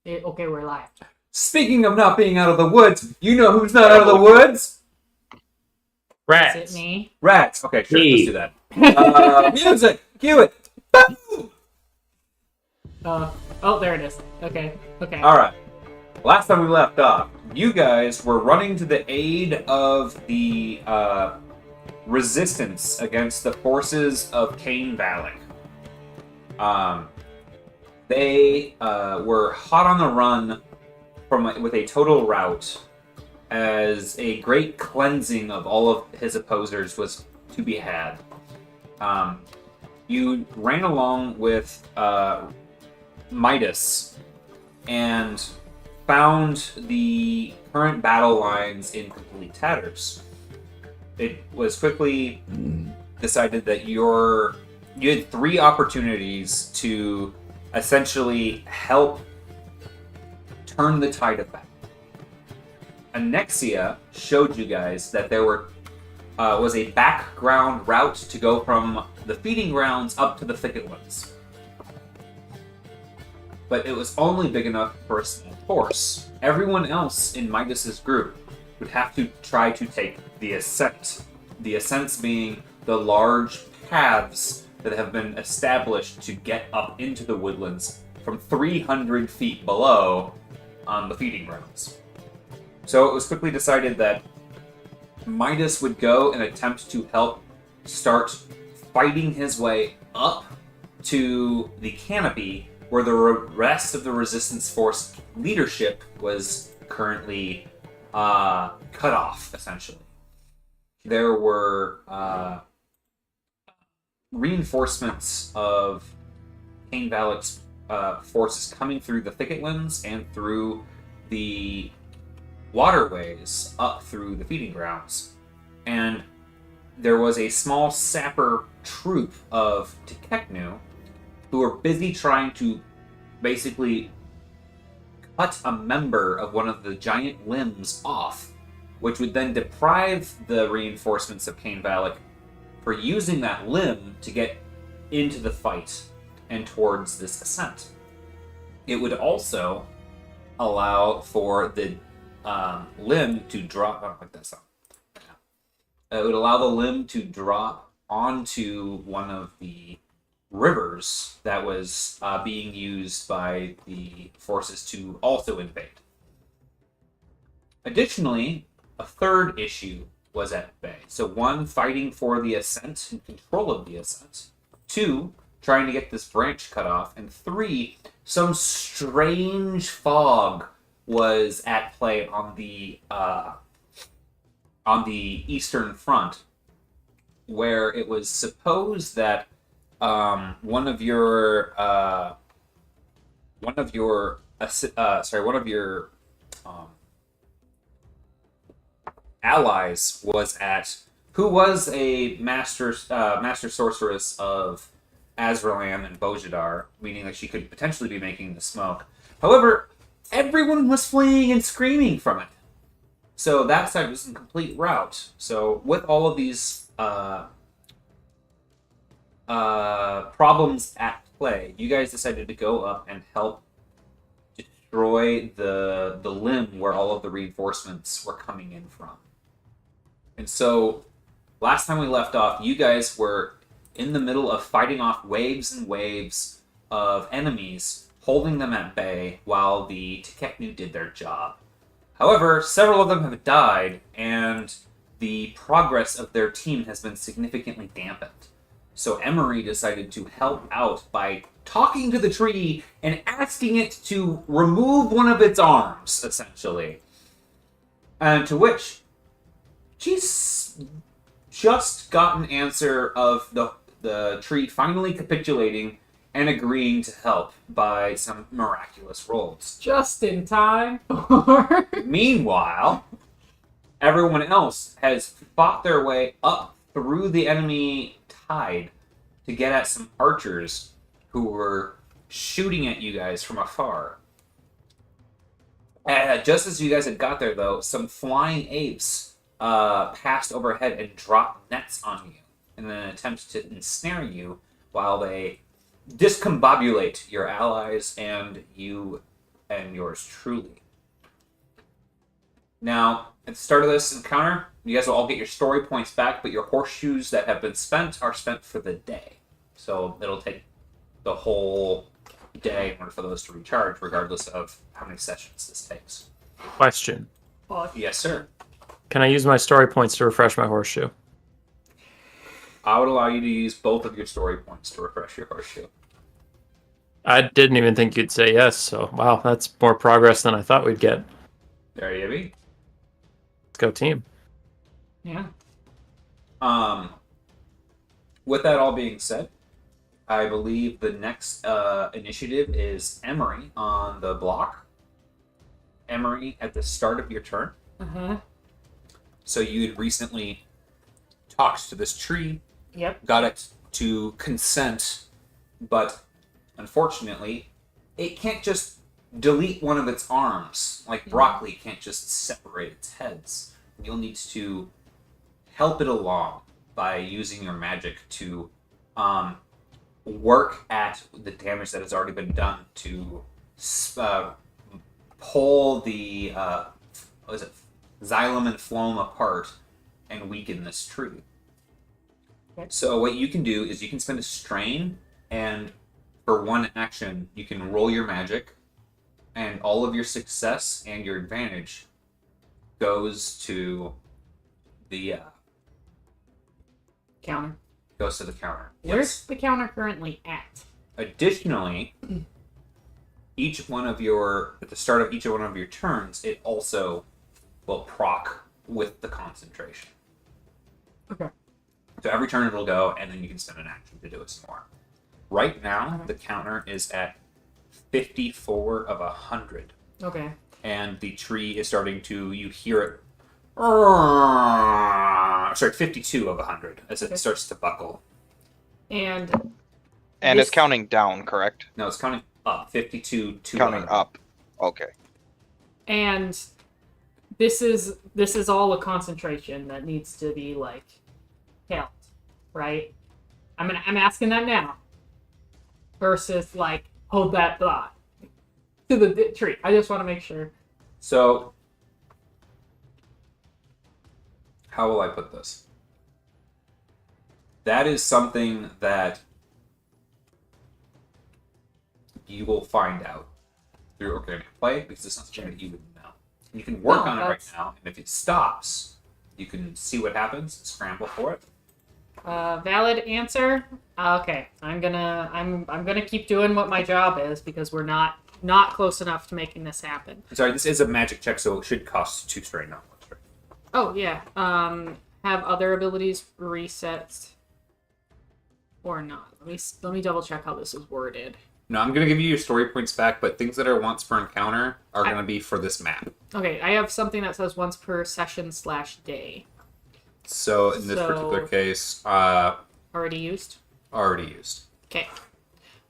Okay, we're live. Speaking of not being out of the woods, you know who's not out of the woods? Is it Rats. me? Rats. Okay, sure. Me. Let's do that. Music. Cue it. Boom. Oh, there it is. Okay. All right. Last time we left off, you guys were running to the aid of the resistance against the forces of Cain Valak. They were hot on the run with a total rout, as a great cleansing of all of his opposers was to be had. You ran along with Midas and found the current battle lines in complete tatters. It was quickly decided that you had 3 opportunities to essentially help turn the tide of battle. Anexia showed you guys that there was a background route to go from the feeding grounds up to the thicketlands. But it was only big enough for a small force. Everyone else in Midas's group would have to try to take the ascent. The ascents being the large paths that have been established to get up into the woodlands from 300 feet below on the feeding grounds. So it was quickly decided that Midas would go and attempt to help start fighting his way up to the canopy where the rest of the resistance force leadership was currently cut off, essentially. There were reinforcements of Cain Valak's forces coming through the thicketlands and through the waterways up through the feeding grounds. And there was a small sapper troop of Tekeknu who were busy trying to basically cut a member of one of the giant limbs off, which would then deprive the reinforcements of Cain Valak for using that limb to get into the fight and towards this ascent. It would also allow for the limb to drop. I don't like that sound. It would allow the limb to drop onto one of the rivers that was being used by the forces to also invade. Additionally, a third issue was at bay. So 1, fighting for the ascent and control of the ascent. 2, trying to get this branch cut off. And 3, some strange fog was at play on the eastern front, where it was supposed that one of your allies who was a master sorceress of Azralan and Bojadar, meaning that she could potentially be making the smoke. However, everyone was fleeing and screaming from it. So that side was in complete rout. So with all of these problems at play, you guys decided to go up and help destroy the limb where all of the reinforcements were coming in from. And so last time we left off, you guys were in the middle of fighting off waves and waves of enemies, holding them at bay while the Tekeknu did their job. However, several of them have died, and the progress of their team has been significantly dampened. So Emery decided to help out by talking to the tree and asking it to remove one of its arms, essentially. And to which she's just got an answer of the tree finally capitulating and agreeing to help by some miraculous rolls. Just in time for... Meanwhile, everyone else has fought their way up through the enemy tide to get at some archers who were shooting at you guys from afar. Just as you guys had got there, though, some flying apes passed overhead and dropped nets on you in an attempt to ensnare you while they discombobulate your allies and you and yours truly. Now, at the start of this encounter, you guys will all get your story points back, but your horseshoes that have been spent are spent for the day. So it'll take the whole day in order for those to recharge, regardless of how many sessions this takes. Question. Yes, sir. Can I use my story points to refresh my horseshoe? I would allow you to use both of your story points to refresh your horseshoe. I didn't even think you'd say yes, so wow, that's more progress than I thought we'd get. There you be. Let's go team. Yeah. With that all being said, I believe the next initiative is Emery on the block. Emery, at the start of your turn. Uh-huh. So you had recently talked to this tree, Yep. got it to consent, but unfortunately, it can't just delete one of its arms. Like broccoli can't just separate its heads. You'll need to help it along by using your magic to work at the damage that has already been done to pull the xylem and phloem apart and weaken this tree. Okay. So what you can do is you can spend a strain, and for one action you can roll your magic, and all of your success and your advantage goes to the Counter. counter. Where's the counter currently at? Additionally, at the start of each one of your turns, it also will proc with the concentration. Okay. So every turn it'll go, and then you can spend an action to do it some more. Right now, the counter is at 54 of 100. Okay. And the tree is starting to, you hear it, sorry, 52 of 100 as it starts to buckle. And it's counting down, correct? No, it's counting up. 52 to Counting 100. up. Okay. And this is all a concentration that needs to be like held, right? I'm asking that now. Versus like hold that thought to the tree. I just want to make sure. So, how will I put this? That is something that you will find out through organic play, because it's not something that you would know. You can work on it right now, and if it stops, you can see what happens and scramble for it. Valid answer. Okay, I'm gonna keep doing what my job is, because we're not close enough to making this happen. Sorry, this is a magic check, so it should cost 2 strain, not 1 strain. Oh yeah. Have other abilities reset or not? Let me double check how this is worded. No, I'm gonna give you your story points back, but things that are once per encounter are gonna be for this map. Okay, I have something that says once per session/day. So in this particular case, Already used? already used. Okay.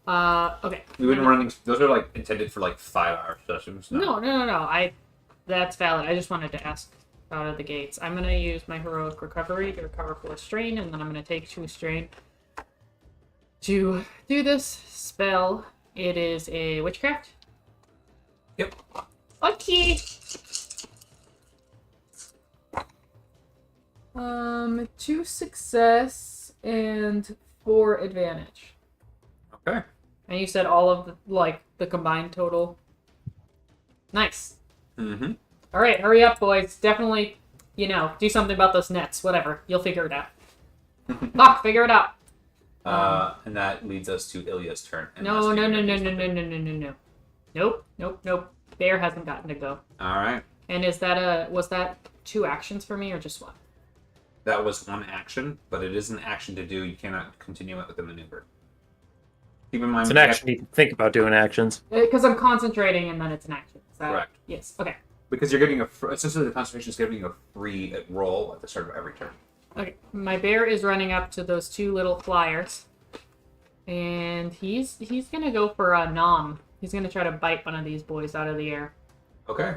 Okay. We've been running. Those are like intended for like 5-hour sessions. No. That's valid. I just wanted to ask out of the gates. I'm gonna use my heroic recovery to recover 4 strain, and then I'm gonna take 2 strain to do this spell. It is a witchcraft. Yep. Okay. 2 success and 4 advantage. Okay. And you said all of the combined total. Nice. Mm-hmm. All right, hurry up, boys. Definitely, do something about those nets. Whatever. You'll figure it out. Fuck, figure it out. And that leads us to Ilya's turn. No. Nope. Bear hasn't gotten to go. All right. And was that 2 actions for me or just 1? That was 1 action, but it is an action to do. You cannot continue it with a maneuver. Keep in mind, It's an action. You can think about doing actions. Because I'm concentrating and then it's an action. Is that... Correct. Yes. Okay. Because you're getting essentially the concentration is giving you a free roll at the start of every turn. Okay. My bear is running up to those 2 little flyers, and he's gonna go for a nom. He's gonna try to bite one of these boys out of the air. Okay.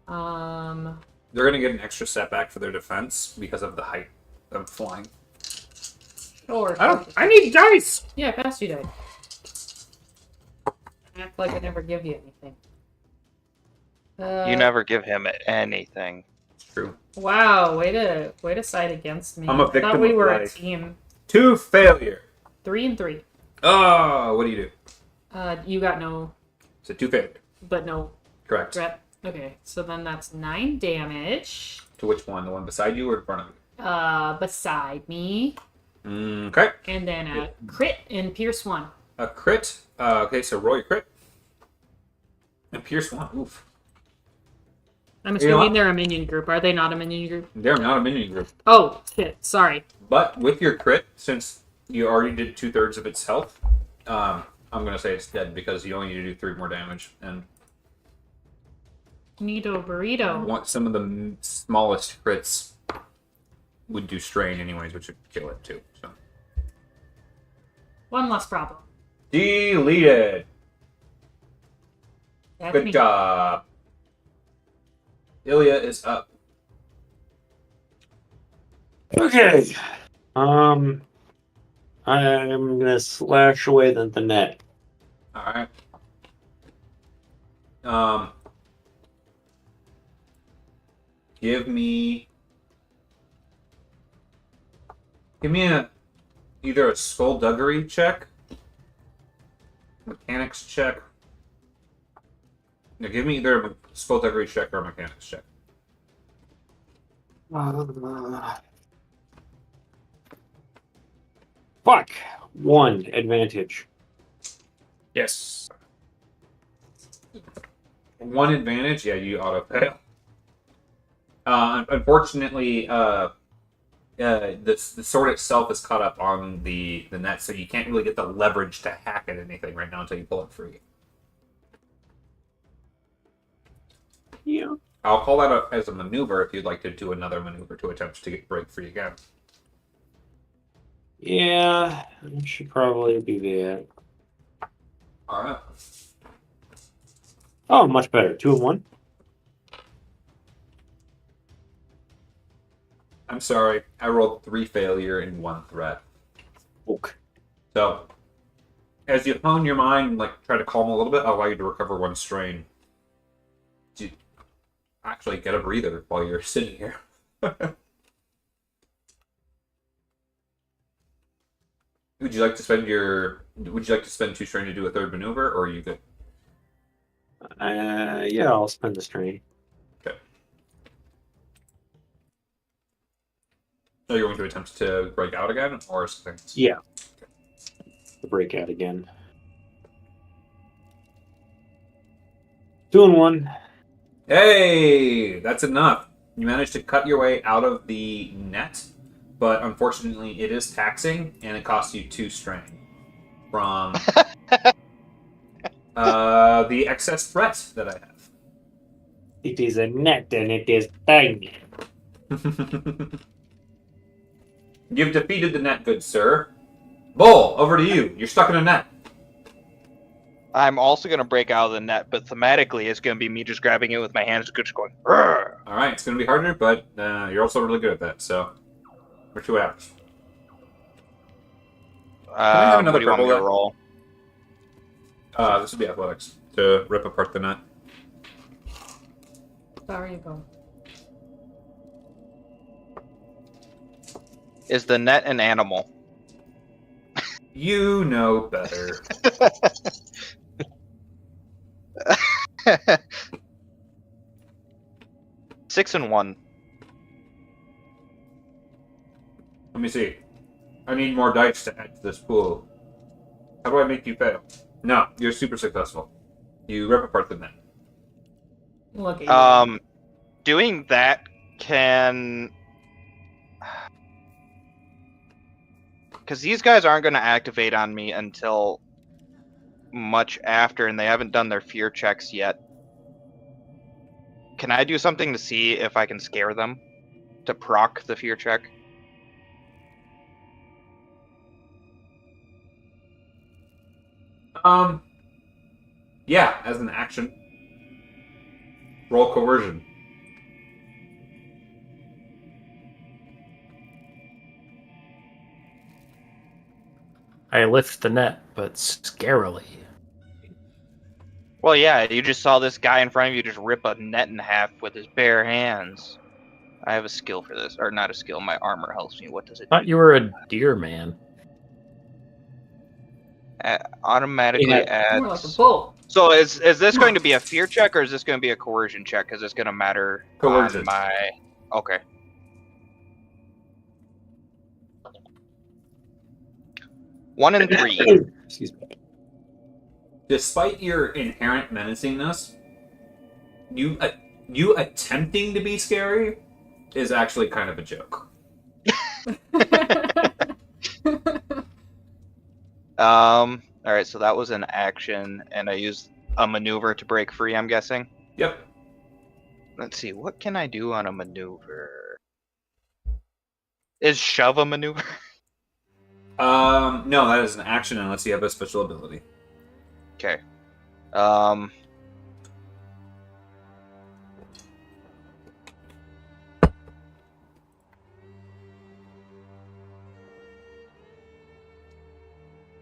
They're They're gonna get an extra setback for their defense because of the height of flying. Sure. I need dice. Yeah, pass you die. Act like I never give you anything. You never give him anything. It's true. Wow, way to side against me. I'm a I thought victim we of were a life. team. 2 failure. 3 and 3. Oh, what do you do? You got no, It's a 2 failure. but no Correct. threat. Okay, so then that's 9 damage. To which one? The one beside you or in front of you? Beside me. Okay. And then a crit in Pierce 1. A crit. Okay, so roll your crit. And Pierce 1. Oof. I'm You know assuming what? they're a minion group. Are they not a minion group? They're not a minion group. Oh, shit. Sorry. But with your crit, since you already did 2/3 of its health, I'm going to say it's dead because you only need to do 3 more damage. And Neato burrito. some of the smallest crits would do strain anyways, which would kill it too. So One less problem. deleted. That's Good me. job. Ilya is up. Okay. I'm gonna slash away the net. All right. Give me either a skullduggery check, mechanics check. No, give me either a skullduggery check or a mechanics check. Fuck. 1 advantage. Yes. 1 advantage. Yeah, you auto fail. Unfortunately, the sword itself is caught up on the net, so you can't really get the leverage to hack at anything right now until you pull it free. Yeah. I'll call that as a maneuver if you'd like to do another maneuver to attempt to break free again. Yeah, I should probably do that. All right. Oh, much better. 2 and 1. I'm sorry. I rolled 3 failure and 1 threat. Okay. So, as you hone your mind and try to calm a little bit, I'll allow you to recover 1 strain. You actually get a breather while you're sitting here. Would you like to spend 2 strain to do a third maneuver, or are you good? Yeah, I'll spend the strain. Okay. Are you going to attempt to break out again, or something? Yeah. The breakout again. 2 and 1. Hey, that's enough. You managed to cut your way out of the net, but unfortunately, it is taxing, and it costs you 2 strain from the excess threat that I have. It is a net and it is tiny. You've defeated the net, good sir. Bull, over to you. You're stuck in a net. I'm also going to break out of the net, but thematically, it's going to be me just grabbing it with my hands, just going, "Rrr." All right, it's going to be harder, but you're also really good at that. So, we're 2 hours. I have another What do you want me to purple roll? This would be athletics to rip apart the net. Sorry you go. Is the net an animal? You know better. 6 and 1. Let me see. I need more dice to add to this pool. How do I make you fail? No, you're super successful. You rip apart the net. Look at you. Doing that can... Because these guys aren't going to activate on me until much after, and they haven't done their fear checks yet. Can I do something to see if I can scare them? To proc the fear check? Yeah, as an action. Roll coercion. I lift the net, but scarily. Well, yeah, you just saw this guy in front of you just rip a net in half with his bare hands. I have a skill for this, or not a skill. My armor helps me. What does it Thought do? you were a deer man. Automatically More like a adds. bull. So is this going to be a fear check or is this going to be a coercion check? Because it's going to matter Coercion. on my. Okay. One and three. Excuse me. Despite your inherent menacingness, you attempting to be scary is actually kind of a joke. All right, so that was an action, and I used a maneuver to break free. I'm guessing. Yep. Let's see, what can I do on a maneuver? Is shove a maneuver? No, that is an action unless you have a special ability. Okay.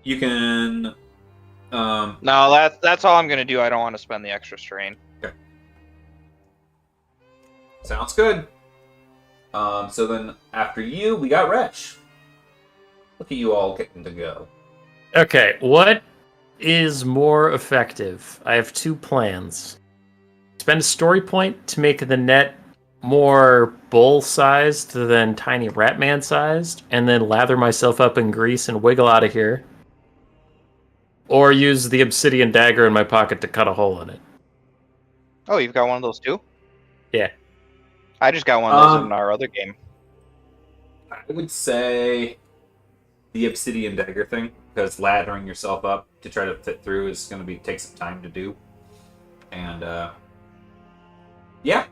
You can. No, that's all I'm gonna do. I don't want to spend the extra strain. Sounds good. So then after you, we got Wretch. Look at you all getting to go. Okay, what is more effective? I have two plans. Spend a story point to make the net more bull-sized than tiny Ratman-sized, and then lather myself up in grease and wiggle out of here. Or use the obsidian dagger in my pocket to cut a hole in it. Oh, you've got one of those too? Yeah. I just got one of those in our other game. I would say the obsidian dagger thing, because lathering yourself up to try to fit through is going to take some time to do. And, yeah.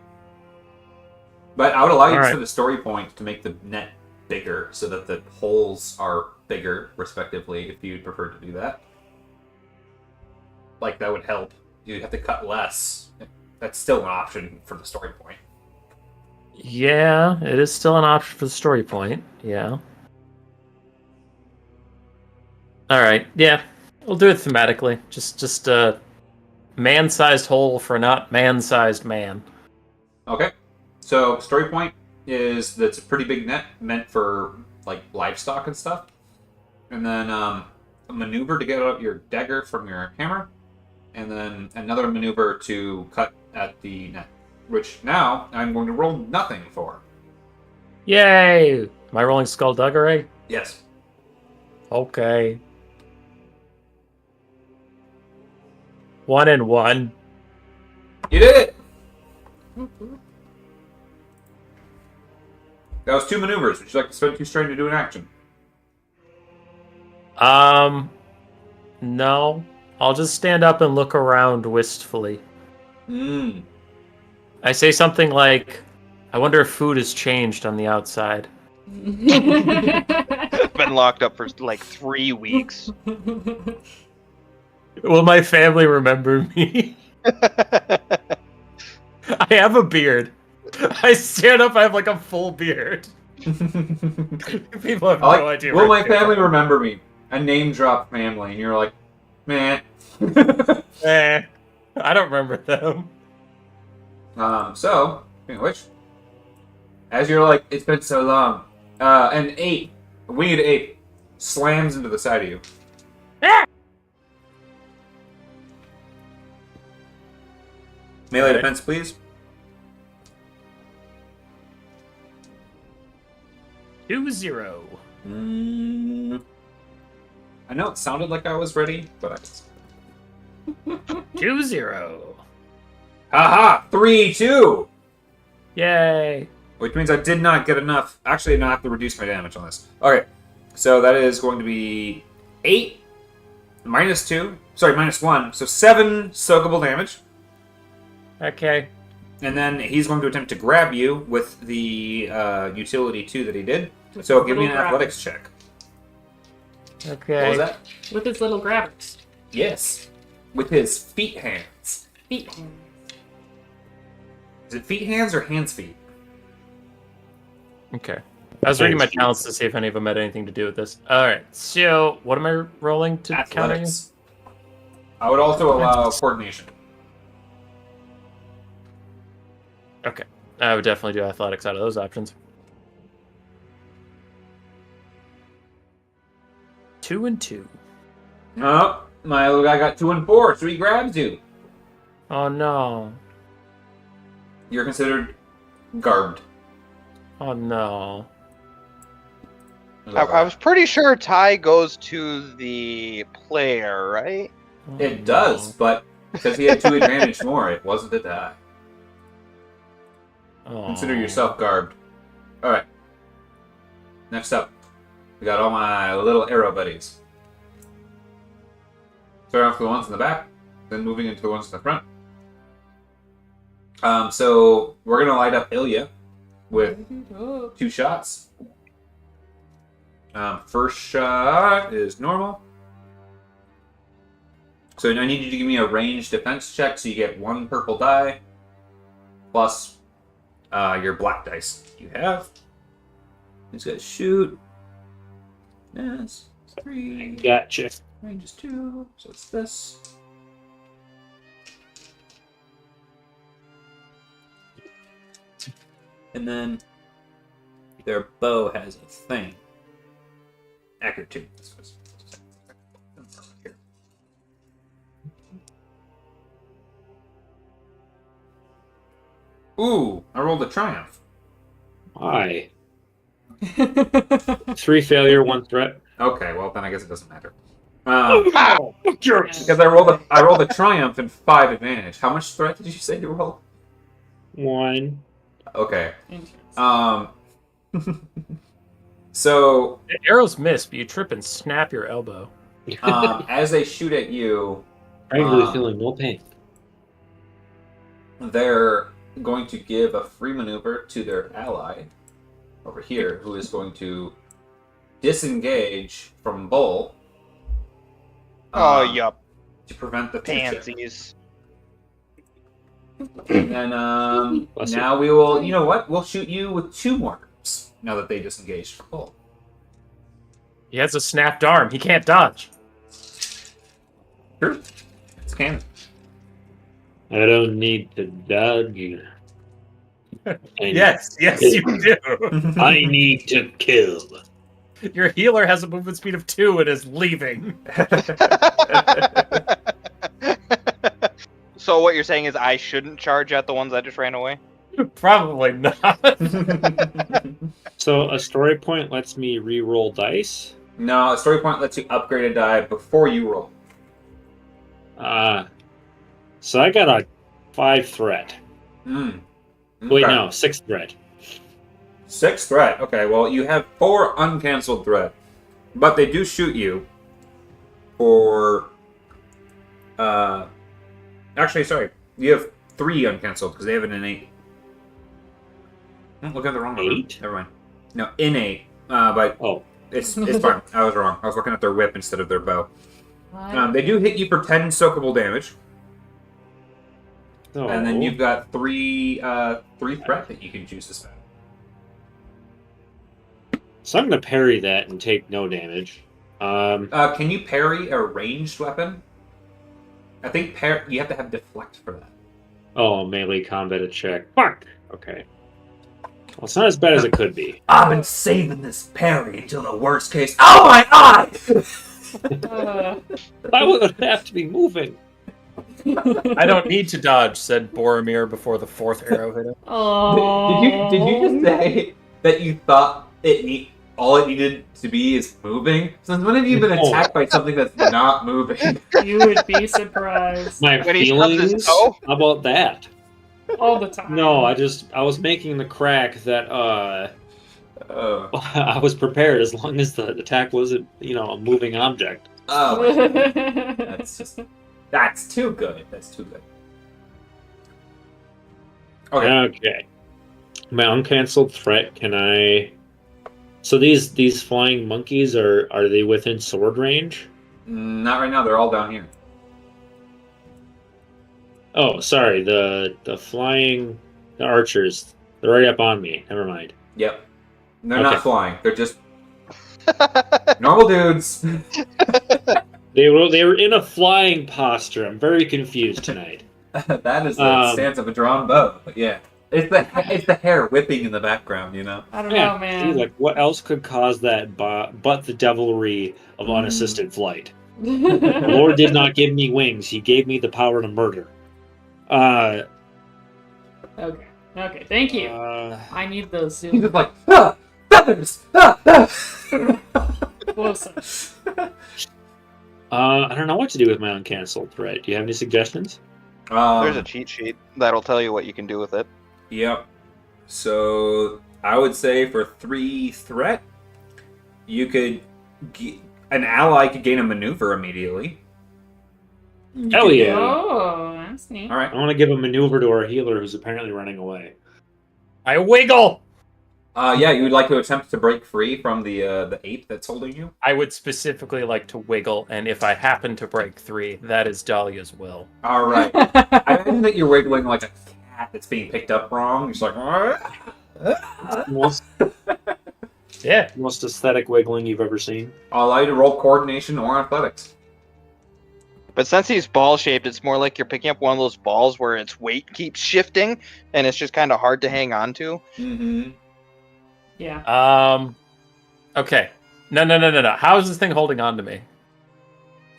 But I would allow you to spend a story point to make the net bigger so that the holes are bigger, respectively, if you'd prefer to do that. Like, that would help. You'd have to cut less. That's still an option for the story point. Yeah, it is still an option for the story point. Yeah. Alright, yeah. We'll do it thematically. Just a man-sized hole for not man-sized man. Okay. So, story point is that's a pretty big net meant for, like, livestock and stuff. And then a maneuver to get out your dagger from your hammer. And then another maneuver to cut at the net. Which now I'm going to roll nothing for. Yay! Am I rolling Skullduggery? Yes. Okay. 1 and 1. You did it! That was 2 maneuvers. Would you like to spend 2 strain to do an action? No. I'll just stand up and look around wistfully. I say something like, I wonder if food has changed on the outside. Been locked up for like 3 weeks. Will my family remember me? I have a beard. I stand up, I have like a full beard. People have no idea. Will my family remember me? A name drop family, and you're like, man. I don't remember them. So, speaking of which, as you're like, it's been so long, an winged ape, slams into the side of you. Melee defense, please. 2-0. I know it sounded like I was ready, but I wasn't. 2-0. Haha! 3-2! Yay. Which means I did not get enough. Actually, I don't have to reduce my damage on this. Okay, so that is going to be 8 minus 2. Sorry, minus 1. So 7 soakable damage. Okay. And then he's going to attempt to grab you with the utility 2 that he did. So give me an athletics check. Okay. What was that? With his little grabbers. Yes. With his feet hands. Feet hands. Is it feet hands or hands feet? Okay. I was reading my talents to see if any of them had anything to do with this. Alright, so what am I rolling to counter you? Athletics. I would also allow coordination. Okay. I would definitely do athletics out of those options. 2 and 2. Oh, my little guy got 2 and 4, so he grabs you. Oh no. You're considered garbed. Oh no. I was pretty sure tie goes to the player, right? It does, but because he had 2 advantage more, it wasn't a die. Oh. Consider yourself garbed. Alright. Next up, we got all my little arrow buddies. Start off with the ones in the back, then moving into the ones in the front. So we're going to light up Ilya with 2 shots. First shot is normal. So I need you to give me a ranged defense check, so you get 1 purple die plus your black dice you have. He's got to shoot. Yes, 3. Gotcha. Range is 2, so it's this. And then their bow has a thing. Accurate 2. Here. Ooh, I rolled a triumph. Why? 3 failure, 1 threat. Okay, well then I guess it doesn't matter. Ow! Jerks! Because I rolled a triumph and 5 advantage. How much threat did you say you rolled? 1. Okay. So The arrows miss, but you trip and snap your elbow. as they shoot at you, I'm really feeling no pain. they're going to give a free maneuver to their ally over here, who is going to disengage from Bull. Oh, yup. To prevent the future. Pansies. And then Bless now we will, you know what? We'll shoot you with 2 more groups now that they disengaged from Bull. He has a snapped arm. He can't dodge. Sure. It's canon. I don't need to dodge. Yes, you do. I need to kill. Your healer has a movement speed of 2 and is leaving. So what you're saying is I shouldn't charge at the ones that just ran away? Probably not. So a story point lets me re-roll dice. No, a story point lets you upgrade a die before you roll. So I got a 5 threat. Wait, Okay. no, 6 threat. 6 threat. Okay, well, you have 4 uncancelled threat. But they do shoot you for... Actually, sorry. You have 3 uncancelled, because they have an innate. Oh, look at the wrong number. 8? Never mind. No, innate. But Oh, it's fine. I was wrong. I was looking at their whip instead of their bow. What? They do hit you for 10 soakable damage. no. And then you've got 3 threat that you can choose to spend. So I'm going to parry that and take no damage. Can you parry a ranged weapon? I think you have to have deflect for that. Oh, melee combat check. Fuck! Okay. Well, it's not as bad as it could be. I've been saving this parry until the worst case. Oh my eye! I would have to be moving. I don't need to dodge, said Boromir before the 4th arrow hit him. Oh. Did you just say that you thought all it needed to be is moving? Since when have you been attacked by something that's not moving? You would be surprised. My When he stubs his feelings? toe? How about that? All the time. No, I was making the crack that I was prepared as long as the attack wasn't, a moving object. Oh, that's too good. That's too good. Okay. Okay. My uncancelled threat, can I... So these flying monkeys, are they within sword range? Not right now. They're all down here. Oh, sorry. The archers, they're right up on me. Never mind. Yep. They're Okay. not flying. They're just normal dudes. They were in a flying posture. I'm very confused tonight. That is the stance of a drawn bow. But yeah. It's the hair whipping in the background, you know. I don't know, man. See, like, what else could cause that but the devilry of unassisted flight? The Lord did not give me wings; He gave me the power to murder. Okay. Okay. Thank you. Uh, I need those He's soon. just like feathers. Close. I don't know what to do with my uncanceled threat. Do you have any suggestions? There's a cheat sheet that'll tell you what you can do with it. Yep. So I would say for 3 threat, you could an ally could gain a maneuver immediately. You Hell could- yeah. Oh, that's neat. All right. I want to give a maneuver to our healer who's apparently running away. I wiggle. Yeah, you would like to attempt to break free from the ape that's holding you. I would specifically like to wiggle, and if I happen to break 3, that is Dahlia's will. All right. I imagine that you're wiggling like a cat that's being picked up wrong. You're just like. Most, Yeah. most aesthetic wiggling you've ever seen. I'll allow you to roll coordination or athletics. But since he's ball shaped, it's more like you're picking up one of those balls where its weight keeps shifting, and it's just kind of hard to hang on to. Mm-hmm. Yeah. Okay. No. How is this thing holding on to me?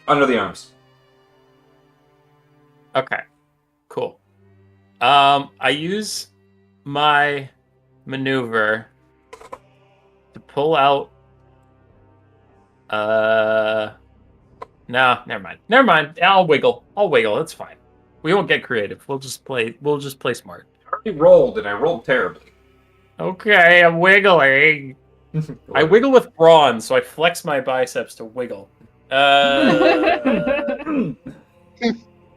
Under the arms. Okay. Cool. I use my maneuver to pull out. No, never mind. Never mind. I'll wiggle. It's fine. We won't get creative. We'll just play smart. I already rolled, and I rolled terribly. Okay, I'm wiggling. I wiggle with brawn, so I flex my biceps to wiggle. It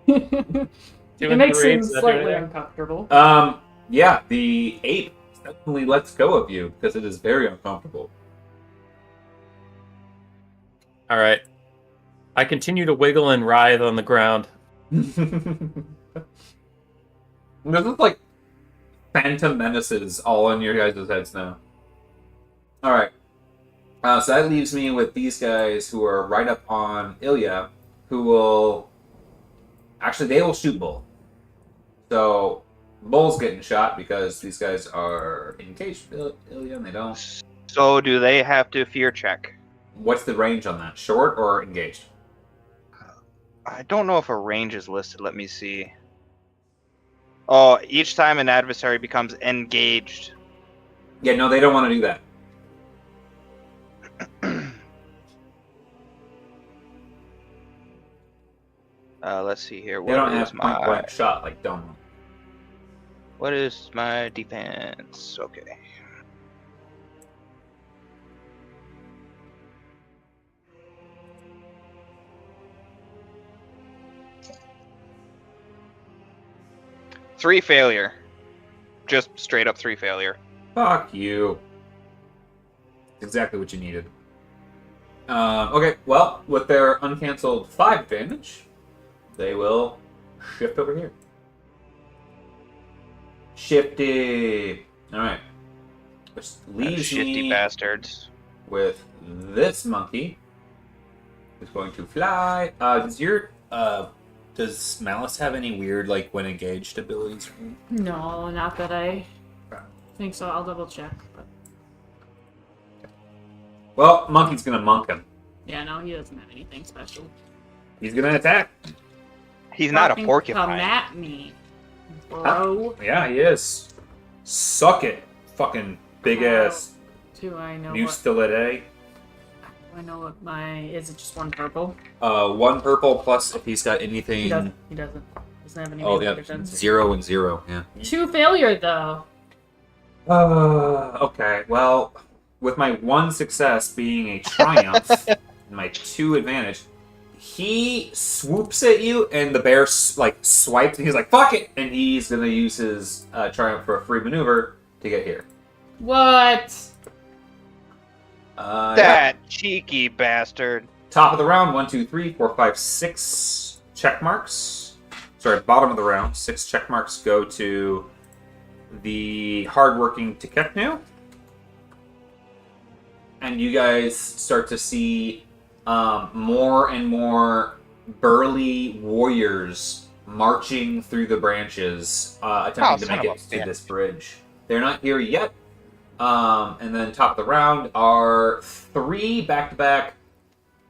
2 and makes 3, him is that slightly right? uncomfortable. Yeah, the ape definitely lets go of you because it is very uncomfortable. All right. I continue to wiggle and writhe on the ground. This is like Phantom Menaces all in your guys' heads now. Alright. So that leaves me with these guys who are right up on Ilya, who will... Actually, they will shoot Bull. So, Bull's getting shot because these guys are engaged with Ilya and they don't. So do they have to fear check? What's the range on that? Short or engaged? I don't know if a range is listed. Let me see. Oh, each time an adversary becomes engaged. Yeah, no, they don't want to do that. Let's see here. They don't have point blank shot like Doma. What is my defense? Okay. Three failure. Just straight up 3 failure. Fuck you. Exactly what you needed. Okay, well, with their uncancelled 5 advantage, they will shift over here. Shifty. Alright. Which leaves Shifty me bastards. with this monkey. Who's going to fly. Does Malice have any weird, like, when engaged abilities? No, not that I think so. I'll double check. But Well, monkey's gonna monk him. yeah, no, he doesn't have anything special. He's gonna attack. He's not a Fucking porcupine. Come at me, bro. Yeah, he is. Suck it, fucking big ass Do I know new what? stiletto. Do I know what my? Is it just one purple? 1 purple plus if he's got anything. He doesn't. He doesn't. Doesn't have any. Oh melee yeah, defense. 0 and 0. Yeah. 2 failure though. Okay. Well, with my 1 success being a triumph, and my 2 advantage, he swoops at you, and the bear swipes, and he's like, "Fuck it!" And he's gonna use his triumph for a free maneuver to get here. What? Yeah. That cheeky bastard. Top of the round, 1, 2, 3, 4, 5, 6 check marks. Sorry, bottom of the round, 6 check marks go to the hardworking Tekeknu. And you guys start to see more and more burly warriors marching through the branches, attempting to son make of it a to bitch. this bridge. They're not here yet. And then top of the round are 3 back-to-back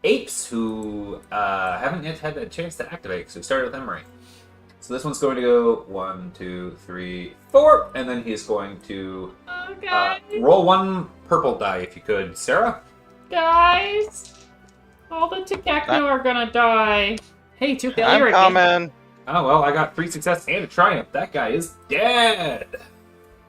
apes who haven't yet had a chance to activate, because we started with Emery. So this one's going to go 1, 2, 3, 4, and then he's going to Okay. roll 1 purple die if you could, Sarah. Guys, all the Tekekno are gonna die. Hey, 2 failure I'm again. coming. Oh well, I got 3 success and a triumph. That guy is dead.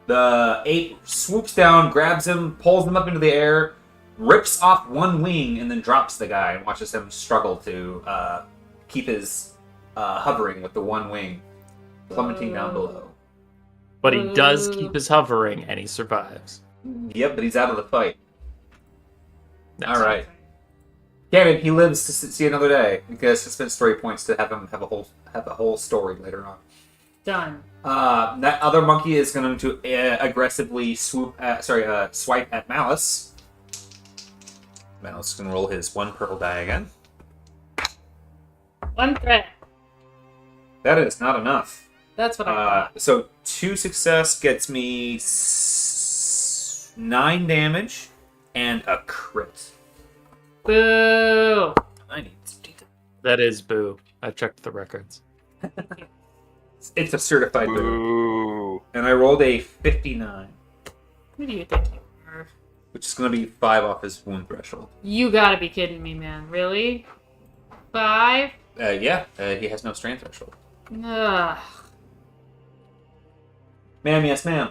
The ape swoops down, grabs him, pulls him up into the air, rips off 1 wing, and then drops the guy and watches him struggle to keep his hovering with the 1 wing, plummeting down below. But he does keep his hovering, and he survives. Yep, but he's out of the fight. Nice. All right. Cannon, he lives to see another day. You guys to spend story points to have him have a whole story later on. Done. That other monkey is going to aggressively swipe at Malice. Malice is going to roll his 1 purple die again. 1 threat. That is not enough. That's what I thought. So 2 success gets me 9 damage and a crit. Boo! I need some detail. That is boo. I checked the records. It's a certified boo. Ooh. And I rolled a 59, Who do you think you are? which is going to be 5 off his wound threshold. You gotta be kidding me, man. Really? 5? Yeah, he has no strength threshold. Ugh. Ma'am, yes, ma'am.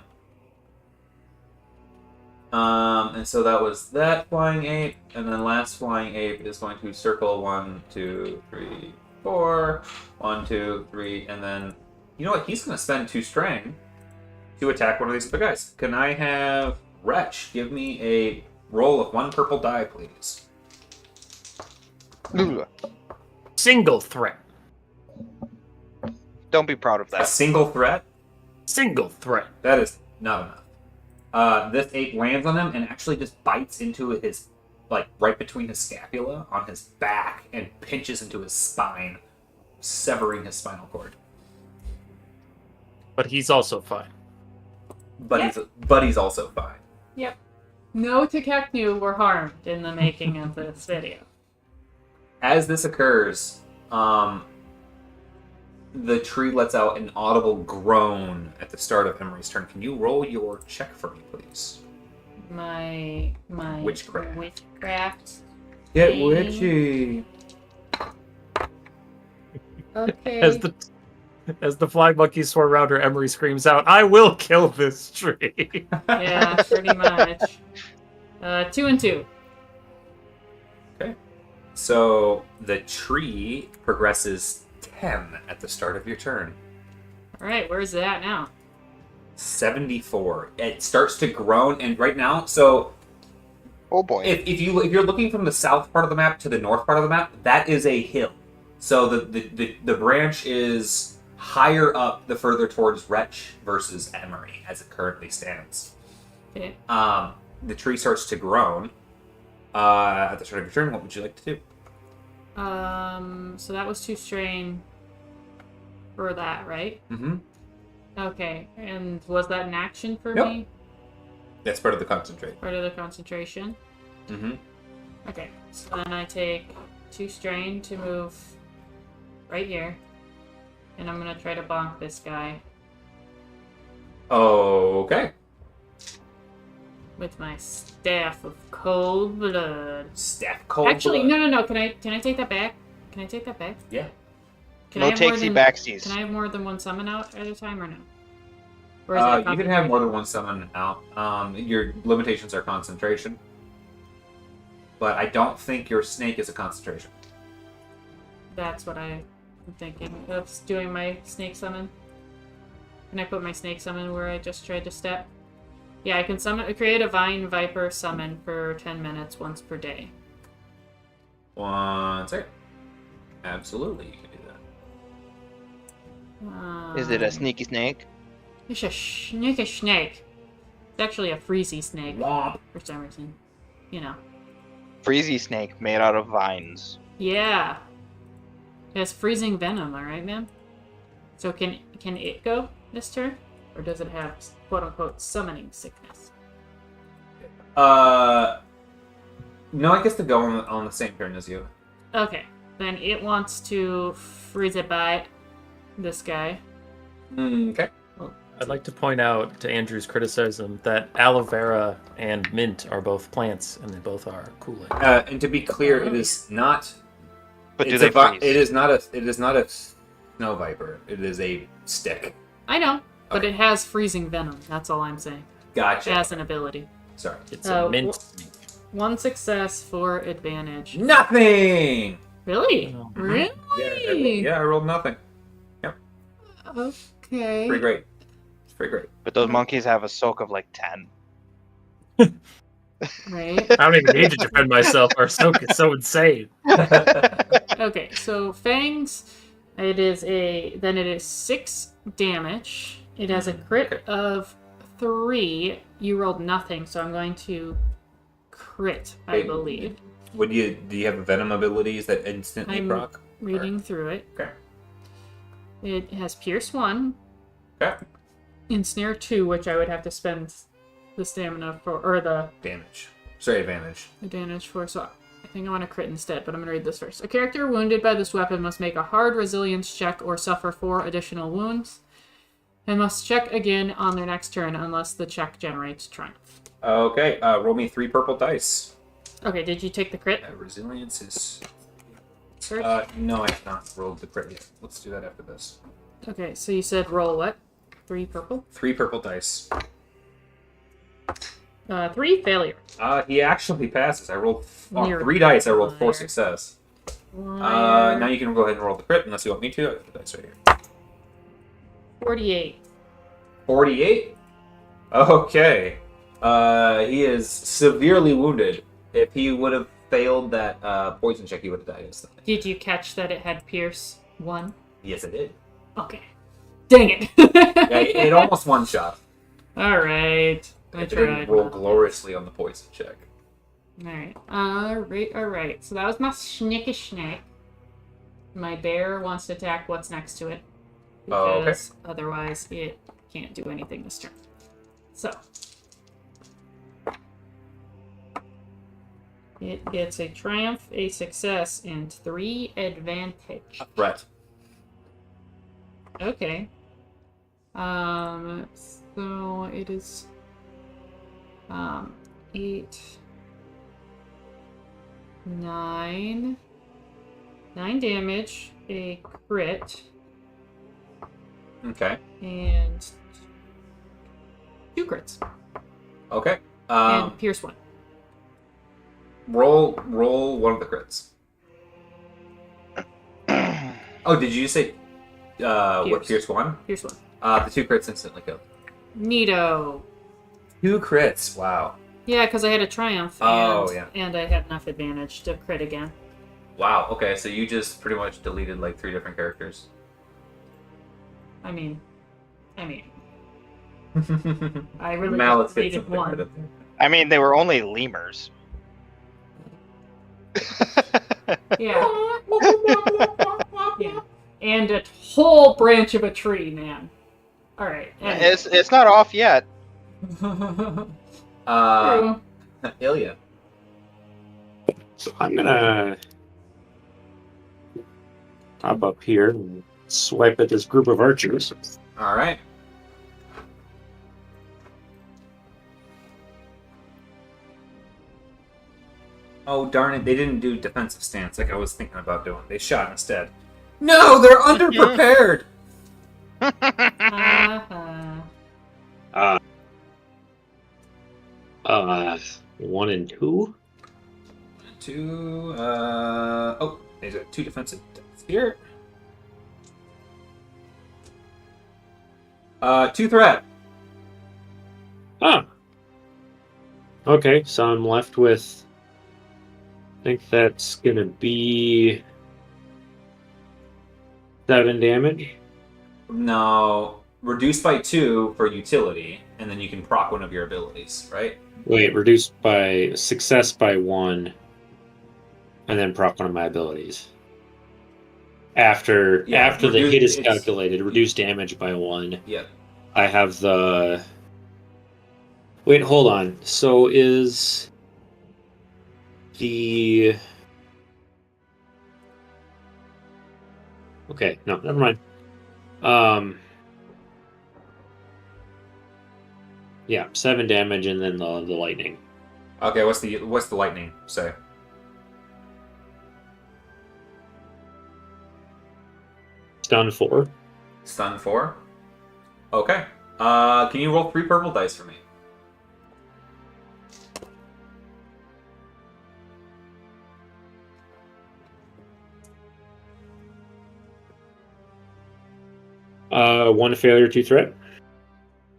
And so that was that flying ape, and then last flying ape is going to circle 1, 2, 3, 4, 1, 2, 3, and then you know what? He's going to spend 2 strain to attack one of these other guys. Can I have Wretch give me a roll of 1 purple die, please? Ugh. Single threat. Don't be proud of A that. single threat? Single threat. That is not enough. This ape lands on him and actually just bites into his, like, right between his scapula on his back and pinches into his spine, severing his spinal cord. But he's also fine. But he's also fine. Yep. No Tekeknu were harmed in the making of this video. As this occurs, the tree lets out an audible groan at the start of Emery's turn. Can you roll your check for me, please? My Witchcraft. witchcraft. Get Hey. witchy. Okay. As the flying monkey soar around her, Emery screams out, "I will kill this tree!" Yeah, pretty much. 2 and 2. So the tree progresses 10 at the start of your turn. All right, where's it at now? 74. It starts to groan, and right now, so Oh boy. if you're looking from the south part of the map to the north part of the map, that is a hill. So the branch is higher up the further towards Wretch versus Emery as it currently stands. Okay. The tree starts to groan. At the start of your turn, what would you like to do? So that was 2 strain for that, right? Mm-hmm. Okay, and was that an action for Yep. me? That's part of the concentrate. Part of the concentration? Mm-hmm. Okay, so then I take 2 strain to move right here. And I'm gonna try to bonk this guy Okay. with my staff of cold blood. Staff cold Actually, blood. no. Can I take that back? Can I take that back? Yeah. Can No I have more takesy than- backsies. Can I have more than 1 summon out at a time or no? Or is that You can have concentration? more than 1 summon out. Your limitations are concentration. But I don't think your snake is a concentration. That's what I'm thinking of doing my snake summon. Can I put my snake summon where I just tried to step? Yeah, I can create a vine viper summon for 10 minutes once per day. 1 second. Absolutely, you can do that. Is it a sneaky snake? It's a sneaky snake. It's actually a freezy snake Womp. for some reason. You know. Freezy snake made out of vines. Yeah. It has freezing venom, alright, man? So can it go this turn? Or does it have quote-unquote summoning sickness? No, I guess to go on the same turn as you. Okay. Then it wants to freeze it by this guy. Okay. I'd like to point out to Andrew's criticism that aloe vera and mint are both plants, and they both are cooling. And to be clear, it is not. But do it's they a vi- freeze? It is not a. It is not a snow viper. It is a stick. I know, but Okay. it has freezing venom. That's all I'm saying. Gotcha. As an ability. Sorry. It's a mint. One success for advantage. Nothing. Really? Oh. Really? Yeah, I rolled nothing. Okay. Pretty great. It's pretty great. But those monkeys have a soak of like 10. Right. I don't even need to defend myself. Our soak is so insane. Okay, so fangs. It is 6 damage. It has a crit of 3. You rolled nothing, so I'm going to crit, I Okay. believe. Do you have venom abilities that instantly I'm proc? reading through it. Okay. It has Pierce 1, Okay. Ensnare 2, which I would have to spend the stamina for, or the Damage. Sorry, advantage. advantage for, so I think I want to crit instead, but I'm going to read this first. A character wounded by this weapon must make a hard resilience check or suffer 4 additional wounds, and must check again on their next turn unless the check generates triumph. Okay. Roll me 3 purple dice. Okay, did you take the crit Resilience is. first? No, I have not rolled the crit yet. Let's do that after this. Okay, so you said roll what? 3 purple? 3 purple dice. 3 failure. He actually passes. I rolled on You're 3 dice. I rolled 4 liar. success. Liar. Now you can go ahead and roll the crit unless you want me to. I have the dice right here. 48. 48. Okay. He is severely wounded. If he would have failed that poison check, he would have died instantly. Did you catch that it had Pierce 1? Yes, I did. Okay. Dang it. Yeah, it almost one shot. Alright. I It didn't tried. roll gloriously on the poison check. Alright. So that was my snicky snack. My bear wants to attack what's next to it. Oh, okay. Because otherwise it can't do anything this turn. So. It gets a triumph, a success, and 3 advantage. Threat. Okay. So it is 8, 9 damage, a crit, Okay. and 2 crits, Okay. and Pierce 1. Roll one of the crits. Oh, did you say what Pierce 1? Pierce 1. The 2 crits instantly killed. Neato. 2 crits. Wow. Yeah, because I had a triumph, Oh, and, yeah. and I had enough advantage to crit again. Wow. Okay, so you just pretty much deleted like 3 different characters. I mean, I I really Malice just gets deleted something 1. out of there. I mean, they were only lemurs. Yeah. Yeah. And a whole branch of a tree, man. Alright. It's not off yet. Ilya. So I'm gonna hop up here and swipe at this group of archers. All right. Oh darn it! They didn't do defensive stance like I was thinking about doing. They shot instead. No, they're underprepared. Uh-huh. 1 and 2. 2. Oh, they got 2 defensive here. 2 threat. Ah. Okay, so I'm left with. I think that's gonna be 7 damage. No, reduced by 2 for utility, and then you can proc one of your abilities, right? Wait, reduced by success by 1, and then proc one of my abilities. After Yeah, after the hit is it's- calculated, reduce damage by 1. Yeah. I have the. Wait, hold on. So is the. Okay, no, never mind. Yeah, 7 damage and then the lightning. Okay, what's the lightning say? Stun 4. Stun 4. Okay. Can you roll 3 purple dice for me? One failure, 2 threat.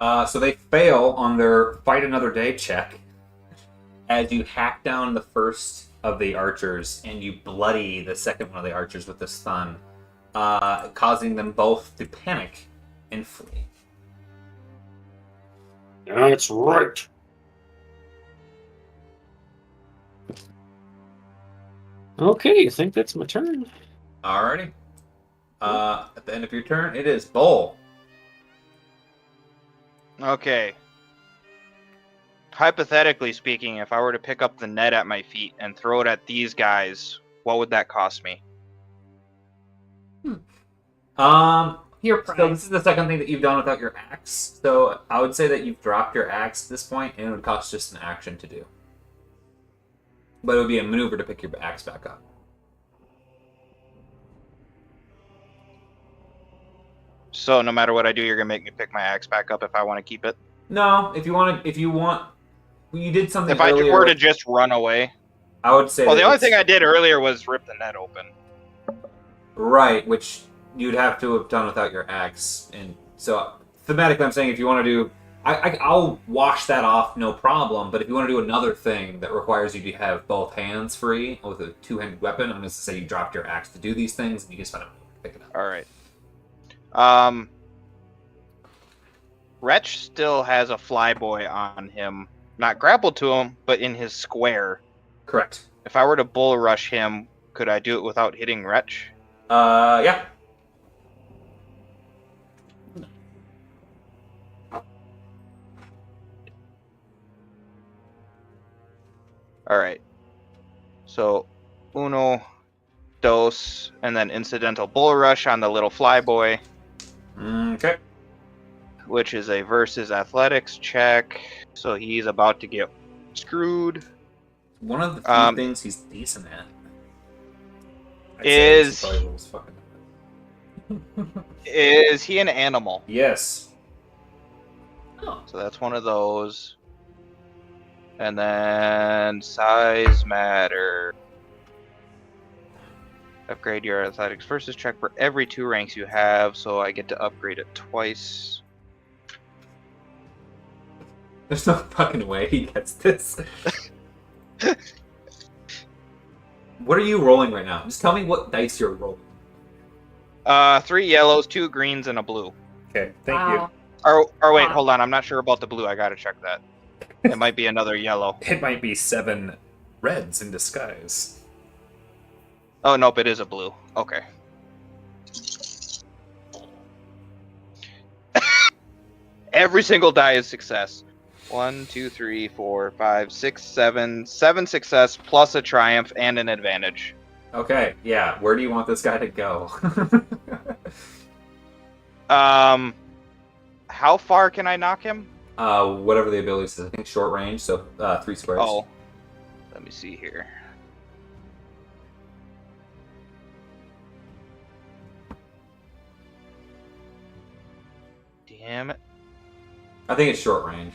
So they fail on their fight another day check as you hack down the first of the archers and you bloody the second one of the archers with the stun, causing them both to panic and flee. That's right. Okay, I think that's my turn. Alrighty. At the end of your turn, it is Bull. Okay. Hypothetically speaking, if I were to pick up the net at my feet and throw it at these guys, what would that cost me? Your So price. this is the second thing that you've done without your axe. So I would say that you've dropped your axe at this point, and it would cost just an action to do. But it would be a maneuver to pick your axe back up. So no matter what I do, you're gonna make me pick my axe back up if I want to keep it. No, if you want, you did something If I earlier. were to just run away. I would say. Well, the that only it's- thing I did earlier was rip the net open. Right, which you'd have to have done without your axe, and so thematically, I'm saying if you want to do, I'll wash that off, no problem. But if you want to do another thing that requires you to have both hands free with a two-handed weapon, I'm going to say you dropped your axe to do these things, and you just want to pick it up. All right. Wretch still has a flyboy on him, not grappled to him, but in his square. Correct. If I were to bull rush him, could I do it without hitting Wretch? Yeah. All right. So, uno, dos, and then incidental bull rush on the little flyboy, Okay. which is a versus athletics check. So he's about to get screwed. One of the few things he's decent at Is- he probably rolls fucking. Is he an animal? Yes. Oh, So that's one of those. And then size matter. Upgrade your athletics versus check for every 2 ranks you have, so I get to upgrade it twice. There's no fucking way he gets this. What are you rolling right now? Just tell me what dice you're rolling. 3 yellows, 2 greens, and a blue. Okay, thank wow. Or wait, Wow. hold on. I'm not sure about the blue. I gotta check that. It might be another yellow. you. It might be 7 reds in disguise. Oh, nope, it is a blue. Okay. Every single die is success. 1, 2, 3, 4, 5, 6, 7. 7 success plus a triumph and an advantage. Okay, yeah. Where do you want this guy to go? How far can I knock him? Whatever the ability says. I think short range, so 3 squares. Oh, let me see here. Damn it. I think it's short range.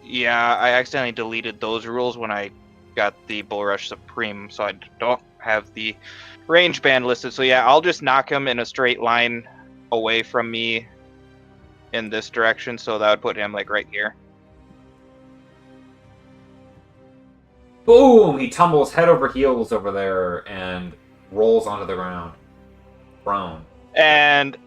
Yeah, I accidentally deleted those rules when I got the Bull Rush Supreme, so I don't have the range band listed. So yeah, I'll just knock him in a straight line away from me in this direction, so that would put him like right here. Boom! He tumbles head over heels over there and rolls onto the ground. Prone. And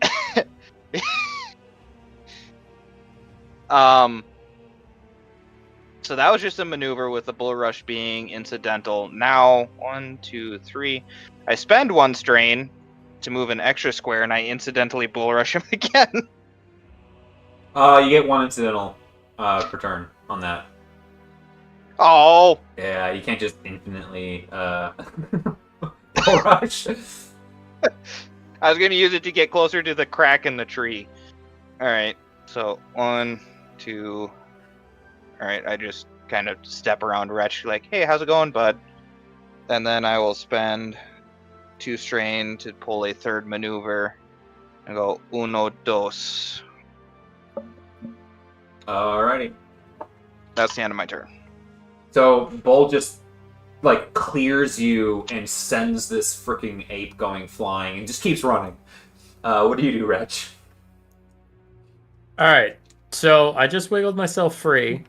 so that was just a maneuver with the Bull Rush being incidental. Now, 1, 2, 3. I spend 1 strain, to move an extra square, and I incidentally bull rush him again. You get 1 incidental per turn on that. Oh, Yeah, you can't just infinitely bull rush. I was gonna use it to get closer to the crack in the tree. All right, so 1, 2. All right, I just kind of step around Wretch, like, hey, how's it going, bud? And then I will spend 2 strain to pull a third maneuver and go 1, 2. Alrighty. That's the end of my turn. So Bull just like clears you and sends this freaking ape going flying and just keeps running. What do you do, Wretch? All right. So I just wiggled myself free.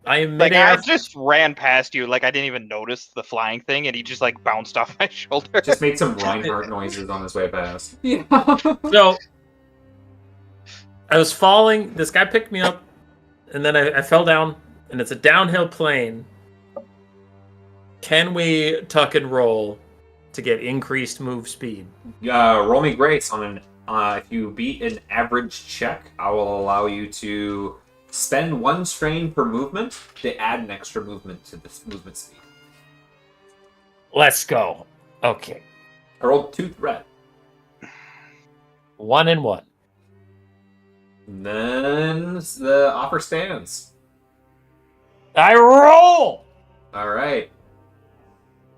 I am Like, midair. I just ran past you, like I didn't even notice the flying thing, and he just like bounced off my shoulder. Just made some Reinhardt noises on his way past. Yeah. So I was falling. This guy picked me up, and then I fell down, and it's a downhill plane. Can we tuck and roll to get increased move speed? Roll me grace on an. If you beat an average check, I will allow you to spend 1 strain per movement to add an extra movement to this movement speed. Let's go. Okay. I rolled 2 threat. 1 and 1. And then the offer stands. I roll. All right.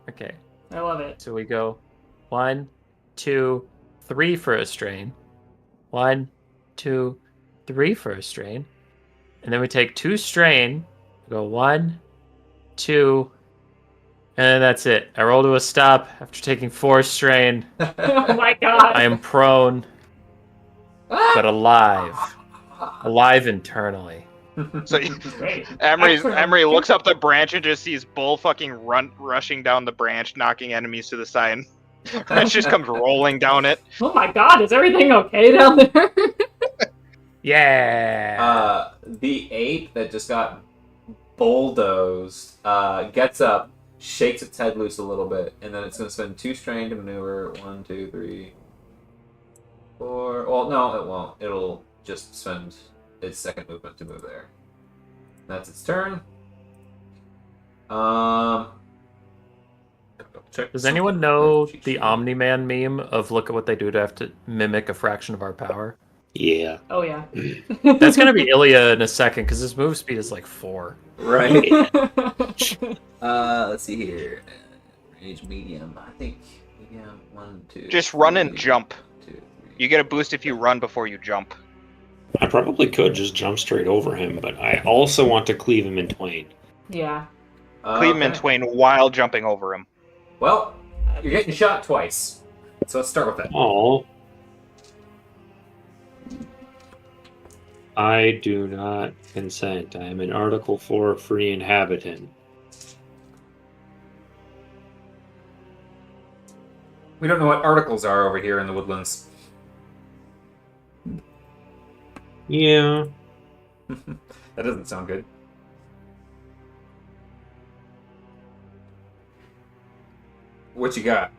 Okay. I love it. So we go 1, 2, 3 for a strain. 1, 2, 3 for a strain. And then we take 2 strain. Go 1, 2, and that's it. I roll to a stop after taking 4 strain. Oh my god. I am prone, but alive. Alive internally. So Great. Emery Excellent. looks up the branch and just sees Bull fucking rushing down the branch, knocking enemies to the side. Wretch just comes rolling down it. Oh my god, is everything okay down there? Yeah. The ape that just got bulldozed gets up, shakes its head loose a little bit, and then it's going to spend 2 strain to maneuver. 1, 2, 3, 4. Well, no, it won't. It'll just spend its second movement to move there. That's its turn. Check Does anyone know cheat the sheet. Omni-Man meme of look at what they do to have to mimic a fraction of our power? Yeah. Oh yeah. That's going to be Ilya in a second because his move speed is like 4. Right. Let's see here. Rage medium. I think medium. 1, 2. Just run and 3, jump. 2, 3. You get a boost if you run before you jump. I probably could just jump straight over him, but I also want to cleave him in twain. Yeah. Cleave him in Okay. twain while jumping over him. Well, you're getting shot twice. So let's start with that. Oh. I do not consent. I am an Article 4 free inhabitant. We don't know what articles are over here in the woodlands. Yeah. That doesn't sound good. What you got?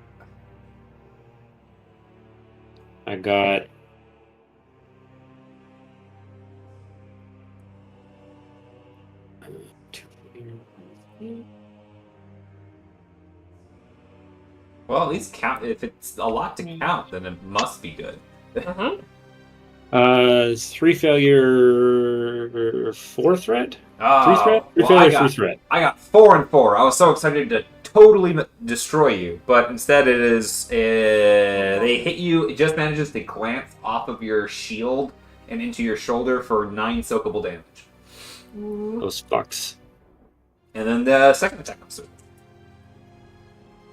I got... Well, at least count. If it's a lot to count, then it must be good. Uh-huh. 3 failure, 4 threat? 3 Oh, threat? 3 well, failure, 3 threat. I got 4 and 4. I was so excited to totally destroy you, but instead it is they hit you. It just manages to glance off of your shield and into your shoulder for 9 soakable damage. Those fucks. And then the second attack comes through.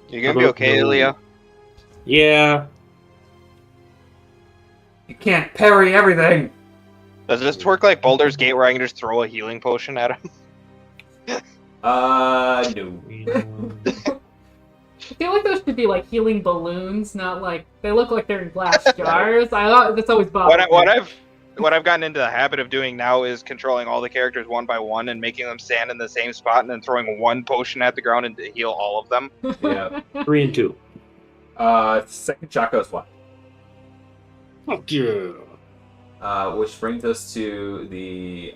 You're gonna be okay, Ilya. Yeah. You can't parry everything. Does this work like Baldur's Gate where I can just throw a healing potion at him? No. I feel like those should be like healing balloons, not like they look like they're in glass jars. I thought that's always bothered me. What I've gotten into the habit of doing now is controlling all the characters one by one and making them stand in the same spot and then throwing 1 potion at the ground and to heal all of them. Yeah. 3 and 2. Second shot goes what? Fuck you. Which brings us to the.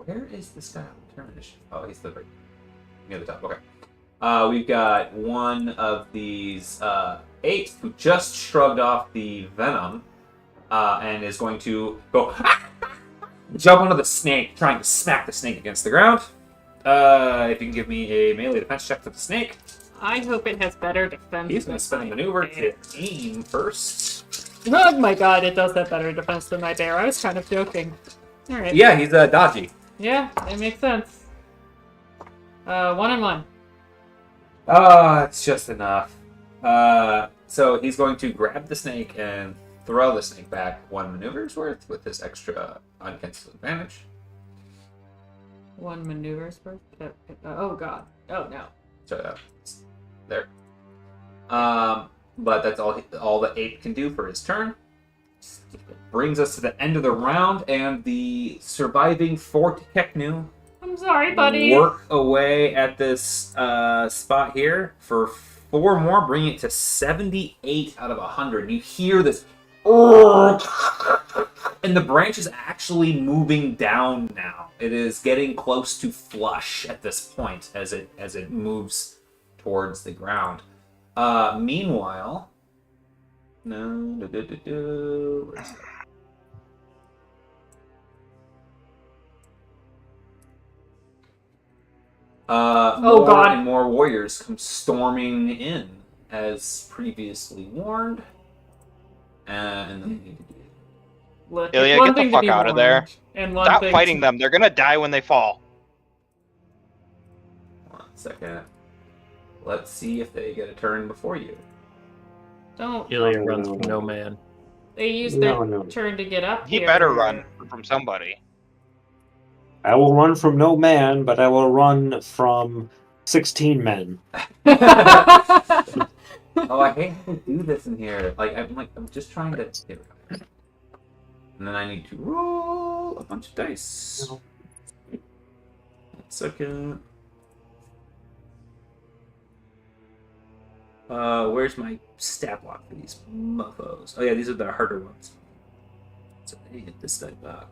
Where is this guy on turn initiative? Oh, he's the near the top. Okay. We've got one of these apes who just shrugged off the venom and is going to go jump onto the snake, trying to smack the snake against the ground. If you can give me a melee defense check for the snake. I hope it has better defense. He's going to spend a maneuver to aim first. Oh my god, it does have better defense than my bear. I was kind of joking. Alright. Yeah, he's dodgy. Yeah, it makes sense. 1-1. It's just enough. So he's going to grab the snake and throw the snake back 1 maneuver's worth with this extra uncancelled advantage. 1 maneuver's worth? Oh god. Oh no. So there. But that's all the ape can do for his turn. Brings us to the end of the round, and the surviving 4 Teknu I'm sorry, buddy. work away at this spot here for 4 more, bringing it to 78 out of 100. You hear this, and the branch is actually moving down now. It is getting close to flush at this point as it moves towards the ground. Meanwhile, where's that? More God. and more warriors come storming in, as previously warned. And then we need to do Look, Ilya, it's one get the thing to fuck be out of there. warned, and one Stop thing fighting to... them. They're gonna die when they fall. 1 second. Let's see if they get a turn before you. Don't. Ilya runs from no man. They use their No. turn to get up He here. better run from somebody. I will run from no man, but I will run from 16 men. Oh, I hate to do this in here. I'm just trying to get rid of it. And then I need to roll a bunch of dice. 1 second. Where's my stat block for these muffos? Oh yeah, these are the harder ones. So I hit this die back.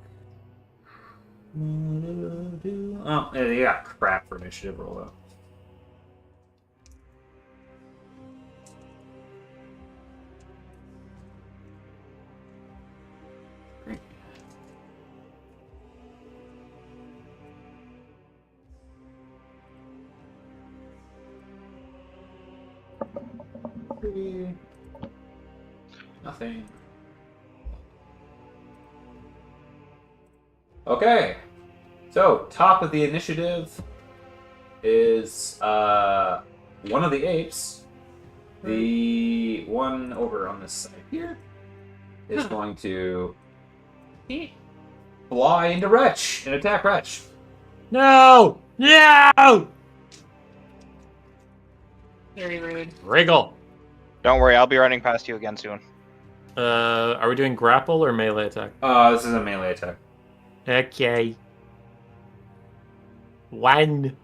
Oh, they got crap for initiative roll out. Great. Nothing. Okay. So, top of the initiative is one of the apes. The one over on this side here is going to fly into Wretch and attack Wretch. No! No! Very rude. Wriggle. Don't worry, I'll be running past you again soon. Are we doing grapple or melee attack? This is a melee attack. Okay. 1.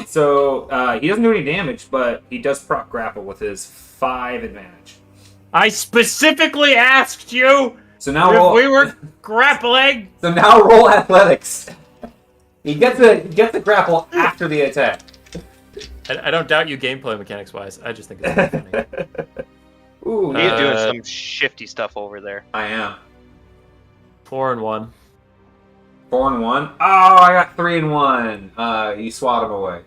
So he doesn't do any damage, but he does proc grapple with his 5 advantage. I specifically asked you So now if roll. we were grappling. So now roll athletics. He gets the grapple after the attack. I don't doubt you gameplay mechanics wise. I just think it's funny. Ooh, He's doing Uh, some shifty stuff over there. I am 4 and 1. 4 and 1. Oh, I got 3 and 1. You swat him away.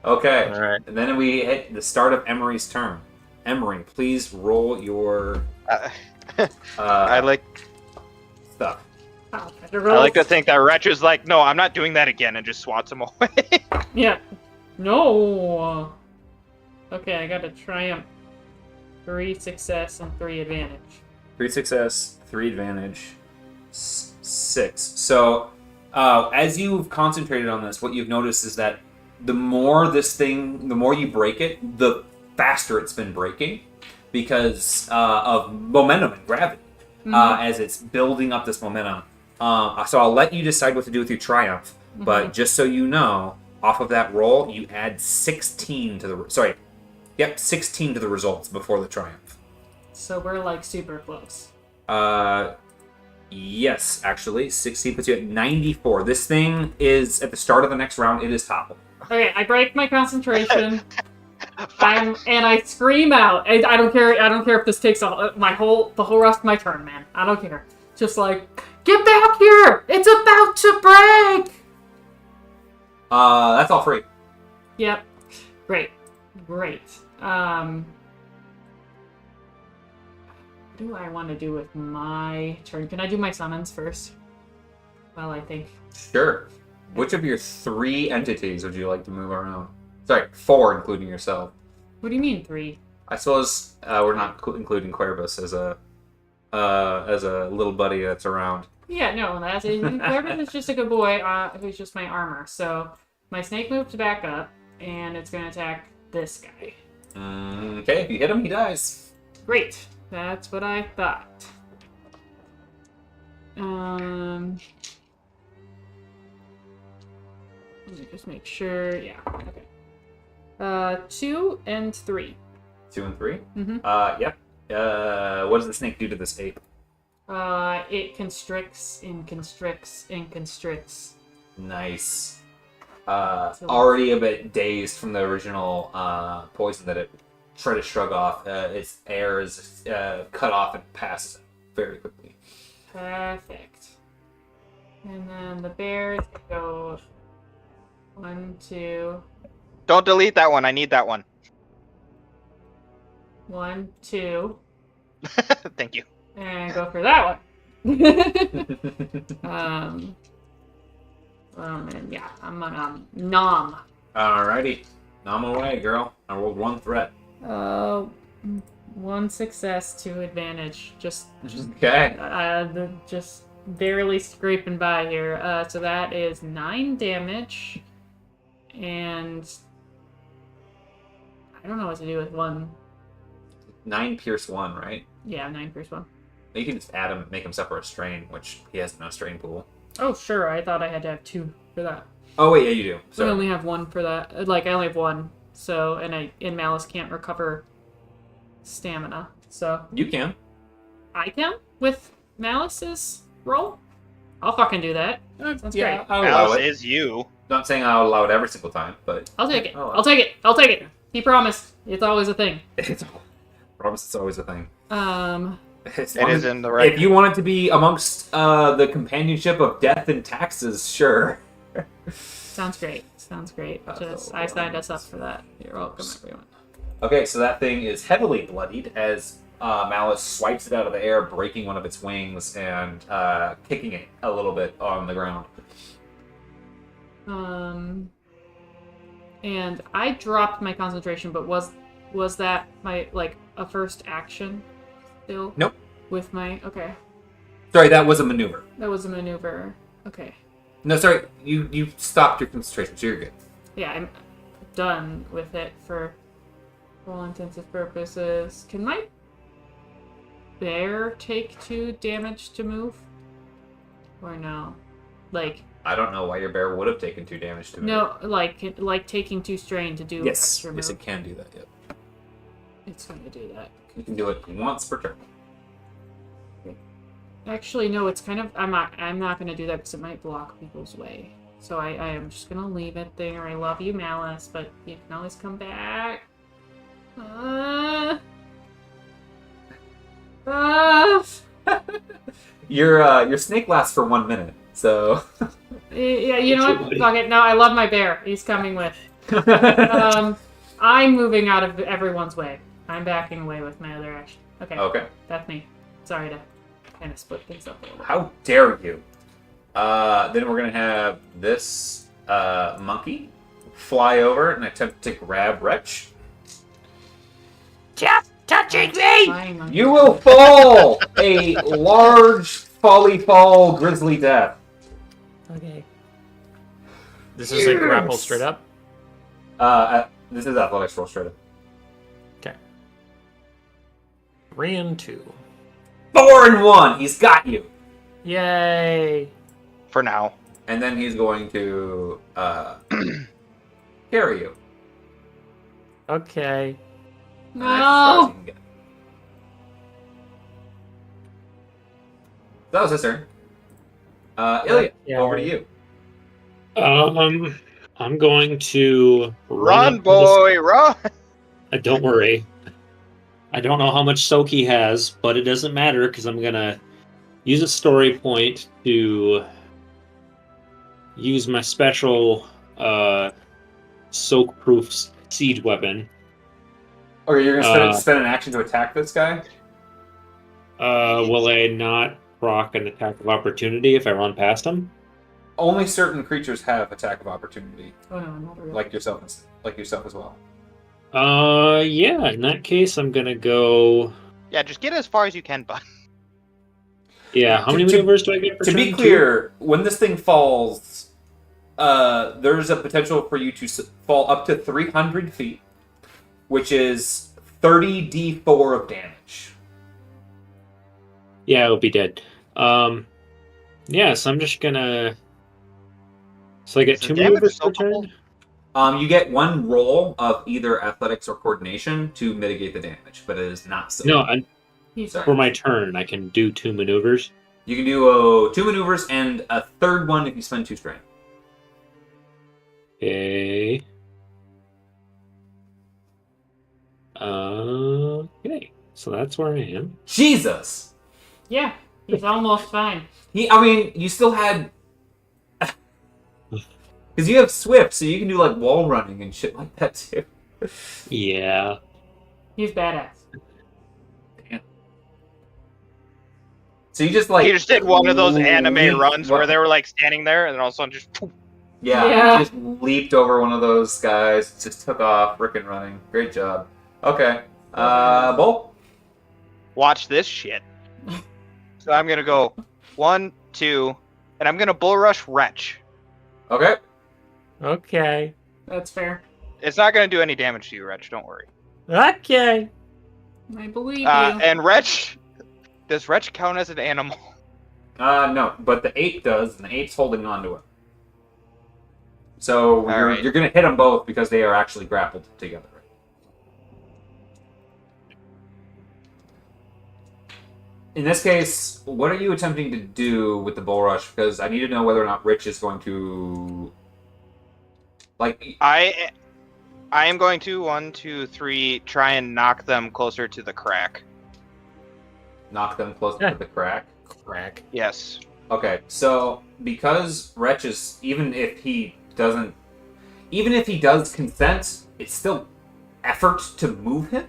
Okay. All right. And then we hit the start of Emery's turn. Emery, please roll your I like stuff. Oh, I like to think that Wretch is like, no, I'm not doing that again, and just swats him away. Yeah. No. Okay, I got a triumph. 3 success and 3 advantage. 3 success, 3 advantage, 6. So, as you've concentrated on this, what you've noticed is that the more you break it, the faster it's been breaking because of momentum and gravity. As it's building up this momentum. So I'll let you decide what to do with your triumph, but just so you know, off of that roll, you add 16 to the... Sorry. Yep, 16 to the results before the triumph. So we're like super close. Yes, actually. 16 puts you at 94. This thing is, at the start of the next round, it is toppled. Okay, I break my concentration. And I scream out. I don't care. I don't care if this takes the whole rest of my turn, man. I don't care. Just like, get back here! It's about to break. That's all free. Yep. Great. What do I want to do with my turn? Can I do my summons first? Well, I think. Sure. Which of your 3 entities would you like to move around? Sorry, 4, including yourself. What do you mean 3? I suppose we're not including Cuervus as a little buddy that's around. Yeah, no, Cuervus is just a good boy who's just my armor. So my snake moves back up, and it's going to attack this guy. Okay, if you hit him, he dies. Great. That's what I thought. Let me just make sure. Yeah. Okay. 2 and 3. 2 and 3? Mm-hmm. Yep. What does the snake do to this ape? It constricts and constricts and constricts. Nice. Already a bit dazed from the original poison that it tried to shrug off. Its air is cut off and passes very quickly. Perfect. And then the bears go 1, 2. Don't delete that one. I need that one. 1, 2. Thank you. And go for that one. And yeah, I'm gonna nom. Alrighty. Nom away, girl. I rolled 1 threat. 1 success, 2 advantage. Just Okay. just barely scraping by here. So that is 9 damage. And I don't know what to do with 1. 9 pierce 1, right? Yeah, 9 pierce 1. You can just add him, make him suffer a strain, which he has no strain pool. Oh, sure. I thought I had to have 2 for that. Oh wait, yeah, you do. I Sorry. only have 1 for that. Like, I only have 1. So, and Malice can't recover stamina. So, You can. I can with Malice's roll? I'll fucking do that. Sounds great. I'll allow Alice it. is you. Not saying I'll allow it every single time, but I'll take it. Oh, I'll take it. I'll take it. He promised. It's always a thing. it's promise it's always a thing. As It long is as- in the right. If you want it to be amongst the companionship of death and taxes, sure. Sounds great. Sounds great. That's I signed us up for that. You're welcome, everyone. Okay, so that thing is heavily bloodied as Malice swipes it out of the air, breaking one of its wings and kicking it a little bit on the ground. And I dropped my concentration, but was that my a first action still? Nope. With my Sorry, that was a maneuver. that was a maneuver. Okay. No, sorry, you stopped your concentration, so you're good. Yeah, I'm done with it for all intents and purposes. Can my bear take 2 damage to move? Or no? Like, I don't know why your bear would have taken 2 damage to it. no, like taking 2 strain to do Yes, extra yes, move. it can do that. Yep. It's going to do that. You can do it once per turn. Actually, no, it's kind of... I'm not going to do that because it might block people's way. So I am just going to leave it there. I love you, Malice, but you can always come back. Your snake lasts for 1 minute, so... Yeah, you know what? Fuck it. No, I love my bear. He's coming with. I'm moving out of everyone's way. I'm backing away with my other action. Okay. Okay. That's me. Sorry to kind of split things up a little bit. How dare you? Then we're gonna have this monkey fly over and attempt to grab Wretch. Stop touching me! Flying monkey. You will fall a large fall grizzly death. Okay. This is a grapple straight up. This is athletics roll straight up. Okay. 3 and 2. 4 and 1. He's got you. Yay! For now. And then he's going to carry you. Okay. And that's as far as you No. can get. That was his turn. Ilya, over to you. I'm going to Run, up to this- boy, run! Don't worry. I don't know how much soak he has, but it doesn't matter because I'm gonna use a story point to use my special soak-proof siege weapon. Or you're gonna spend an action to attack this guy? Will I not proc an attack of opportunity if I run past him? Only certain creatures have attack of opportunity, Oh no, not really. like yourself as well. Yeah. In that case, I'm gonna go. Yeah, just get as far as you can, bud. Yeah. How many maneuvers do I get per To be turn? clear, when this thing falls, there's a potential for you to fall up to 300 feet, which is 30d4 of damage. Yeah, it'll be dead. Yeah, so I'm just gonna. So I get Is the 2 damage maneuvers per soakable? turn. You get one roll of either athletics or coordination to mitigate the damage, but it is not so. No, He's Sorry. for my turn, I can do 2 maneuvers. You can do 2 maneuvers and a third one if you spend 2 strain. Okay. Okay. So that's where I am. Jesus! Yeah, he's almost fine. You still had... Because you have Swift, so you can do, like, wall running and shit like that, too. Yeah. He's badass. Damn. So you just, like... He just did one of those anime leaped- runs where they were like standing there, and then all of a sudden just poof. Yeah, Yeah. just leaped over one of those guys, just took off, frickin' running. Great job. Okay. Bull? Watch this shit. So I'm gonna go 1, 2, and I'm gonna bull rush Wretch. Okay. Okay. That's fair. It's not gonna do any damage to you, Wretch. Don't worry. Okay. I believe you. And Wretch, does Wretch count as an animal? No, but the 8 does, and the 8's holding on to it. So Alright. you're going to hit them both because they are actually grappled together. In this case, what are you attempting to do with the bull rush? Because I need to know whether or not Rich is going to... Like... I am going to 1, 2, 3 try and knock them closer to the crack. Knock them closer Yeah. to the crack? Crack. Yes. Okay, so because Wretch is... Even if he does consent, it's still effort to move him.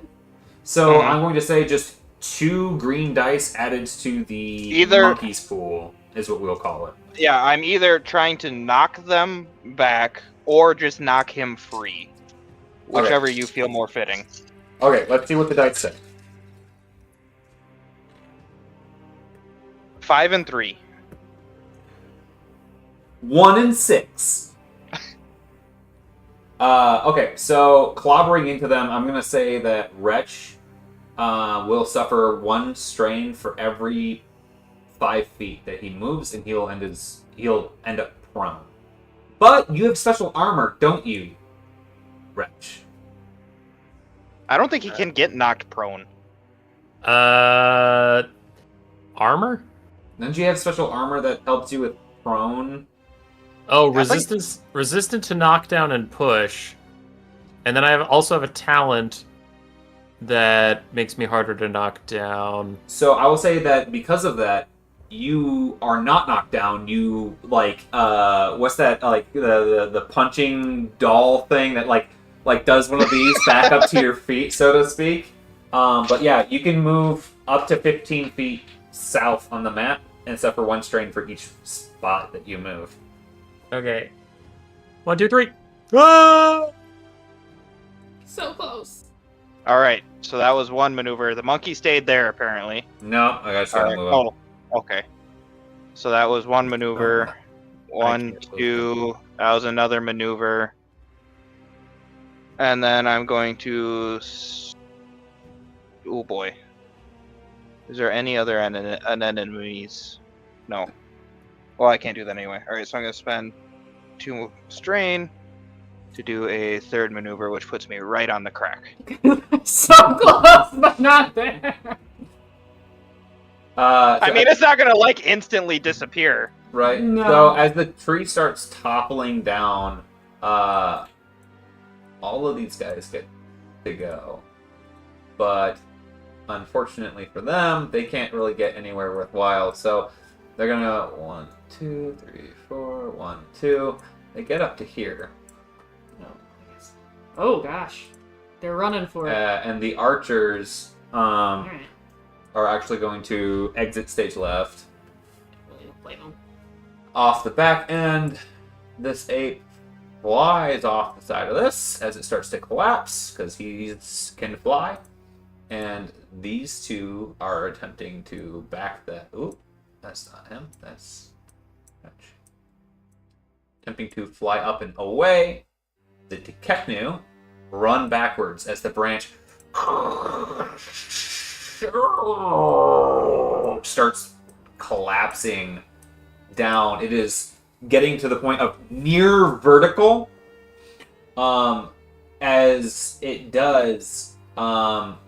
So Mhm. I'm going to say just 2 green dice added to the Either- monkey's pool is what we'll call it. Yeah, I'm either trying to knock them back or just knock him free. Whichever you feel more fitting. Okay, let's see what the dice say. 5 and 3. 1 and 6. Okay, so clobbering into them, I'm gonna say that Wretch will suffer 1 strain for every 5 feet that he moves, and he'll end up prone. But you have special armor, don't you, Wretch? I don't think he can get knocked prone. Armor? Don't you have special armor that helps you with prone? Oh, I think- resistant to knockdown and push. And then I also have a talent that makes me harder to knock down. So I will say that because of that, you are not knocked down. You what's that? Like the punching doll thing that like does one of these back up to your feet, so to speak. But yeah, you can move up to 15 feet south on the map and suffer 1 strain for each spot that you move. Okay. 1, 2, 3. Ah! So close. Alright, so that was 1 maneuver. The monkey stayed there, apparently. No, I gotta try to move up. Oh, okay. So that was 1 maneuver. Oh, 1, can't move. 2. That was another maneuver. And then I'm going to... Oh boy. Is there any other enemies? No. Well, I can't do that anyway. Alright, so I'm going to spend 2 strain. to do a third maneuver, which puts me right on the crack. So close, but not there. I mean, it's not gonna like instantly disappear. right. No. So as the tree starts toppling down, all of these guys get to go, but unfortunately for them, they can't really get anywhere worthwhile. So they're gonna 1, 2, 3, 4, 1, 2. They get up to here. No, I guess. Oh gosh, they're running for it. And the archers All right. are actually going to exit stage left. Really don't blame them. Off the back end, this ape flies off the side of this as it starts to collapse because he can fly. And these two are attempting to back that. Ooh, that's not him. That's attempting to fly up and away. The Teknu run backwards as the branch starts collapsing down. It is getting to the point of near vertical. As it does,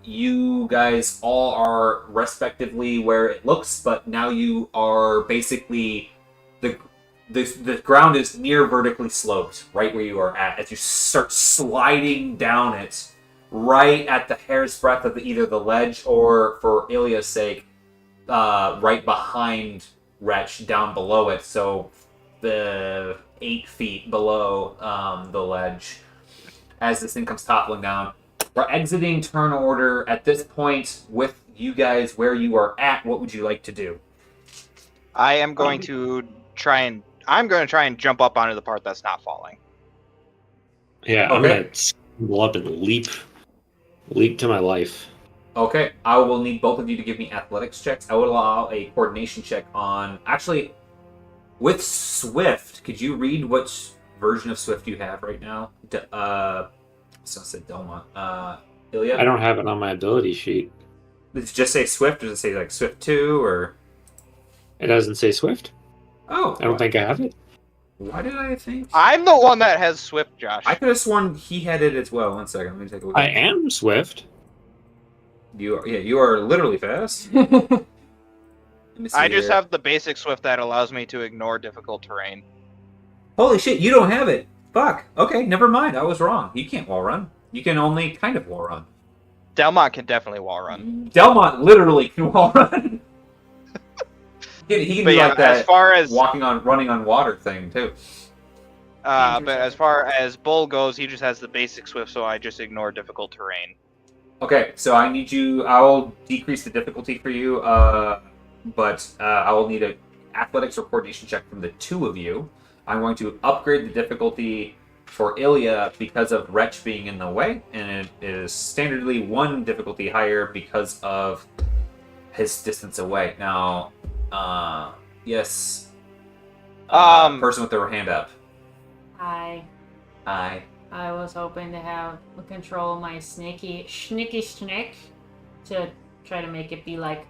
you guys all are respectively where it looks, but now you are basically the ground is near vertically sloped, right where you are at, as you start sliding down it, right at the hair's breadth of either the ledge or, for Ilya's sake, right behind Wretch, down below it, so the 8 feet below the ledge. As this thing comes toppling down, we're exiting turn order at this point with you guys where you are at. What would you like to do? I am going to try and jump up onto the part that's not falling. Yeah, I'm Okay. gonna scramble up and leap to my life. Okay, I will need both of you to give me athletics checks. I would allow a coordination check on... Actually, with Swift, could you read which version of Swift you have right now? So I said Delma. Ilya? I don't have it on my ability sheet. Does it just say Swift, or does it say like Swift 2, or... It doesn't say Swift. Oh, I don't think I have it. Why did I think... I'm the one that has Swift, Josh. I could have sworn he had it as well. One second, let me take a look. I am Swift. You are literally fast. Let me see I just here. have the basic Swift that allows me to ignore difficult terrain. Holy shit, you don't have it. Fuck. Okay, never mind. I was wrong. You can't wall run. You can only kind of wall run. Delmont can definitely wall run. Delmont literally can wall run. he can But do yeah, like that as far as running on water thing too. but as far as Bull goes, he just has the basic Swift, so I just ignore difficult terrain. Okay, so I need you. I will decrease the difficulty for you, but I will need an athletics or coordination check from the two of you. I'm going to upgrade the difficulty for Ilya because of Wretch being in the way, and it is standardly 1 difficulty higher because of his distance away. Now, yes. Person with their hand up. Hi. Hi. I was hoping to have control of my snicky snake to try to make it be like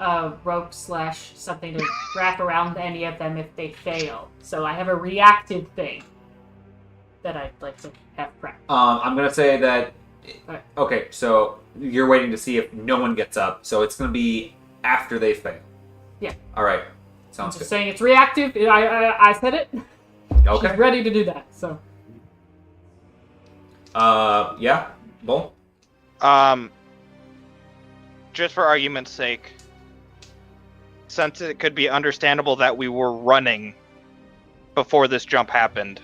a rope / something to wrap around any of them if they fail. So I have a reactive thing that I'd like to have prepped. I'm gonna say that. Alright. Okay, so you're waiting to see if no one gets up, so it's gonna be after they fail. Yeah. All right. I'm Sounds just good. saying it's reactive. I said it. Okay. She's ready to do that. So Yeah. Bull. Just for argument's sake, since it could be understandable that we were running before this jump happened,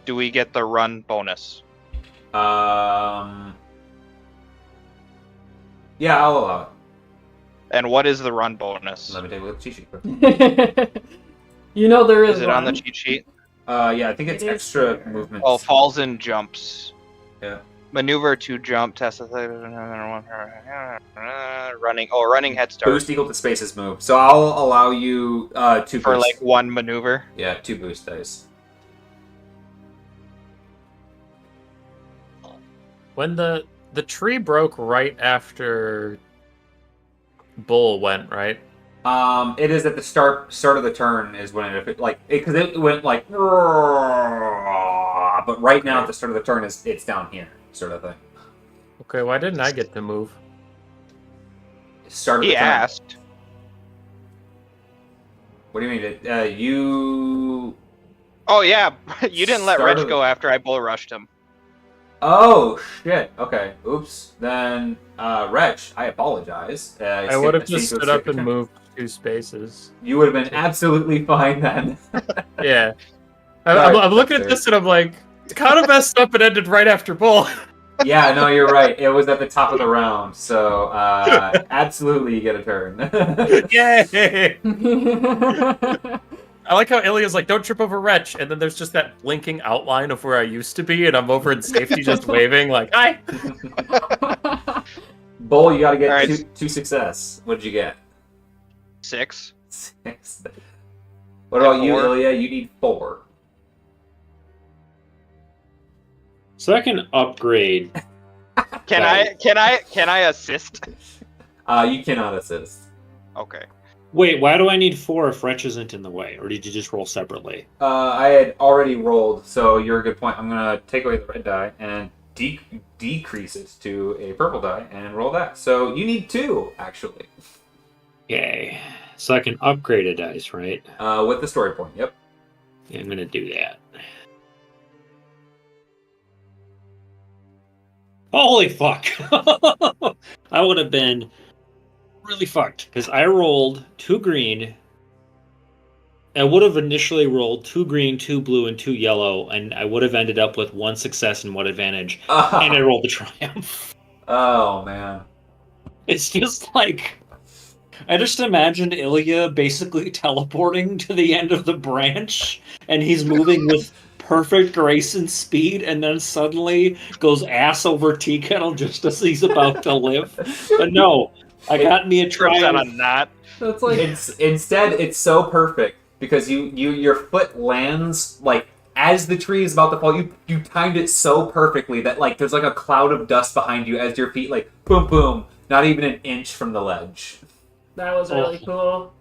do we get the run bonus? Yeah, I'll allow it. And what is the run bonus? Let me take a look at the cheat sheet. you know there is. Is it on the one. cheat sheet? Yeah, I think it's It is extra there. movement. Oh, falls and jumps. Yeah. Maneuver to jump, test running. Oh, running head start Boost equal to space's move. So I'll allow you 2 for boost. like 1 maneuver. Yeah, 2 boost dice. When the tree broke right after Bull went, right? It is at the start of the turn is when it went like but right now at the start of the turn, it's down here, sort of thing. Okay, why didn't I get to move? Start of He the turn. asked. What do you mean? You. Oh yeah, you didn't let Start Rich of- go after I bull rushed him. Oh shit. Okay. Oops. Then, Wretch, I apologize. I would have seem just to stood up skipped and your turn. moved 2 spaces. You would have been absolutely fine then. Yeah. Sorry, I'm looking at sir. this and I'm like, it kind of messed up and ended right after bull. Yeah, no, you're right. It was at the top of the round, so absolutely you get a turn. Yay! I like how Ilya's like, don't trip over Wretch, and then there's just that blinking outline of where I used to be, and I'm over in safety just waving, like, hi! Bull, you got to get All right. two success. What did you get? 6. 6. What about you, 4. Ilya? You need 4. So I can upgrade. Can I assist? You cannot assist. Okay. Wait, why do I need 4 if Wretch isn't in the way? Or did you just roll separately? I had already rolled, so you're a good point. I'm gonna take away the red die and decrease it to a purple die and roll that. So you need 2 actually. Okay. So I can upgrade a dice, right? With the story point. Yep. Yeah, I'm gonna do that. Holy fuck! I would have been really fucked because I rolled 2 green. I would have initially rolled 2 green, 2 blue, and 2 yellow, and I would have ended up with 1 success and 1 advantage. And I rolled the triumph. Oh man. It's just like I just imagined Ilya basically teleporting to the end of the branch, and he's moving with perfect grace and speed, and then suddenly goes ass over tea kettle just as he's about to live. But no, I got me a Trips on a triumph. knot. That's like Instead it's so perfect because your foot lands like as the tree is about to fall. You timed it so perfectly that like there's like a cloud of dust behind you as your feet like boom boom, not even an inch from the ledge. that was really cool.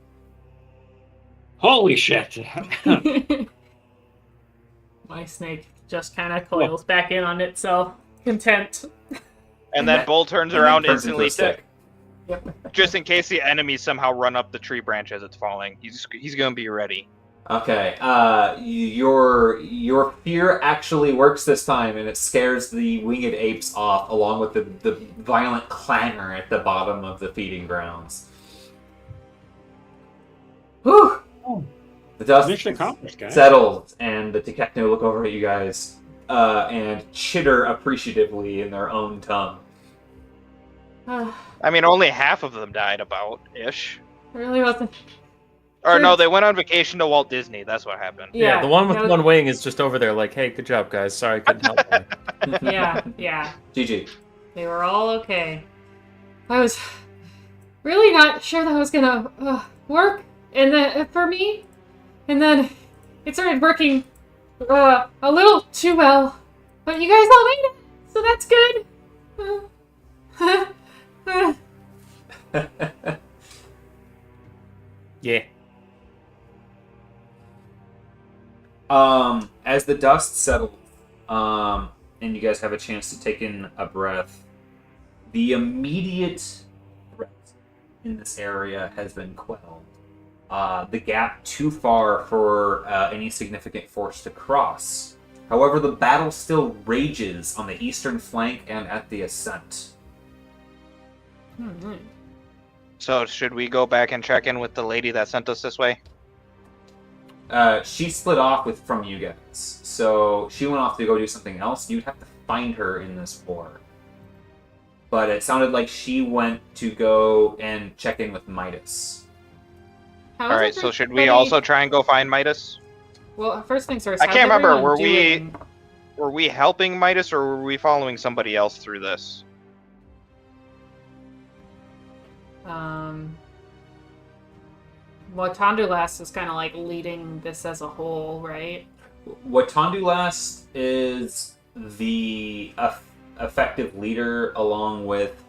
Holy shit! My snake just kind of coils back in on itself, content. And then that- Bull turns and then around turns into a instantly, stick. just in case the enemies somehow run up the tree branch as it's falling. He's gonna be ready. Okay, your fear actually works this time, and it scares the winged apes off, along with the violent clangor at the bottom of the feeding grounds. Whew! Oh. The dust Mission accomplished, guys. settles, and the Techno look over at you guys and chitter appreciatively in their own tongue. I mean, only half of them died, about-ish. Really wasn't. Or no, they went on vacation to Walt Disney. That's what happened. Yeah, the one with that was- one wing is just over there like, hey, good job, guys. Sorry I couldn't help you. Yeah. GG. They were all okay. I was really not sure that was gonna work, and then for me, and then it started working a little too well. But you guys all made it, so that's good. Yeah. As the dust settles, and you guys have a chance to take in a breath, the immediate threat in this area has been quelled. The gap too far for any significant force to cross. However, the battle still rages on the eastern flank and at the ascent. So should we go back and check in with the lady that sent us this way? She split off from you guys, so she went off to go do something else. You'd have to find her in this war. But it sounded like she went to go and check in with Midas. How's All right. So should we everybody- also try and go find Midas? Well, first things first. I how's can't remember, everyone were we- doing? Were we helping Midas, or were we following somebody else through this? Well, Tondulas is kind of like leading this as a whole, right? Watandulas is the effective leader, along with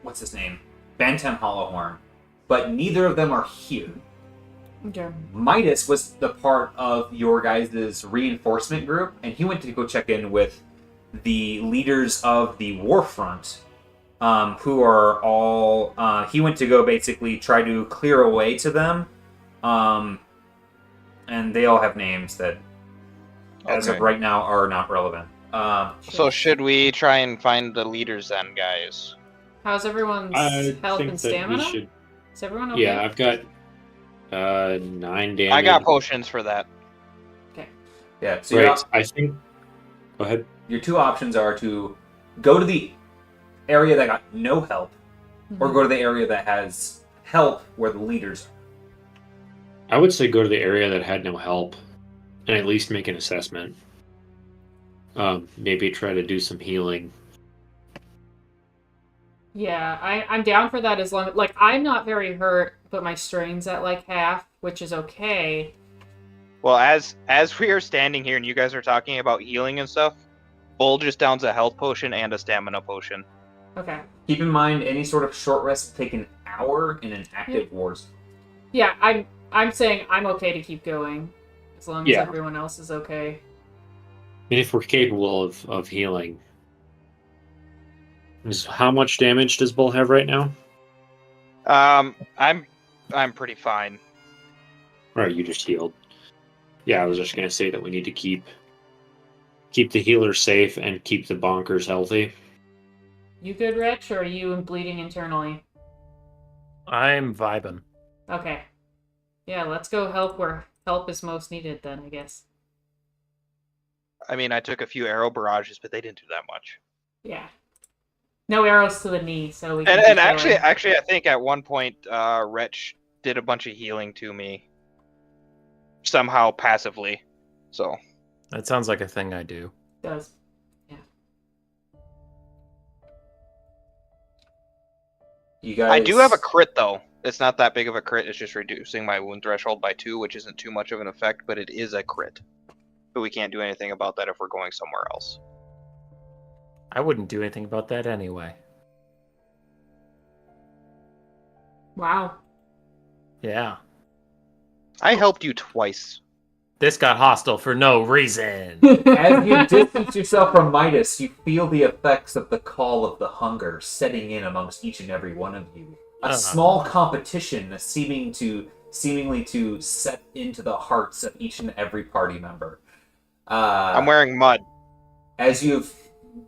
what's his name? Bantam Hollowhorn. But neither of them are here. Okay. Midas was the part of your guys' reinforcement group, and he went to go check in with the leaders of the war front, who are all... he went to go basically try to clear a way to them, and they all have names that, as of Okay. right now, are not relevant. So should we try and find the leaders then, guys? How's everyone's I health think and that stamina? we should. Is everyone okay? Yeah, I've got 9 damage. I got potions for that. Yeah, so Right, I think. Go ahead. your two options are to go to the area that got no help, or go to the area that has help where the leaders are. I would say go to the area that had no help, and at least make an assessment. Maybe try to do some healing. Yeah, I'm down for that as long like I'm not very hurt, but my strain's at like half, which is okay. Well, as we are standing here and you guys are talking about healing and stuff, Bull just downs a health potion and a stamina potion. Okay. Keep in mind, any sort of short rest will take an hour in an active war zone. Yeah, I'm saying I'm okay to keep going as long as Yeah. everyone else is okay. And if we're capable of healing. How much damage does Bull have right now? I'm pretty fine. Or you just healed? Yeah, I was just gonna say that we need to keep the healer safe and keep the bonkers healthy. You good, Rich, or are you bleeding internally? I'm vibing. Okay. Yeah, let's go help where help is most needed then, I guess. I mean, I took a few arrow barrages, but they didn't do that much. Yeah. No arrows to the knee, so we can And keep actually, going. I think at one point, Wretch did a bunch of healing to me somehow passively. So That sounds like a thing I do. Does. You guys, I do have a crit though. It's not that big of a crit. It's just reducing my wound threshold by 2, which isn't too much of an effect, but it is a crit. But we can't do anything about that if we're going somewhere else. I wouldn't do anything about that anyway. Wow. Yeah. I helped you twice. This got hostile for no reason. As you distance yourself from Midas, you feel the effects of the call of the hunger setting in amongst each and every one of you. A small competition seemingly to set into the hearts of each and every party member. I'm wearing mud. As you've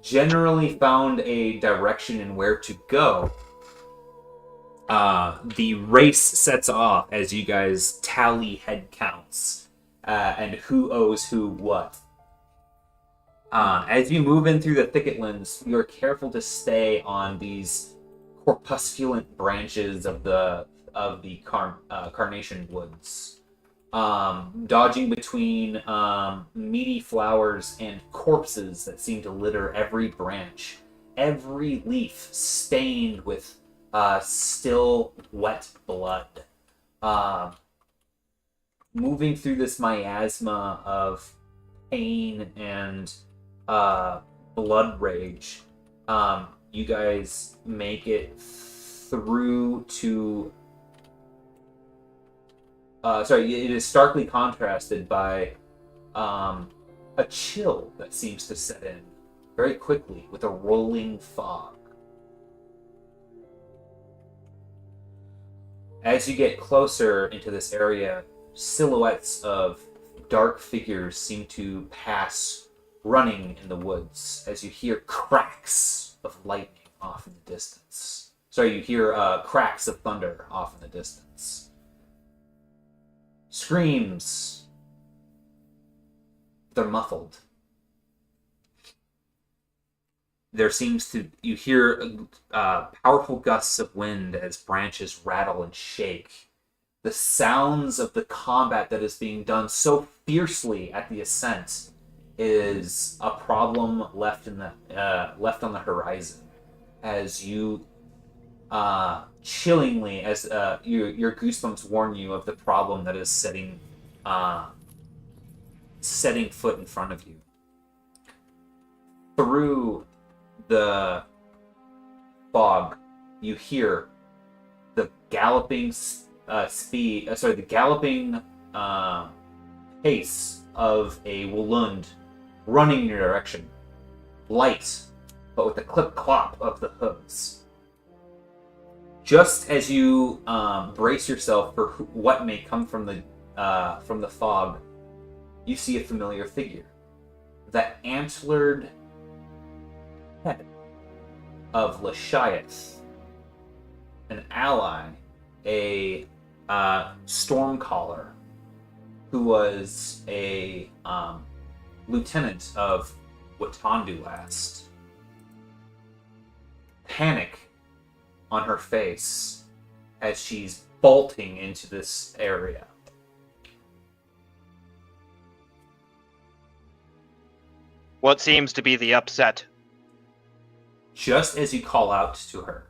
generally found a direction in where to go, the race sets off as you guys tally head counts and who owes who what. As you move in through the thicketlands, you're careful to stay on these corpusculent branches of the carnation woods, dodging between meaty flowers and corpses that seem to litter every branch, every leaf stained with still wet blood. Moving through this miasma of pain and blood rage, you guys make it through to... it is starkly contrasted by a chill that seems to set in very quickly with a rolling fog. As you get closer into this area, silhouettes of dark figures seem to pass running in the woods as you hear cracks of lightning off in the distance. Sorry, you hear cracks of thunder off in the distance. Screams. They're muffled. You hear powerful gusts of wind as branches rattle and shake. The sounds of the combat that is being done so fiercely at the ascent is a problem left on the horizon, as you chillingly, as your goosebumps warn you of the problem that is setting foot in front of you. Through the fog, you hear the galloping the galloping pace of a Walund running in your direction. Light, but with the clip-clop of the hooves. Just as you brace yourself for what may come from the fog, you see a familiar figure. The antlered head of Lashiath, an ally, a Stormcaller, who was a lieutenant of Watandu last. Panic on her face as she's bolting into this area. What seems to be the upset? Just as you call out to her,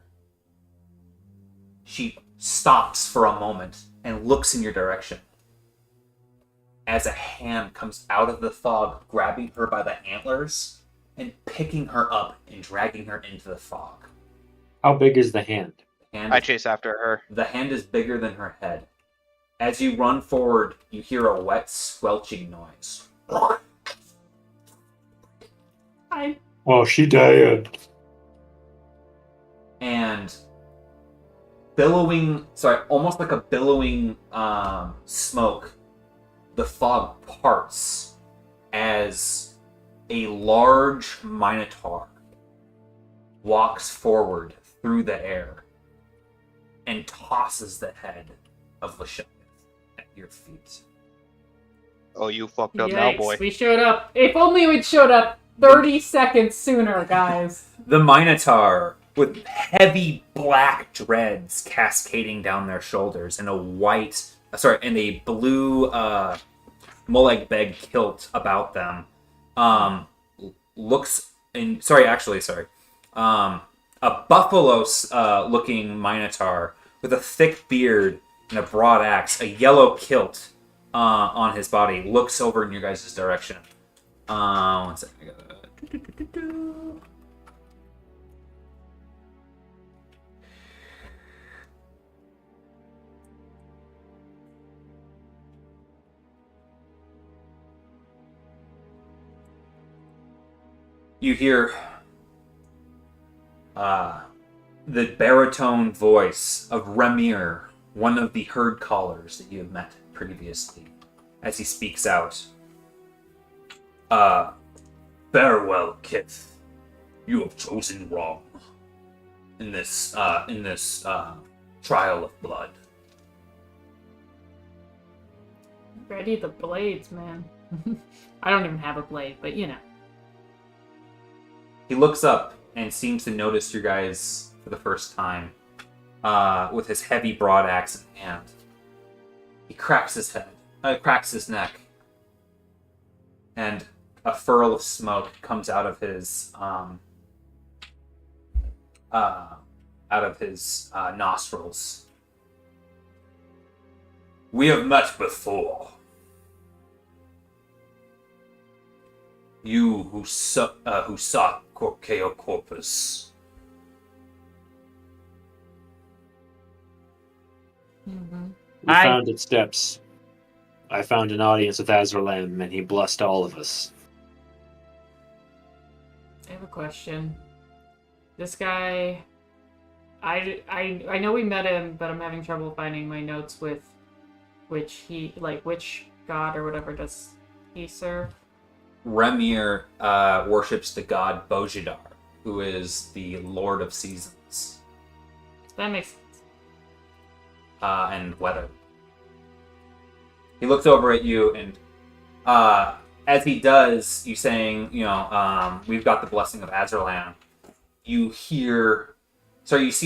she stops for a moment and looks in your direction as a hand comes out of the fog, grabbing her by the antlers and picking her up and dragging her into the fog. How big is the hand? I chase after her. The hand is bigger than her head. As you run forward, you hear a wet, squelching noise. Oh, she died. And almost like a billowing smoke, the fog parts as a large minotaur walks forward through the air and tosses the head of Lashiath at your feet. Oh, you fucked up now, boy. We showed up. If only we'd showed up 30 seconds sooner, guys. The minotaur, with heavy black dreads cascading down their shoulders and a blue Molag Beg kilt about them, a buffalo looking minotaur with a thick beard and a broad axe, a yellow kilt on his body, looks over in your guys' direction. One second. I gotta... You hear the baritone voice of Remir, one of the herd callers that you have met previously, as he speaks out. Farewell, Kith. You have chosen wrong in this trial of blood. Ready the blades, man. I don't even have a blade, but you know. He looks up and seems to notice you guys for the first time, with his heavy broad axe in hand. He cracks his neck, and a furl of smoke comes out of his nostrils. We have met before. You who sought Corkeo Corpus. Mm-hmm. We found its steps. I found an audience with Azralam, and he blessed all of us. I have a question. This guy, I know we met him, but I'm having trouble finding my notes with which god or whatever does he serve? Remir worships the god Bojidar, who is the Lord of Seasons. That makes sense. And weather. He looks over at you, and as he does, you saying, we've got the blessing of Azralan. You see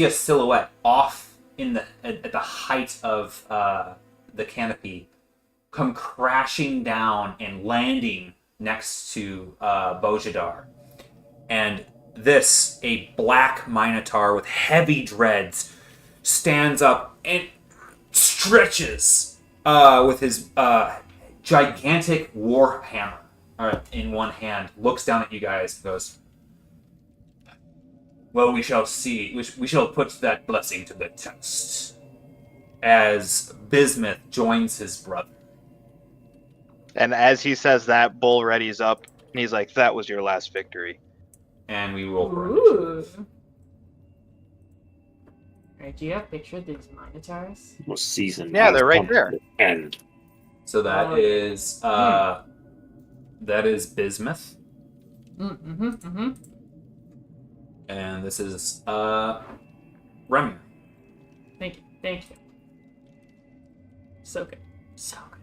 a silhouette off at the height of the canopy, come crashing down and landing next to Bojidar. And a black minotaur with heavy dreads, stands up and stretches with his gigantic war hammer in one hand, looks down at you guys and goes, well, we shall see. We shall put that blessing to the test. as Bismuth joins his brother. And as he says that, Bull readies up, and he's like, "That was your last victory." And we roll for Ooh. initiative. Alright, do you have picture of these minotaurs? Most seasoned. Yeah, they're right there. And So that is Bismuth, Mm-hmm. and this is Remy. Thank you. So good. So good.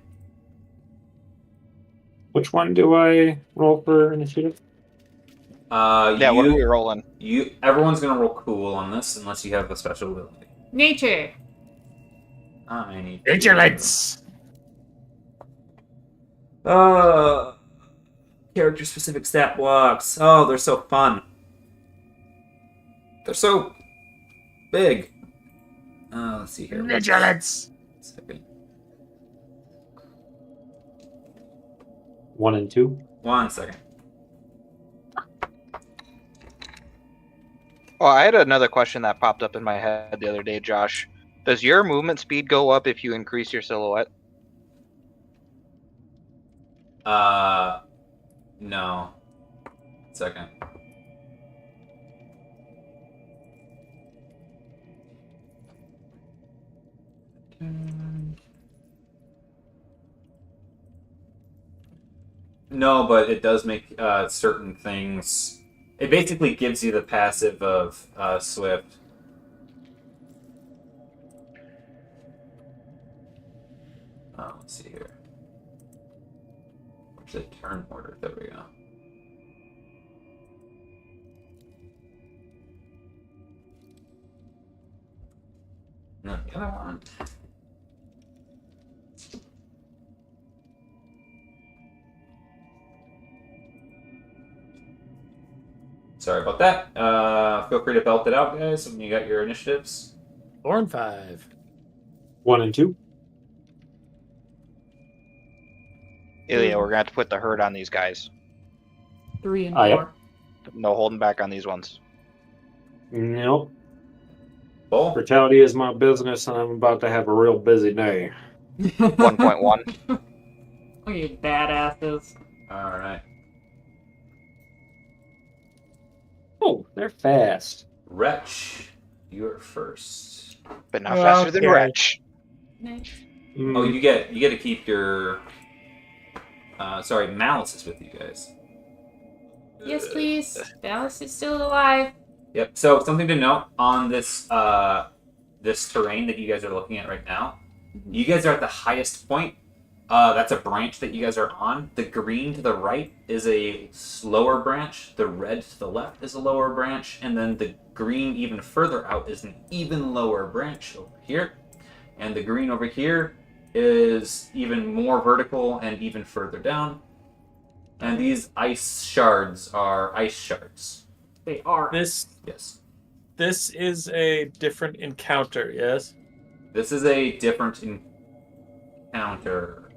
which one do I roll for initiative? Yeah, what are we rolling? Everyone's gonna roll cool on this unless you have a special ability. Nature! I need Vigilance. Character specific stat blocks. Oh, they're so fun. They're so big. Let's see here. Vigilance. Second. 1 and 2. 1 second. Oh, I had another question that popped up in my head the other day, Josh. Does your movement speed go up if you increase your silhouette? No. Second. No, but it does make certain things. It basically gives you the passive of Swift. Let's see here. Where's the turn order? There we go. No, the other one. Sorry about that. Feel free to belt it out, guys, when you got your initiatives. 4 and 5. 1 and 2. Ilya, we're gonna have to put the hurt on these guys. 3 and Ah, 4. yep. No holding back on these ones. Nope. Bull? Brutality is my business, and I'm about to have a real busy day. 1.1. Oh, you badasses. Alright. Oh, they're fast. Wretch, you're first. But not faster than Okay. Wretch. Nice. Oh, you get to keep your. Malice is with you guys. Yes, please. Dallas is still alive. Yep. So something to note on this this terrain that you guys are looking at right now. You guys are at the highest point. That's a branch that you guys are on. The green to the right is a lower branch. The red to the left is a lower branch, and then the green even further out is an even lower branch over here. And the green over here is even more vertical and even further down. And these ice shards are ice shards. They are. This Yes. is a different encounter, yes? This is a different encounter.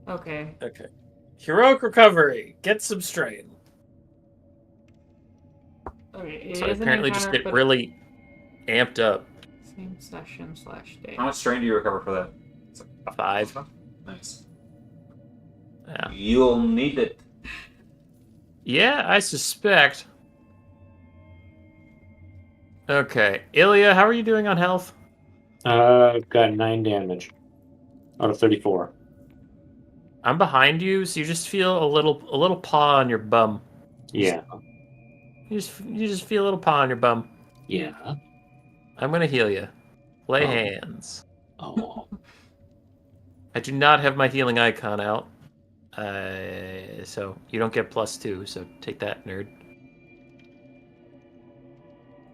Okay. Okay. Heroic recovery. Get some strain. Okay. It So is an apparently just encounter, get but really amped up. same session / day. How much strain do you recover for that? It's like 5. Nice. Yeah. You'll need it. Yeah, I suspect. Okay. Ilya, how are you doing on health? I've got 9 damage out of 34. I'm behind you, so you just feel a little paw on your bum. Yeah. You just feel a little paw on your bum. Yeah. I'm gonna heal you. Lay Oh. hands. Oh. I do not have my healing icon out. So you don't get +2, so take that, nerd.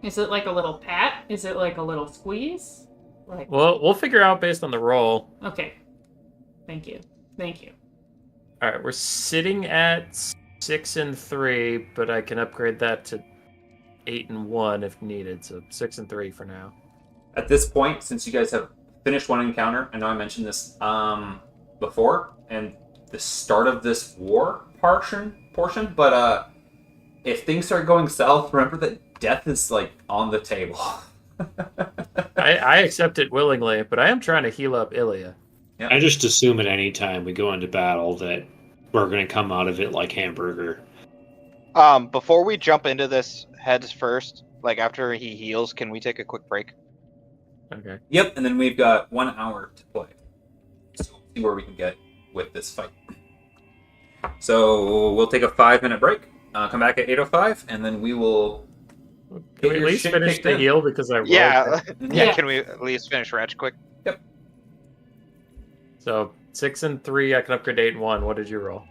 Is it like a little pat? Is it like a little squeeze? Like, Well, we'll figure out based on the roll. okay. Thank you. All right, we're sitting at 6 and 3, but I can upgrade that to 8 and 1 if needed. So 6 and 3 for now. At this point, since you guys have finished one encounter, I know I mentioned this before, and the start of this war portion, but if things start going south, remember that death is like on the table. I accept it willingly, but I am trying to heal up Ilya. I just assume at any time we go into battle that we're going to come out of it like Hamburger. Before we jump into this heads first, like after he heals, can we take a quick break? Okay. Yep, and then we've got 1 hour to play. So we'll see where we can get with this fight. So we'll take a 5-minute break. Come back at 8:05, and then we will. Can we at your least shit finish kicked the in. heal because I rolled? Yeah. Yeah. Yeah. Can we at least finish Ratch quick? So 6 and 3, I can upgrade to 8 and 1. What did you roll?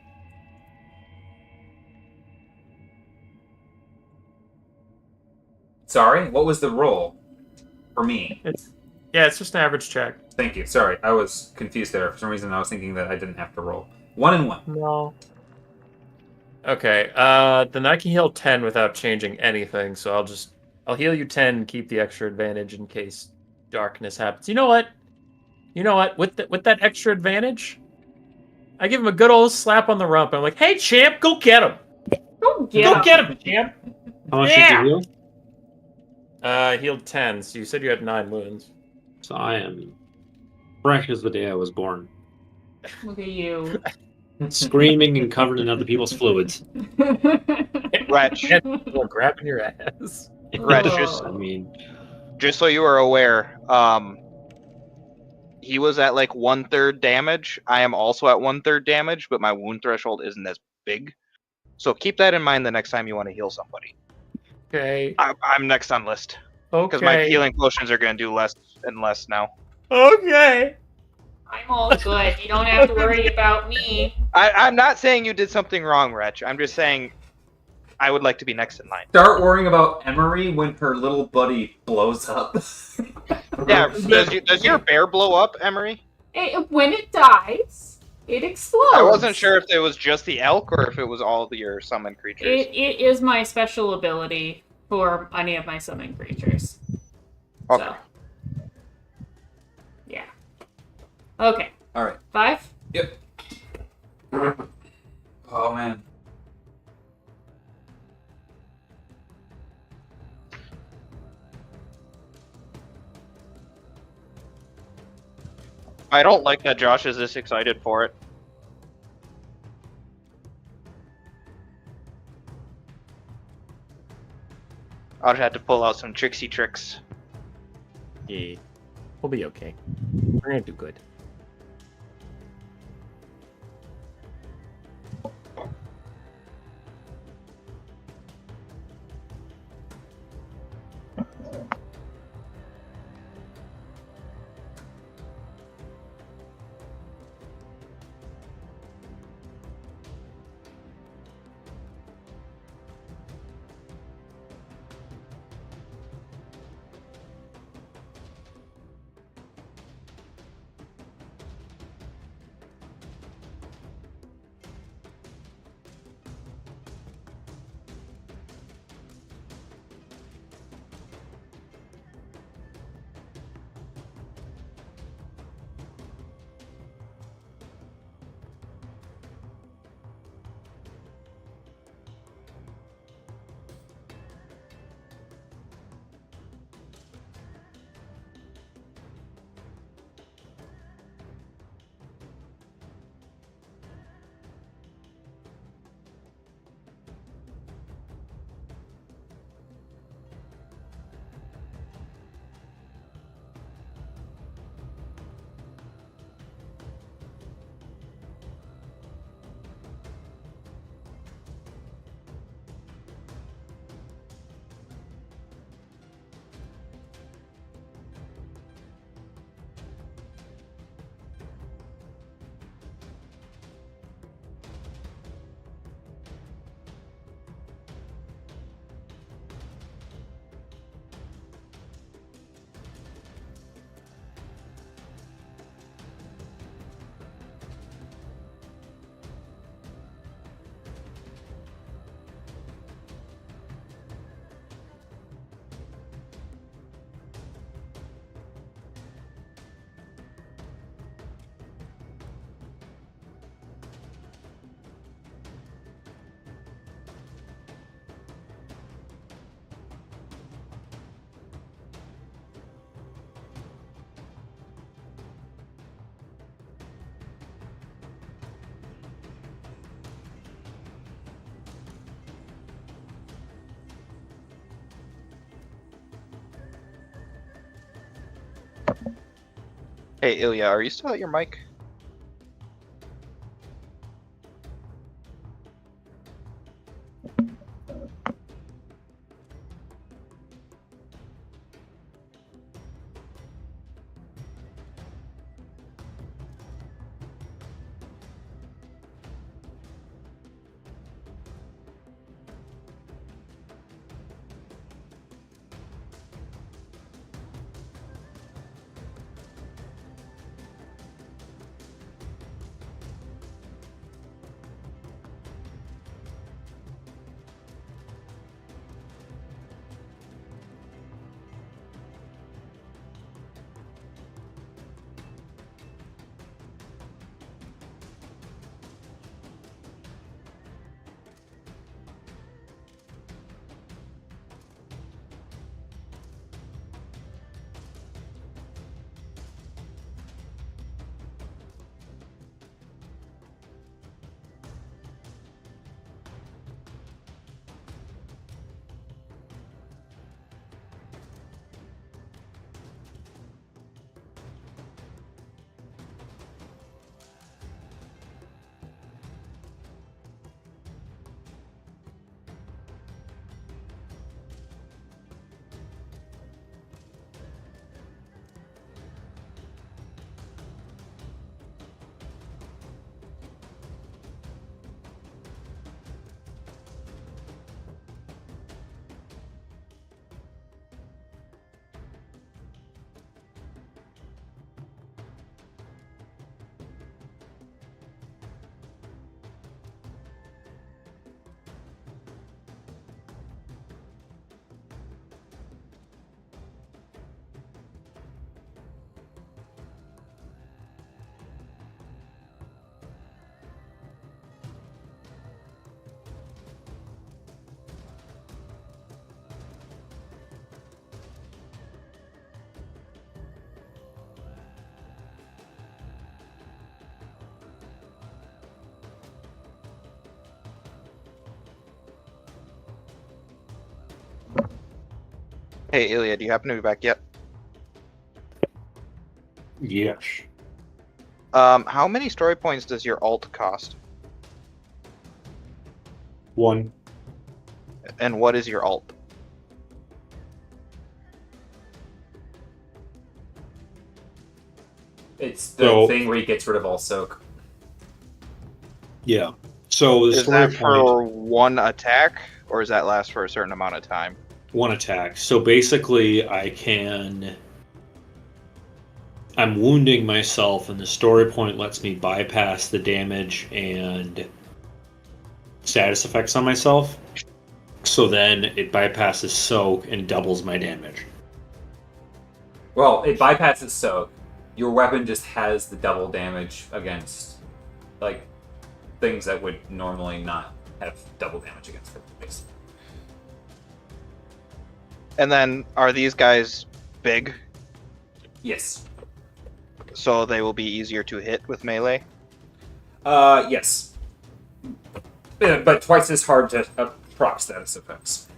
Sorry, what was the roll for me? It's just an average check. Thank you. Sorry, I was confused there. For some reason, I was thinking that I didn't have to roll. 1 and 1. No. Okay. Then I can heal 10 without changing anything. So I'll heal you 10 and keep the extra advantage in case darkness happens. You know what? With that extra advantage, I give him a good old slap on the rump. I'm like, "Hey, champ, go get him! Go get Go him. get him, champ!" How much Yeah! did you heal? Healed 10. So you said you had 9 wounds. So I am fresh as the day I was born. Look at you. Screaming and covered in other people's fluids. Ratch, People are grabbing your ass. Ratch, I mean, just so you are aware, he was at like 1/3 damage. I am also at 1/3 damage, but my wound threshold isn't as big. So keep that in mind the next time you want to heal somebody. Okay. I'm next on list Okay. because my healing potions are going to do less and less now. Okay. I'm all good. You don't have to worry about me. I'm not saying you did something wrong, Ratch. I'm just saying I would like to be next in line. Start worrying about Emery when her little buddy blows up. Yeah, does your bear blow up, Emery? When it dies, it explodes. I wasn't sure if it was just the elk or if it was all of your summon creatures. It is my special ability for any of my summon creatures. Okay. So, yeah. Okay. All right. 5? Yep. Oh man. I don't like that Josh is this excited for it. I'll just have to pull out some tricksy tricks. Yeah. We'll be okay. We're gonna do good. Hey, Ilya, are you still at your mic? Hey, Ilya, do you happen to be back yet? Yes. How many story points does your alt cost? 1. And what is your alt? It's the So- thing where he gets rid of all soak. Yeah. So the Is story that point, for one attack, or does that last for a certain amount of time? 1 attack. So basically, I'm wounding myself, and the story point lets me bypass the damage and status effects on myself. So then it bypasses soak and doubles my damage. Well, it bypasses soak. Your weapon just has the double damage against, like, things that would normally not have double damage against it, basically. And then, are these guys big, Yes. so they will be easier to hit with melee? Yes. But twice as hard to proc status effects.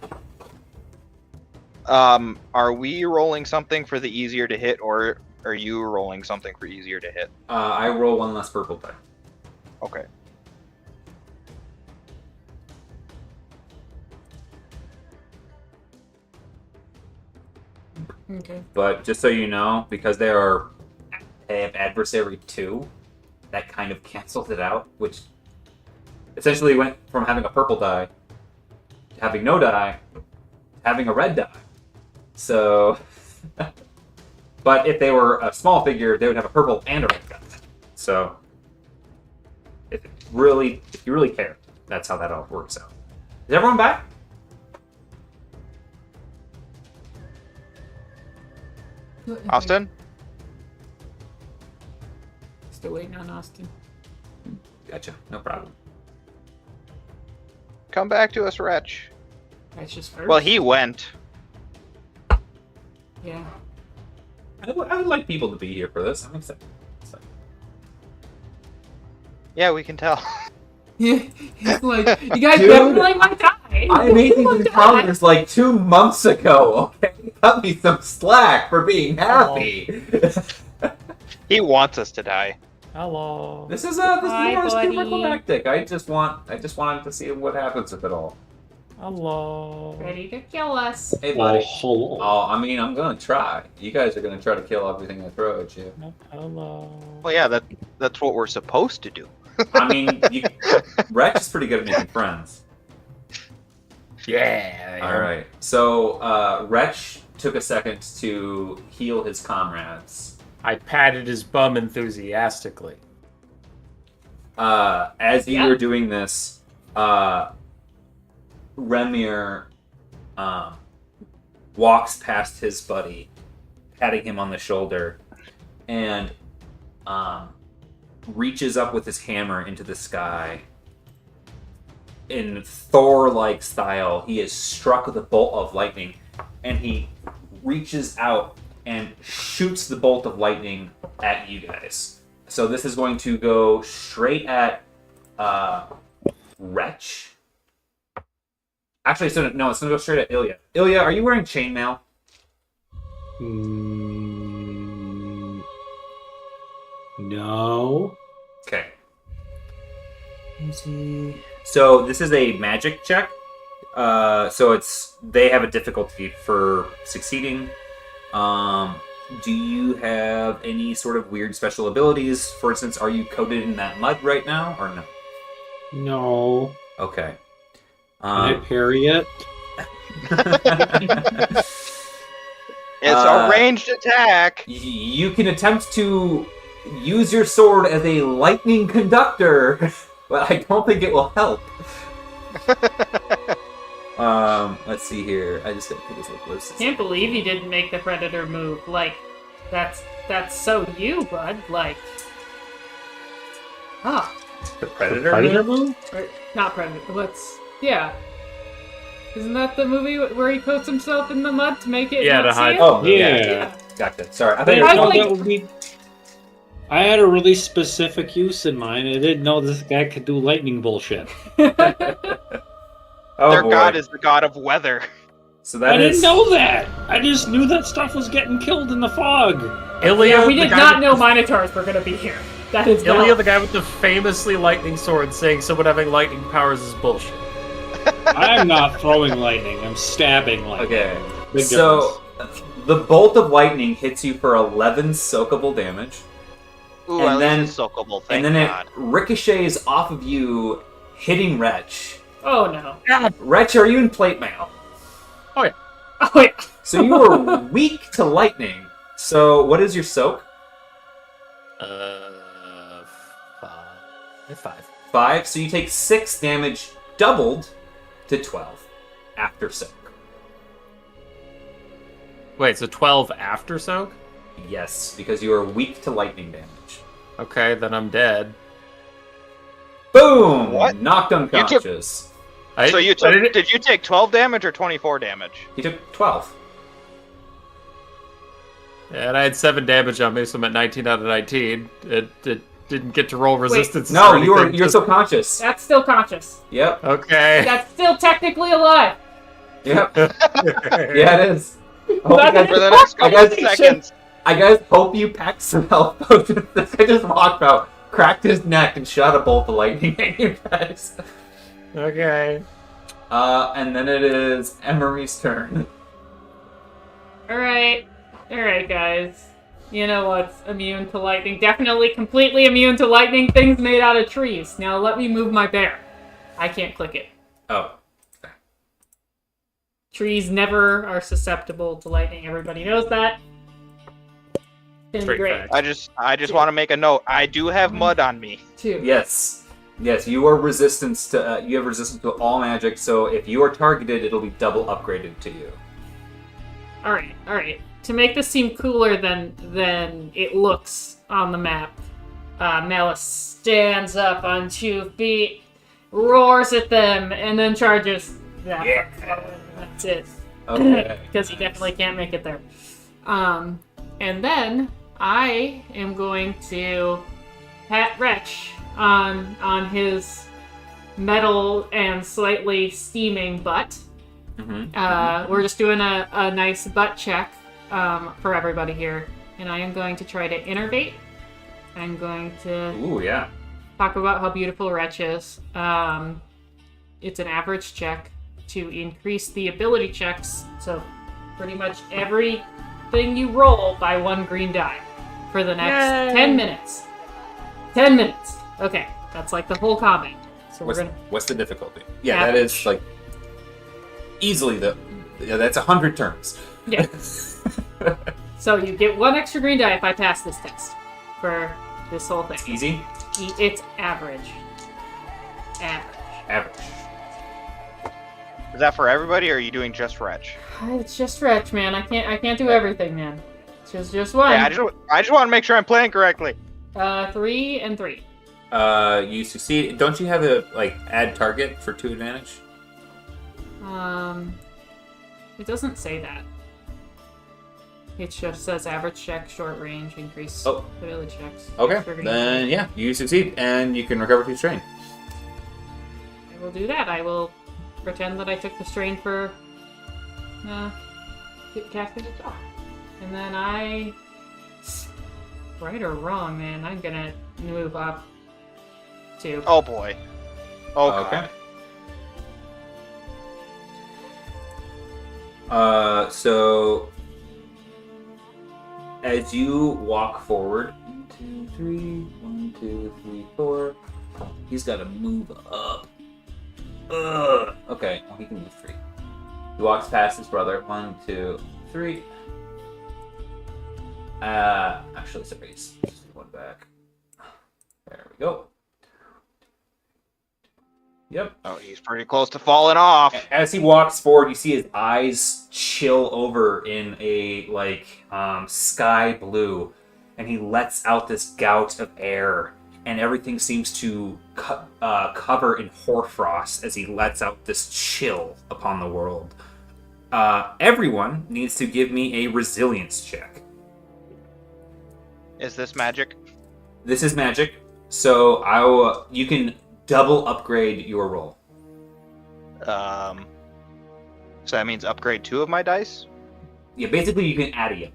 Are we rolling something for the easier to hit, or are you rolling something for easier to hit? I roll one less purple die. Okay. Okay. But just so you know, because they have adversary 2, that kind of cancels it out, which essentially went from having a purple die to having no die to having a red die. So, but if they were a small figure, they would have a purple and a red die. So, if you really care, that's how that all works out. Is everyone back? Austin? Still waiting on Austin. Gotcha, no problem. Come back to us, Wretch. That's just first. Well, he went. Yeah. I would like people to be here for this. I'm excited. Yeah, we can tell. He's like, you guys Dude, definitely might die. I made these Might die. encounters like 2 months ago, okay? Cut me some slack for being happy. He wants us to die. Hello. This is Hi, more buddy. super climactic. I just wanted to see what happens with it all. Hello. Ready to kill us. Hey, buddy. hello. Oh, I mean, I'm gonna try. You guys are gonna try to kill everything I throw at you. Hello. Well, yeah, that's what we're supposed to do. I mean, Rex is pretty good at making friends. Yeah. All right. So, Wretch took a second to heal his comrades. I patted his bum enthusiastically. As you Yeah. were doing this, Remir walks past his buddy, patting him on the shoulder, and reaches up with his hammer into the sky. In Thor-like style, he is struck with a bolt of lightning, and he reaches out and shoots the bolt of lightning at you guys. So this is going to go straight at Wretch. Actually, no, it's going to go straight at Ilya. Ilya, are you wearing chainmail? No. Okay. So this is a magic check. So they have a difficulty for succeeding. Do you have any sort of weird special abilities? For instance, are you coated in that mud right now, or no? No. Okay. Can I parry it? It's a ranged attack. You can attempt to use your sword as a lightning conductor, but I don't think it will help. Let's see here. I just gotta put this little close. Can't believe you didn't make the predator move. Like, that's so you, bud. Like, The predator. Predator move? or, not predator. Yeah. Isn't that the movie where he coats himself in the mud to make it? Yeah, not to hide- see it? Oh, Yeah. Gotcha. Sorry, I I thought you didn't were I know like- that would be. I had a really specific use in mind. I didn't know this guy could do lightning bullshit. Oh, Their boy. god is the god of weather. So that I is. didn't know that. I just knew that stuff was getting killed in the fog. Ilya, Yeah, we the did guy not with know the- Minotaurs were gonna be here. That is Ilya, not. the guy with the famously lightning sword, saying someone having lightning powers is bullshit. I'm not throwing lightning. I'm stabbing lightning. Okay. Big So the bolt of lightning hits you for 11 soakable damage, Ooh, And at then- least it's soakable, thank and then God. it ricochets off of you, hitting Wretch. Oh no. Wretch, are you in plate mail? Oh yeah. So you are weak to lightning. So what is your soak? 5. 5. So you take 6 damage, doubled to 12 after soak. Wait, so 12 after soak? Yes, because you are weak to lightning damage. Okay, then I'm dead. Boom! What? Knocked unconscious. So you took, did you take 12 damage or 24 damage? He took 12. And I had 7 damage on me, so I'm at 19 out of 19. It didn't get to roll resistance. No, or you're anything, still conscious. That's still conscious. Yep. Okay. That's still technically alive. Yep. Yeah, it is. Hope That's you For guys, the next couple I of guys- seconds. I guys hope you packed some health potions. This guy just walked out, cracked his neck, and shot a bolt of lightning at you guys. Okay. And then it is Emery's turn. Alright, guys. You know what's immune to lightning? Definitely completely immune to lightning. Things made out of trees. Now let me move my bear. I can't click it. Oh. Trees never are susceptible to lightning. Everybody knows that. It's gonna be Straight great. fact. I just want to make a note. I do have mud on me. 2. Yes. Yes, you are resistance to you have resistance to all magic, so if you are targeted, it'll be double upgraded to you. Alright. To make this seem cooler than it looks on the map, Malice stands up on 2 feet, roars at them, and then charges. Yeah. That's it. Okay. Because he definitely can't make it there. And then I am going to pat Wretch on his metal and slightly steaming butt. We're just doing a nice butt check for everybody here. And I am going to try to innervate I'm going to Ooh, yeah. talk about how beautiful Wretch is. It's an average check to increase the ability checks, so pretty much everything you roll by 1 green die for the next 10 minutes. 10 minutes. Okay, that's like the whole combat. So What's the difficulty? Yeah, Average. that is like easily that's 100 turns. Yeah. So you get 1 extra green die if I pass this test for this whole thing. Easy. It's average. Average. Is that for everybody, or are you doing just Wretch? It's just Wretch, man. I can't do everything, man. It's just one. Yeah, I just want to make sure I'm playing correctly. 3 and 3. You succeed. Don't you have a add target for 2 advantage? It doesn't say that. It just says average check, short range, increase ability checks. Okay. Then yeah, you succeed and you can recover 2 strain. I will do that. I will pretend that I took the strain for casting a job. And then right or wrong, man, I'm gonna move up to... Oh boy. Oh, okay. So as you walk forward, 1, 2, 3, 1, 2, 3, 4. He's got to move up. Okay, well, he can move 3. He walks past his brother. 1, 2, 3. Actually, sorry, just 1 back. There we go. Yep. Oh, he's pretty close to falling off. As he walks forward, you see his eyes chill over in a sky blue, and he lets out this gout of air, and everything seems to cover in hoarfrost as he lets out this chill upon the world. Everyone needs to give me a resilience check. Is this magic? This is magic, so you can double upgrade your roll. So that means upgrade 2 of my dice? Yeah, basically you can add a yellow.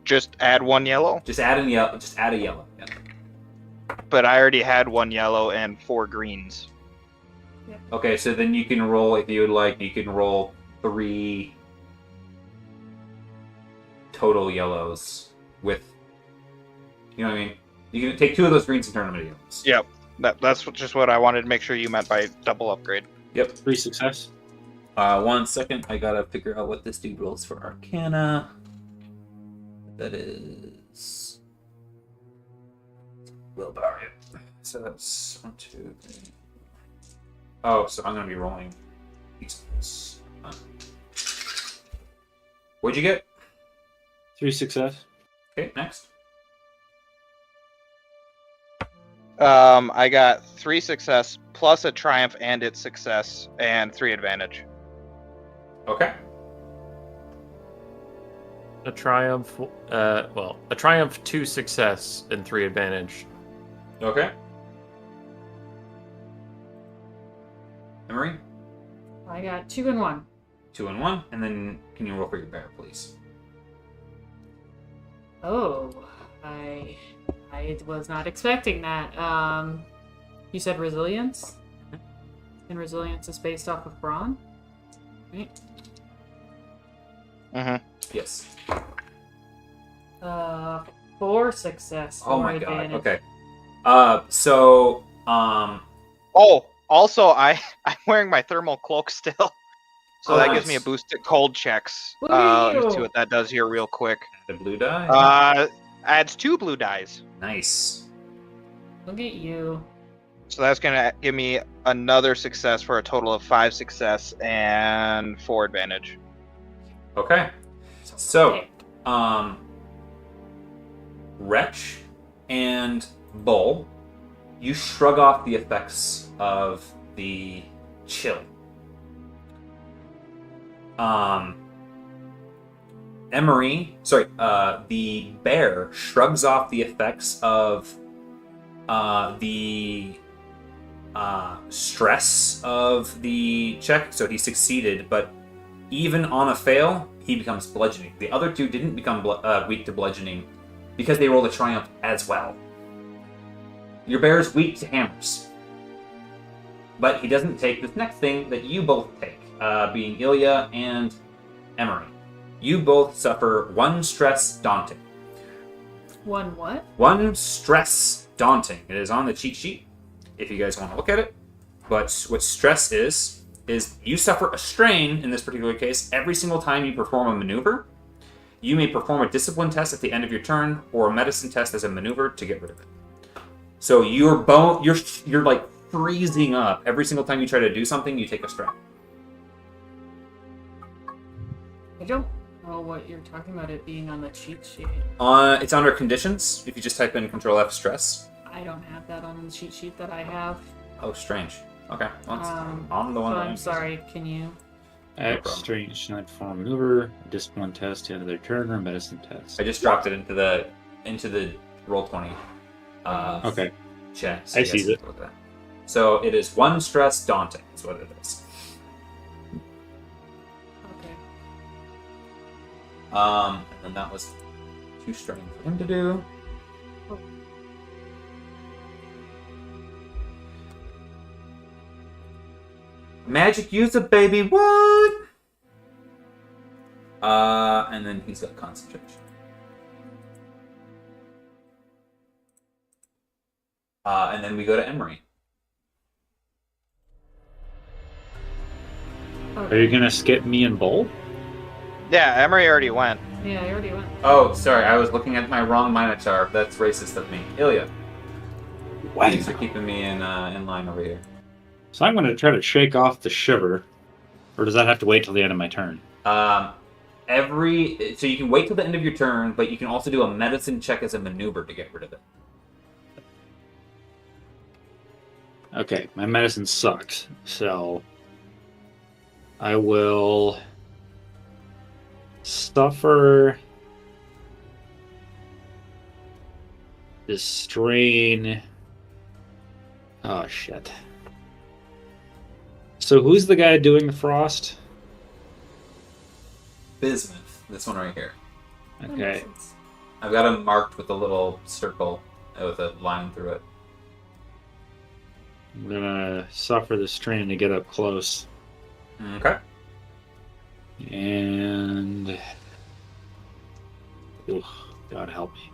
Just add 1 yellow? Just add a yellow. Yeah. But I already had 1 yellow and 4 greens. Okay, so then you can roll, if you would like, you can roll 3 total yellows with, you know what I mean? You can take 2 of those greens and turn them into yellows. Yep. That's just what I wanted to make sure you meant by double upgrade. Yep. 3 success. 1 second, I gotta figure out what this dude rolls for Arcana. That is willpower. So that's 1, 2, 3. Oh, so I'm gonna be rolling these ones. What'd you get? 3 success. Okay, next. I got 3 success plus a triumph and its success and 3 advantage. Okay. A triumph, a triumph, 2 success, and 3 advantage. Okay. Emery? I got 2 and 1. 2 and 1, and then can you roll for your bear, please? Oh, I was not expecting that. You said resilience? And resilience is based off of brawn? Right? Mm-hmm. Yes. 4 success. Oh 4 my advantage. god. Okay. So Oh, also, I'm wearing my thermal cloak still. So Oh, that nice. gives me a boost to cold checks. Look at Let's see you. what that does here real quick. the blue die. Adds 2 blue dice. Nice. Look at you. So that's gonna give me another success for a total of 5 success and 4 advantage. Okay. So, Wretch and Bull, you shrug off the effects of the chill. The bear shrugs off the effects of the stress of the check, so he succeeded, but even on a fail, he becomes bludgeoning. The other 2 didn't become weak to bludgeoning. because they rolled a triumph as well. Your bear is weak to hammers. But he doesn't take this next thing that you both take, being Ilya and Emery. You both suffer 1 stress daunting. 1 what? 1 stress daunting. It is on the cheat sheet, if you guys want to look at it. But what stress is you suffer a strain, in this particular case, every single time you perform a maneuver. You may perform a discipline test at the end of your turn, or a medicine test as a maneuver to get rid of it. So you're like freezing up every single time you try to do something. You take a strain. I don't know what you're talking about it being on the cheat sheet. It's under conditions. If you just type in Control F stress. I don't have that on the cheat sheet that I have. Oh, strange. Okay, well, on the So one. I'm sorry. Can you? X strange not perform maneuver, a discipline test at the end of their turn, or a medicine test. I just dropped it into the Roll20. Okay. Chat. I see it. So it is 1 stress daunting. Is what it is. Okay. And then that was 2 strain for him to do. Oh. Magic user, baby, what? And then he's got concentration. And then we go to Emery. Are you gonna skip me and Bull? Yeah, Emery already went. Yeah, I already went. Oh, sorry, I was looking at my wrong Minotaur. That's racist of me. Ilya, thanks for keeping me in line over here. So I'm gonna try to shake off the shiver, or does that have to wait till the end of my turn? So you can wait till the end of your turn, but you can also do a medicine check as a maneuver to get rid of it. Okay, my medicine sucks, so I will suffer this strain. Oh shit. So who's the guy doing the frost? Bismuth, this one right here. That Okay. makes sense. I've got him marked with a little circle with a line through it. I'm gonna suffer the strain to get up close. Okay. And ugh, God help me.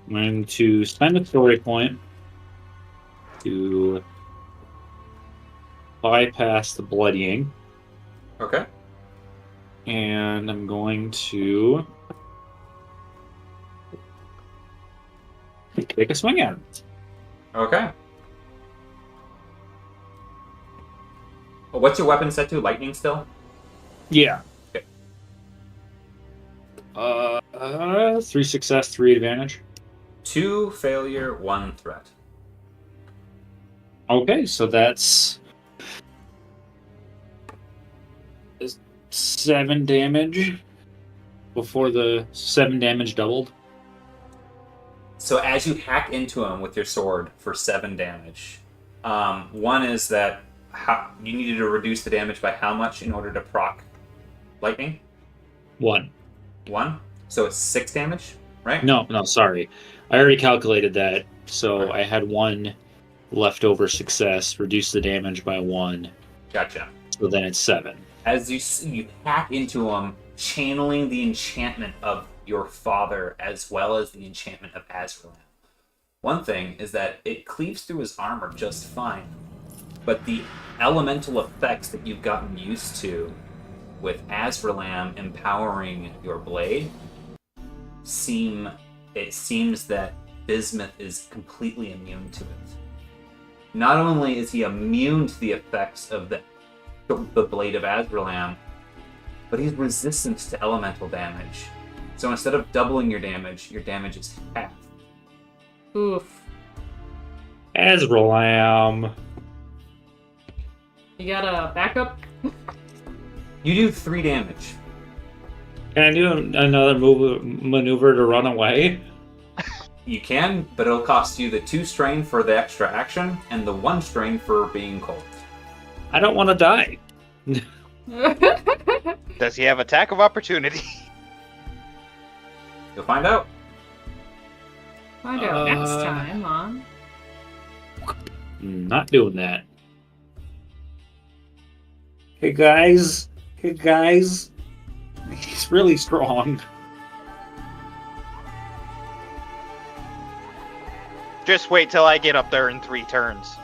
I'm going to spend a story point to bypass the bloodying, Okay. and I'm going to take a swing at it. Okay. Well, what's your weapon set to? Lightning still? Yeah. Okay. 3 success, 3 advantage. 2 failure, 1 threat. Okay, so that's 7 damage before the 7 damage doubled. So as you hack into him with your sword for 7 damage, one is that you needed to reduce the damage by how much in order to proc lightning? 1. 1? So it's 6 damage, right? No, sorry. I already calculated that. So I had 1 leftover success, reduce the damage by 1. Gotcha. So then it's 7. As you hack into him, channeling the enchantment of your father as well as the enchantment of Azrael. One thing is that it cleaves through his armor just fine, but the elemental effects that you've gotten used to with Azrael empowering your blade it seems that Bismuth is completely immune to it. Not only is he immune to the effects of the blade of Azrael, but he's resistant to elemental damage. So instead of doubling your damage is half. Oof. Azrael. You got a backup? You do 3 damage. Can I do another maneuver to run away? You can, but it'll cost you the 2 strain for the extra action and the 1 strain for being cold. I don't want to die. Does he have attack of opportunity? You'll find out. Find out next time on. Not doing that. Hey guys. He's really strong. Just wait till I get up there in 3 turns.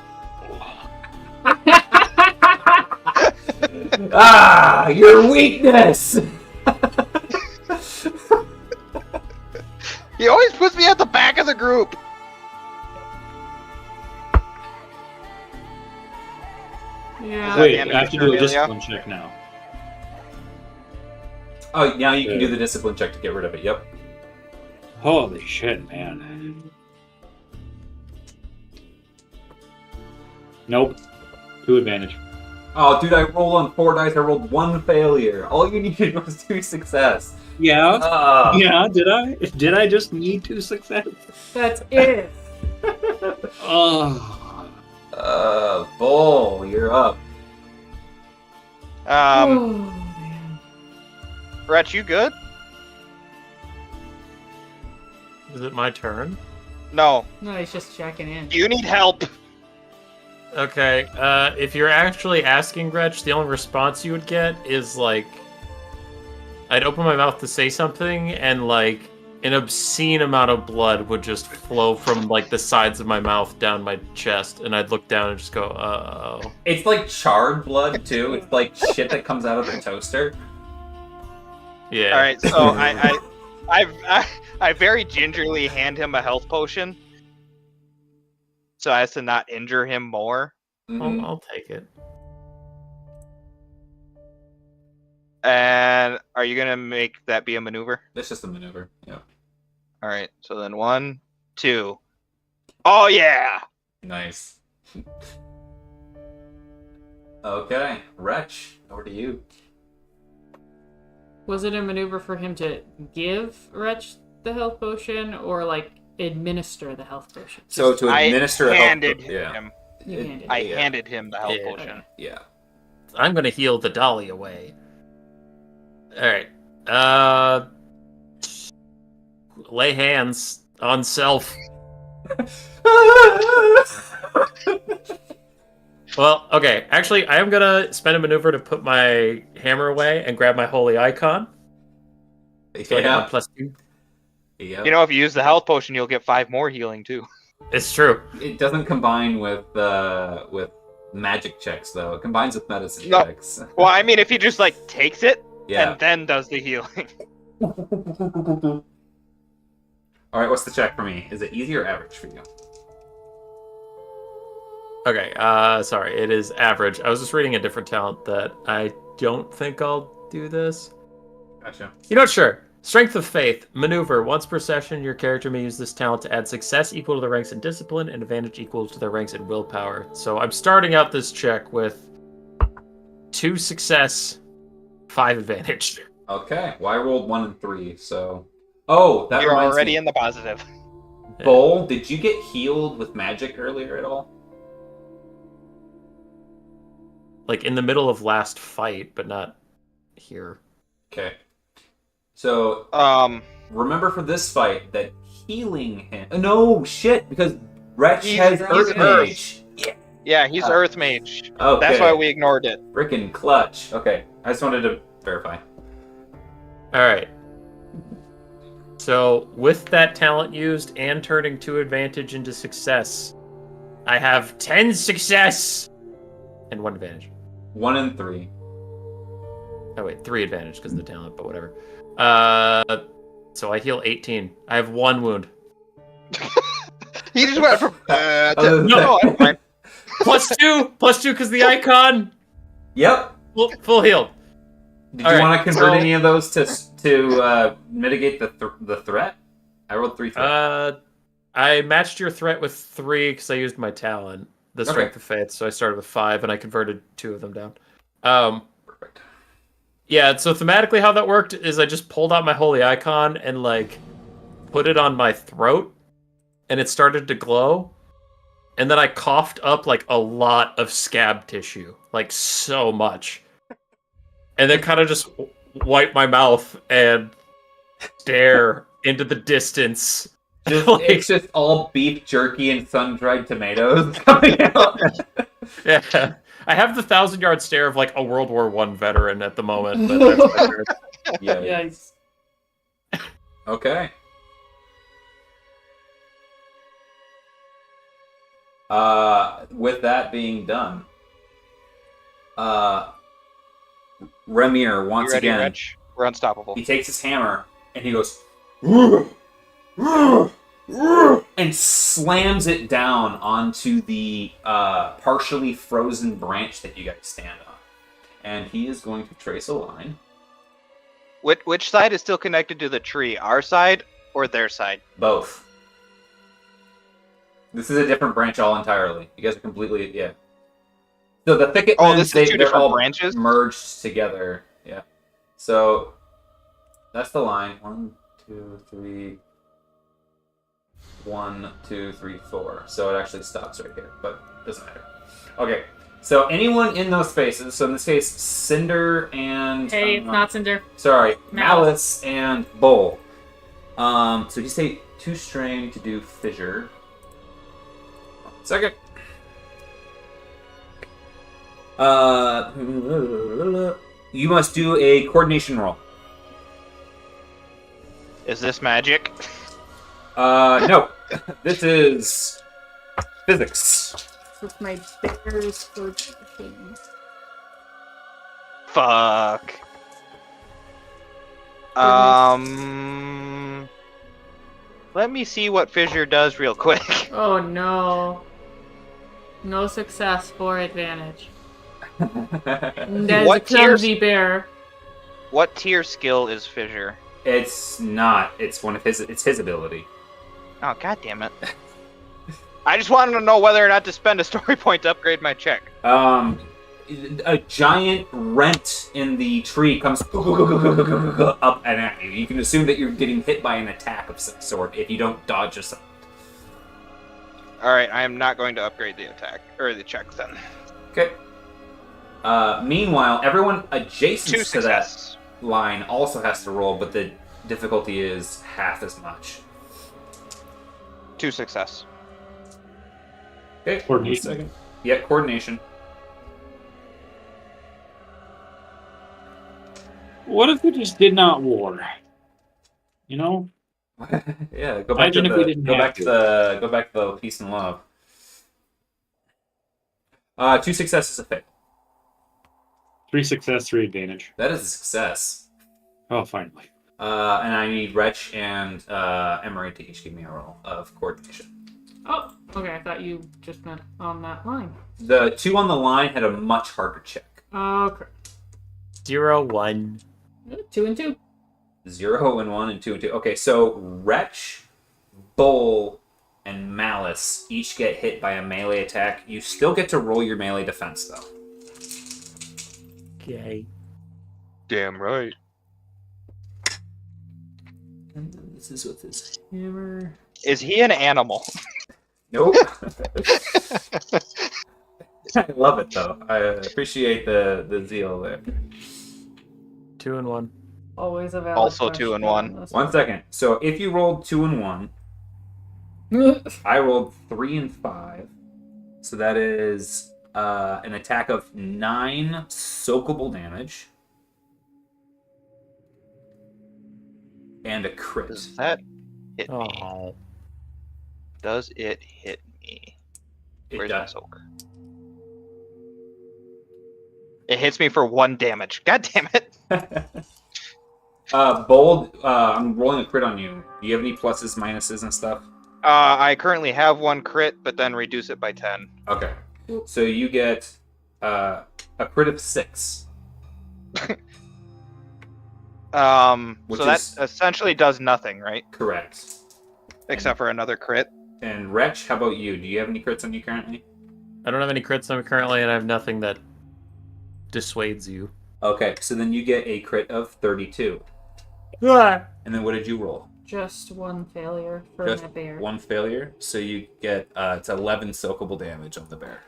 Ah, your weakness! He always puts me at the back of the group. Yeah. Wait, end I of have to your do a turn, discipline check now. Oh, now you can do the discipline check to get rid of it. Yep. Holy shit, man. Nope. 2 advantage. Oh, dude, I rolled on 4 dice. I rolled 1 failure. All you needed was 2 success. Yeah. Ah. Yeah, did I? Did I just need 2 success? That's it. Oh. Bull, you're up. Oh, man. Rhett, you good? Is it my turn? No. No, he's just checking in. You need help. Okay, if you're actually asking, Gretch, the only response you would get is, like, I'd open my mouth to say something, and, like, an obscene amount of blood would just flow from, like, the sides of my mouth down my chest, and I'd look down and just go, uh-oh. It's like charred blood, too. It's like shit that comes out of the toaster. Yeah. All right, so I very gingerly hand him a health potion, so as to not injure him more. I'll take it. And are you gonna make that be a maneuver? It's just a maneuver. Yeah. All right, so then 1, 2. Oh yeah! Nice. Okay, Wretch, over to you. Was it a maneuver for him to give Wretch the health potion, or like administer the health potion? So to administer I a handed health, yeah. him. You handed I it. handed him the health Yeah. potion. Yeah. I'm gonna heal the dolly away. Alright. Lay hands on self. Well, okay. Actually, I am gonna spend a maneuver to put my hammer away and grab my holy icon. So I get my +2. Yeah. You know, if you use the health potion, you'll get 5 more healing too. It's true. It doesn't combine with magic checks though. It combines with medicine No. checks. Well, I mean, if he just like takes it Yeah. and then does the healing. All right, what's the check for me? Is it easy or average for you? Okay, sorry, it is average. I was just reading a different talent that I don't think I'll do this. Gotcha. You know what, sure. Strength of Faith. Maneuver. Once per session, your character may use this talent to add success equal to their ranks in discipline and advantage equal to their ranks in willpower. So I'm starting out this check with 2 success, 5 advantage. Okay. Well, I rolled 1 and 3, so. Oh, that You're reminds already me. in the positive. Bull, did you get healed with magic earlier at all? Like in the middle of last fight, but not here. Okay. So remember for this fight that healing him. No shit, because Wretch has Earth Mage. Yeah, he's Earth Mage. Okay. That's why we ignored it. Frickin' clutch. Okay, I just wanted to verify. Alright. So, with that talent used and turning 2 advantage into success, I have 10 success and 1 advantage. 1 and 3. Oh wait, 3 advantage because of the talent, but whatever. So I heal 18. I have 1 wound. He just went from No. no, I'm fine. +2 because the icon. Yep. Full healed. Did All you right, want to convert so- any of those to mitigate the threat? I rolled 3 threat. I matched your threat with 3 because I used my talent, the Strength of Faith. So I started with 5 and I converted 2 of them down. Perfect. Yeah, so thematically how that worked is I just pulled out my holy icon and like put it on my throat and it started to glow. And then I coughed up like a lot of scab tissue, like so much. and then kind of just wipe my mouth and stare into the distance. It's just all beef jerky and sun-dried tomatoes coming out. Yeah, I have the 1,000-yard stare of like a World War I veteran at the moment. But that's my turn. Yeah. Yikes. Okay. With that being done, Remir once You ready, again, Rich? We're unstoppable. he takes his hammer and he goes and slams it down onto the partially frozen branch that you guys stand on. And he is going to trace a line. Which side is still connected to the tree? Our side or their side? Both. This is a different branch all entirely. You guys are completely, yeah. So the thicket Oh, winds, this is two they're different all branches? merged together. Yeah. So that's the line. 1, 2, 3. 1, 2, 3, 4. So it actually stops right here, but it doesn't matter. Okay. So anyone in those spaces, so in this case, Cinder and... Hey, it's not Cinder. Sorry, Malice. Malice and Bull. So you say 2 strain to do fissure. 1 second. You must do a coordination roll. Is this magic? No. This is physics. With my bear's coordination. Fuck. Let me see what fissure does real quick. Oh no. No success for advantage. There's What a clumsy bear. What tier skill is fissure? It's not. It's one of his. It's his ability. Oh, god damn it. I just wanted to know whether or not to spend a story point to upgrade my check. A giant rent in the tree comes up and at you. You can assume that you're getting hit by an attack of some sort if you don't dodge or something. Alright, I am not going to upgrade the attack, or the check then. Okay. Meanwhile, everyone adjacent 2 to that success. line also has to roll, but the difficulty is half as much. 2 success. Okay. Coordination. 1 second. Yeah, coordination. What if we just did not war? You know? Yeah, go back Imagine if we didn't go have back to. to the peace and love. 2 successes a fail. 3 success, 3 advantage. That is a success. Oh, finally. And I need Wretch and Emery to each give me a roll of coordination. Oh, okay. I thought you just meant on that line. The 2 on the line had a much harder check. Okay. 0, 1. 2 and 2. 0 and 1 and 2 and 2. Okay, so Wretch, Bull, and Malice each get hit by a melee attack. You still get to roll your melee defense, though. Okay. Damn right. And this is what this... Hammer. Is he an animal? Nope. I love it, though. I appreciate the zeal there. 2 and 1. Always a valid Also 2 and question 1. on this 1 second. So if you rolled 2 and 1, one. I rolled 3 and 5. So that is an attack of 9 soakable damage. And a crit. Does that hit me? Oh. Does it hit me? It Where's my does. soak? It hits me for 1 damage. God damn it. Bold, I'm rolling a crit on you. Do you have any pluses, minuses, and stuff? I currently have 1 crit, but then reduce it by 10. Okay. So you get a crit of 6. So Which that is- essentially does nothing, right? Correct. Except for another crit. And Wretch, how about you? Do you have any crits on you currently? I don't have any crits on me currently, and I have nothing that dissuades you. Okay, so then you get a crit of 32. Ah. And then what did you roll? Just 1 failure for Just my bear. 1 failure. So you get it's 11 soakable damage on the bear.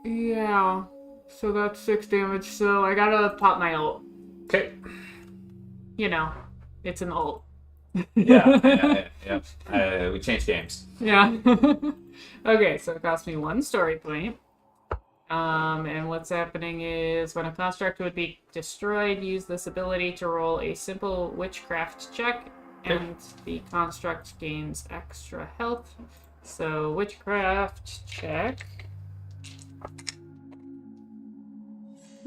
Yeah. So that's 6 damage. So I gotta pop my ult. Okay. You know, it's an ult. Yeah. We changed games. Yeah. Okay, so it cost me 1 story point. And what's happening is when a construct would be destroyed, use this ability to roll a simple witchcraft check, and the construct gains extra health. So, witchcraft check.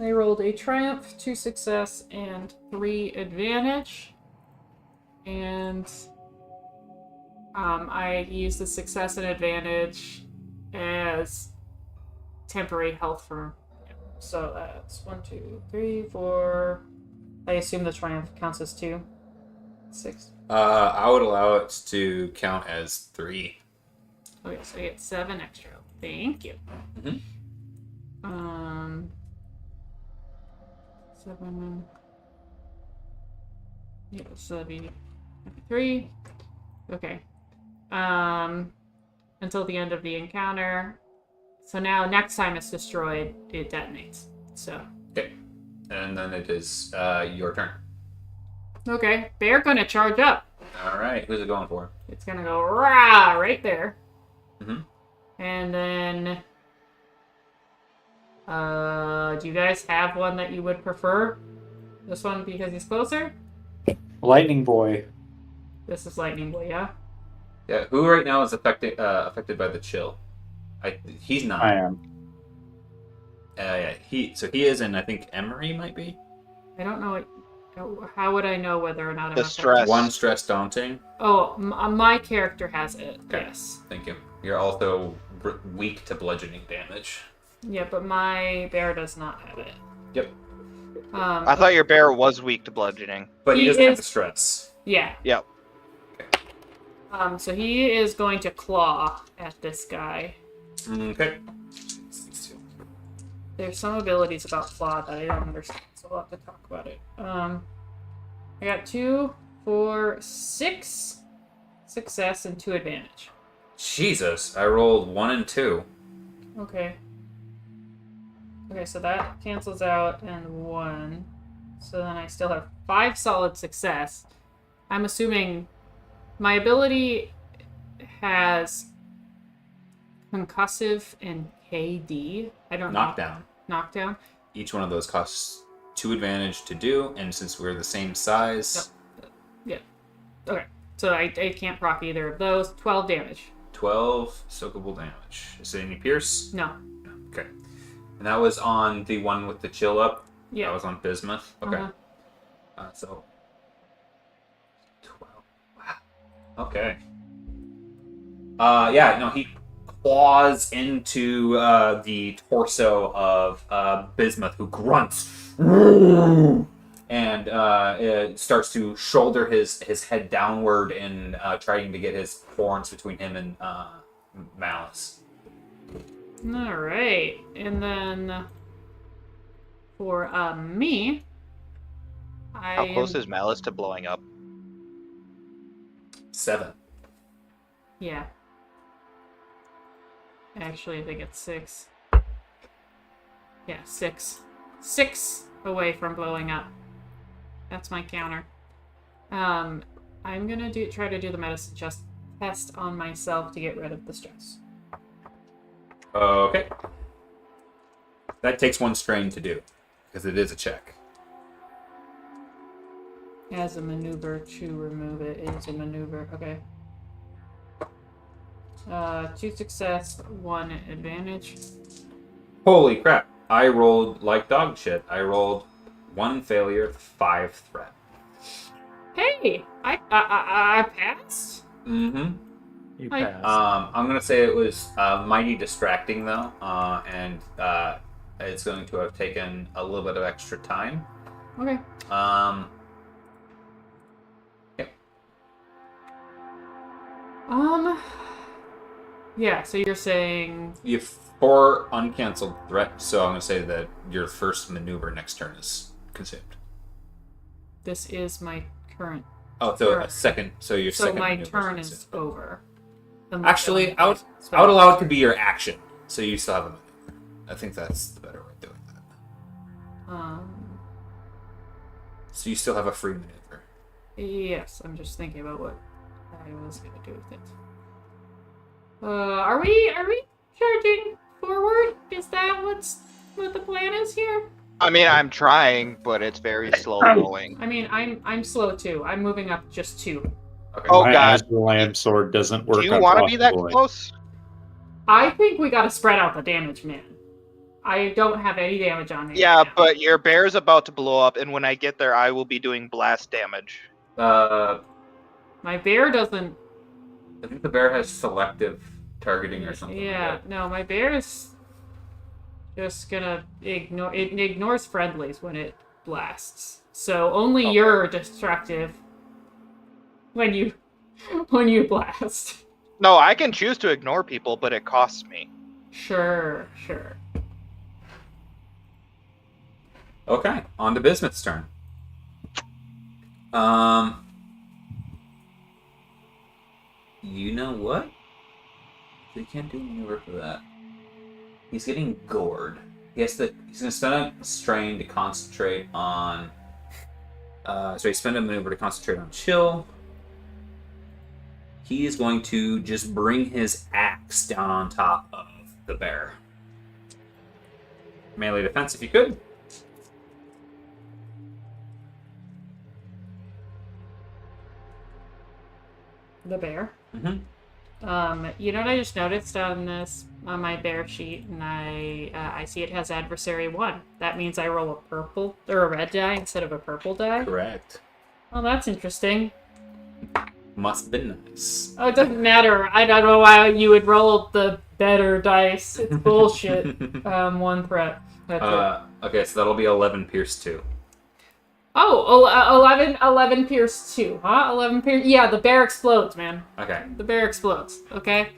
I rolled a triumph, 2 success, and 3 advantage. And I use the success and advantage as temporary health for him. So that's 1, 2, 3, 4. I assume the triumph counts as 2. 6. I would allow it to count as 3. Okay, so I get 7 extra. Thank you. Mhm. 7. Yeah, so that'd be 3. Okay. Until the end of the encounter. So now, next time it's destroyed, it detonates. So. Okay. And then it is your turn. Okay, they're gonna charge up. All right. Who's it going for? It's gonna go rah right there. Mm-hmm. And then, do you guys have one that you would prefer? This one because he's closer? Lightning Boy. This is Lightning Boy, yeah? Yeah. Who right now is affected by the chill? He's not. I am. Yeah. He is, and I think Emery might be. I don't know what... How would I know whether or not I'm The affected? stress. One stress daunting. Oh, my character has it, Okay. yes. Thank you. You're also weak to bludgeoning damage. Yeah, but my bear does not have it. Yep. I thought your bear was weak to bludgeoning. But he He doesn't have is- the stress. Yeah. Yep. So he is going to claw at this guy. Okay. There's some abilities about claw that I don't understand, so we'll have to talk about it. I got 2, 4, 6 success and 2 advantage. Jesus, I rolled 1 and 2. Okay. Okay, so that cancels out and 1. So then I still have 5 solid success. I'm assuming my ability has concussive and KD. I don't know. Knockdown. Knockdown. Each one of those costs 2 advantage to do, and since we're the same size, Yeah. Okay. So I can't proc either of those. 12 damage. 12 soakable damage. Is it any pierce? No. Okay. And that was on the one with the chill up? Yeah. That was on Bismuth? Okay. Uh-huh. So 12. Wow. Okay. He claws into the torso of Bismuth, who grunts and it starts to shoulder his head downward and trying to get his horns between him and Malice. All right. And then for me, How close is Malice to blowing up? 7. Yeah. Actually, I think it's 6. Yeah, 6. 6 away from blowing up. That's my counter. I'm gonna try to do the medicine test on myself to get rid of the stress. Okay. That takes 1 strain to do, because it is a check. As a maneuver to remove it is a maneuver. Okay. 2 success, 1 advantage. Holy crap. I rolled like dog shit. I rolled 1 failure, 5 threat. Hey, I passed. Mm-hmm. You I- pass. I'm gonna say it was mighty distracting though, and it's going to have taken a little bit of extra time. Okay. Yep. Yeah. So you're saying You have 4 uncanceled threats, so I'm gonna say that your first maneuver next turn is consumed. this is my current. Oh, so Sure. a second. So your So second my maneuver turn is is consumed. over. Actually, I would allow it to be your action, so you still have a maneuver. I think that's the better way of doing that. So you still have a free maneuver. Yes, I'm just thinking about what I was gonna do with it. Are we charging forward? Is that what the plan is here? I mean, I'm trying, but it's very slow going. I mean, I'm slow too. I'm moving up just 2. Okay. Oh, My God. Azrael sword doesn't work Do you on want to be that Frostboy. close? I think we gotta spread out the damage, man. I don't have any damage on me. Yeah, right now. but your bear's about to blow up, and when I get there, I will be doing blast damage. I My bear doesn't. think the bear has selective targeting or something. Yeah, Like no, my bear is just gonna ignore. It ignores friendlies when it blasts. So only Okay. you're destructive when you blast. No, I can choose to ignore people, but it costs me. Sure. that. Okay, on to Bismuth's turn. You know what? He can't do a maneuver for that. He's getting gored. He's gonna spend a strain to concentrate on. So he spent a maneuver to concentrate on chill. He is going to just bring his axe down on top of the bear. Melee defense, if you could. The bear. Mm-hmm. You know what I just noticed on my bear sheet, and I see it has adversary 1. That means I roll a purple or a red die instead of a purple die. Correct. Oh, that's interesting. Must have been nice. Oh, it doesn't matter. I don't know why you would roll the better dice. It's bullshit. 1 threat. That's it. Okay, so that'll be 11 pierce 2. Oh, 11 pierce 2, huh? 11 pierce. Yeah, the bear explodes, man. Okay. The bear explodes. Okay.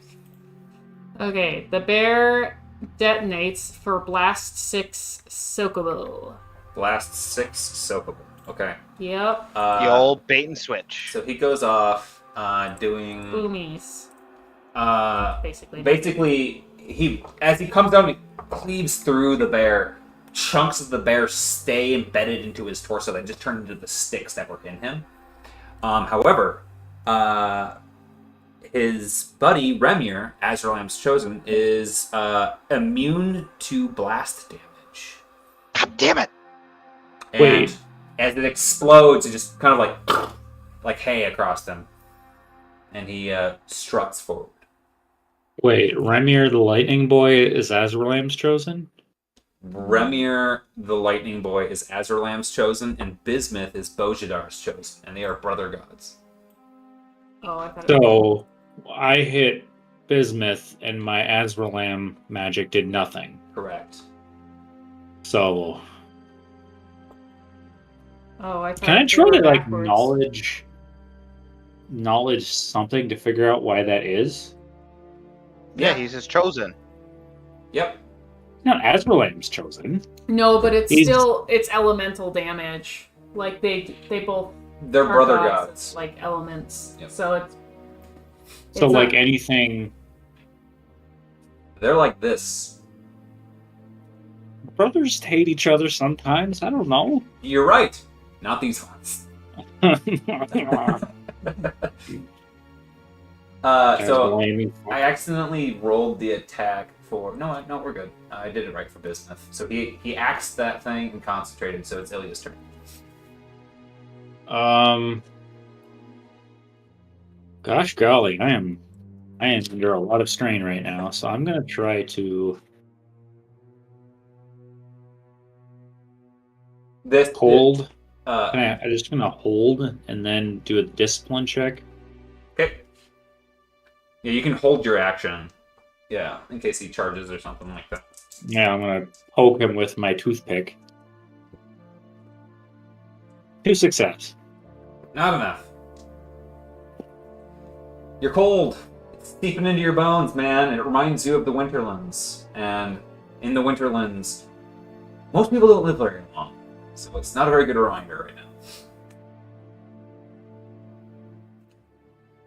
Okay. The bear detonates for blast 6 soakable. Blast 6 soakable. Okay. Yep. The old bait and switch. So he goes off doing Boomies. basically as he comes down, he cleaves through the bear. Chunks of the bear stay embedded into his torso that just turn into the sticks that were in him. However, his buddy Remir, Azraelam's chosen, is immune to blast damage. God damn it! And Wait. as it explodes, it just kind of like hay across him. And he struts forward. Wait, Remir the Lightning Boy is Azraelam's chosen? Remir, the Lightning Boy, is Azraelam's chosen, and Bismuth is Bojadar's chosen, and they are brother gods. Oh, I thought. So I hit Bismuth, and my Azraelam magic did nothing. Correct. So Oh, I thought. can I they try were to like backwards. knowledge something to figure out why that is? Yeah, he's his chosen. Yep. Not Azraelam's chosen. No, but it's He's- still elemental damage. Like they both They're are brother gods, gods. like elements. Yep. So it's. So it's like not- anything, They're like this. brothers hate each other sometimes. I don't know. You're right. Not these ones. So I accidentally rolled the attack for... No, we're good. I did it right for Bismuth. So he axed that thing and concentrated, so it's Ilya's turn. Gosh golly, I am under a lot of strain right now, so I'm gonna try to This hold. Uh, I'm just gonna hold and then do a discipline check. okay. Yeah, you can hold your action. Yeah, in case he charges or something like that. Yeah, I'm gonna poke him with my toothpick. 2 success. Not enough. You're cold. It's seeping into your bones, man. It reminds you of the Winterlands. And in the Winterlands, most people don't live very long. So it's not a very good reminder right now.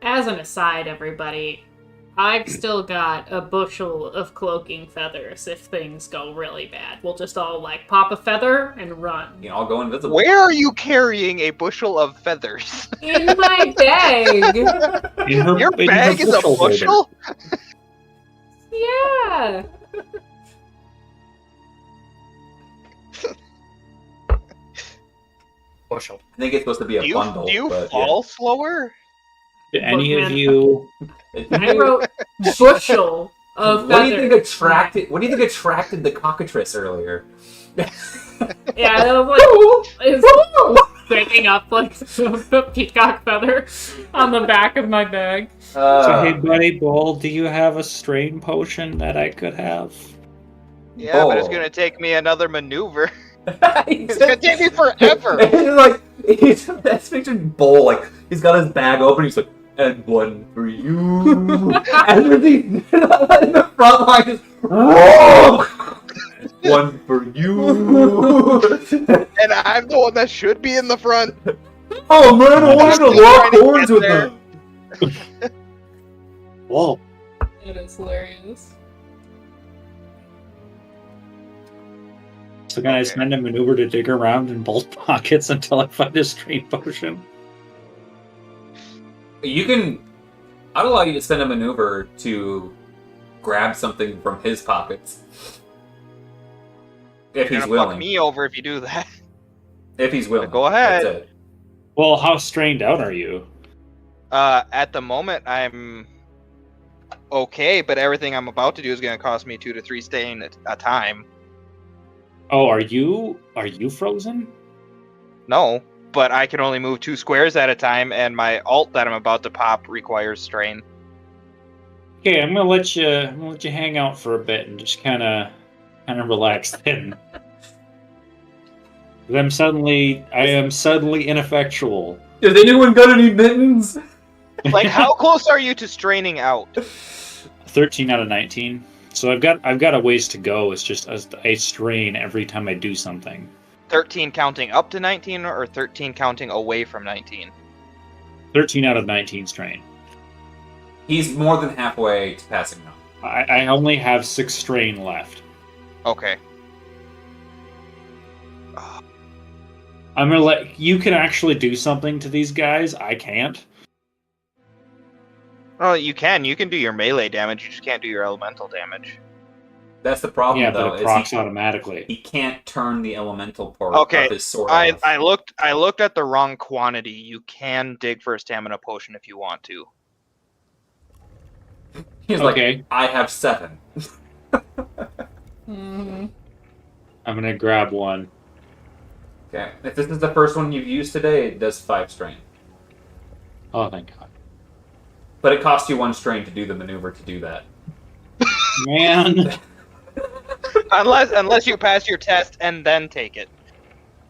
As an aside, everybody, I've still got a bushel of cloaking feathers if things go really bad. We'll just all, like, pop a feather and run. You all go invisible. Where are you carrying a bushel of feathers? In my bag! Your bag is a bushel? Yeah! Bushel. I think it's supposed to be a bundle. Do you but, fall slower? Do any Look, of man, you? I wrote bushel of What do you think feathers. attracted? What do you think attracted the cockatrice earlier? Yeah, it was like, it's breaking up like the peacock feather on the back of my bag. So hey, buddy, Bull, do you have a strain potion that I could have? Yeah, but it's Bull. gonna take me another maneuver. It's It's gonna take me forever. like that's pictured Bull, like he's got his bag open. He's like, and one for you. And then in the front line is whoa, one for you. And I'm the one that should be in the front. Oh man, I wanted to Just lock trying to horns get with there. them. Whoa. It is hilarious. So can I Okay. spend a maneuver to dig around in both pockets until I find a strain potion? You can. I'd allow you to spend a maneuver to grab something from his pockets. If You're he's gonna fuck willing. me over if you do that. If he's willing. Go ahead. That's it. Well, how strained out are you? At the moment, I'm okay, but everything I'm about to do is gonna cost me 2 to 3 stain at a time. Oh, are you frozen? No, but I can only move 2 squares at a time, and my ult that I'm about to pop requires strain. Okay, I'm gonna let you hang out for a bit and just kind of relax then. I am suddenly ineffectual. Has anyone got any mittens? Like, how close are you to straining out? 13 out of 19. So I've got a ways to go. It's just I strain every time I do something. 13 counting up to 19, or 13 counting away from 19? 13 out of 19 strain. He's more than halfway to passing out. I only have 6 strain left. Okay. I'm gonna let you can actually do something to these guys. I can't. Oh, you can do your melee damage, you just can't do your elemental damage. That's the problem, Yeah, though. but it Is procs he, automatically. he can't turn the elemental part Okay, of his sword off. I looked at the wrong quantity. You can dig for a stamina potion if you want to. He's Okay. like, I have 7. Mm-hmm. I'm gonna grab one. Okay. If this is the first one you've used today, it does 5 strain. Oh, thank God. But it costs you 1 strain to do the maneuver to do that. Man, Unless you pass your test and then take it.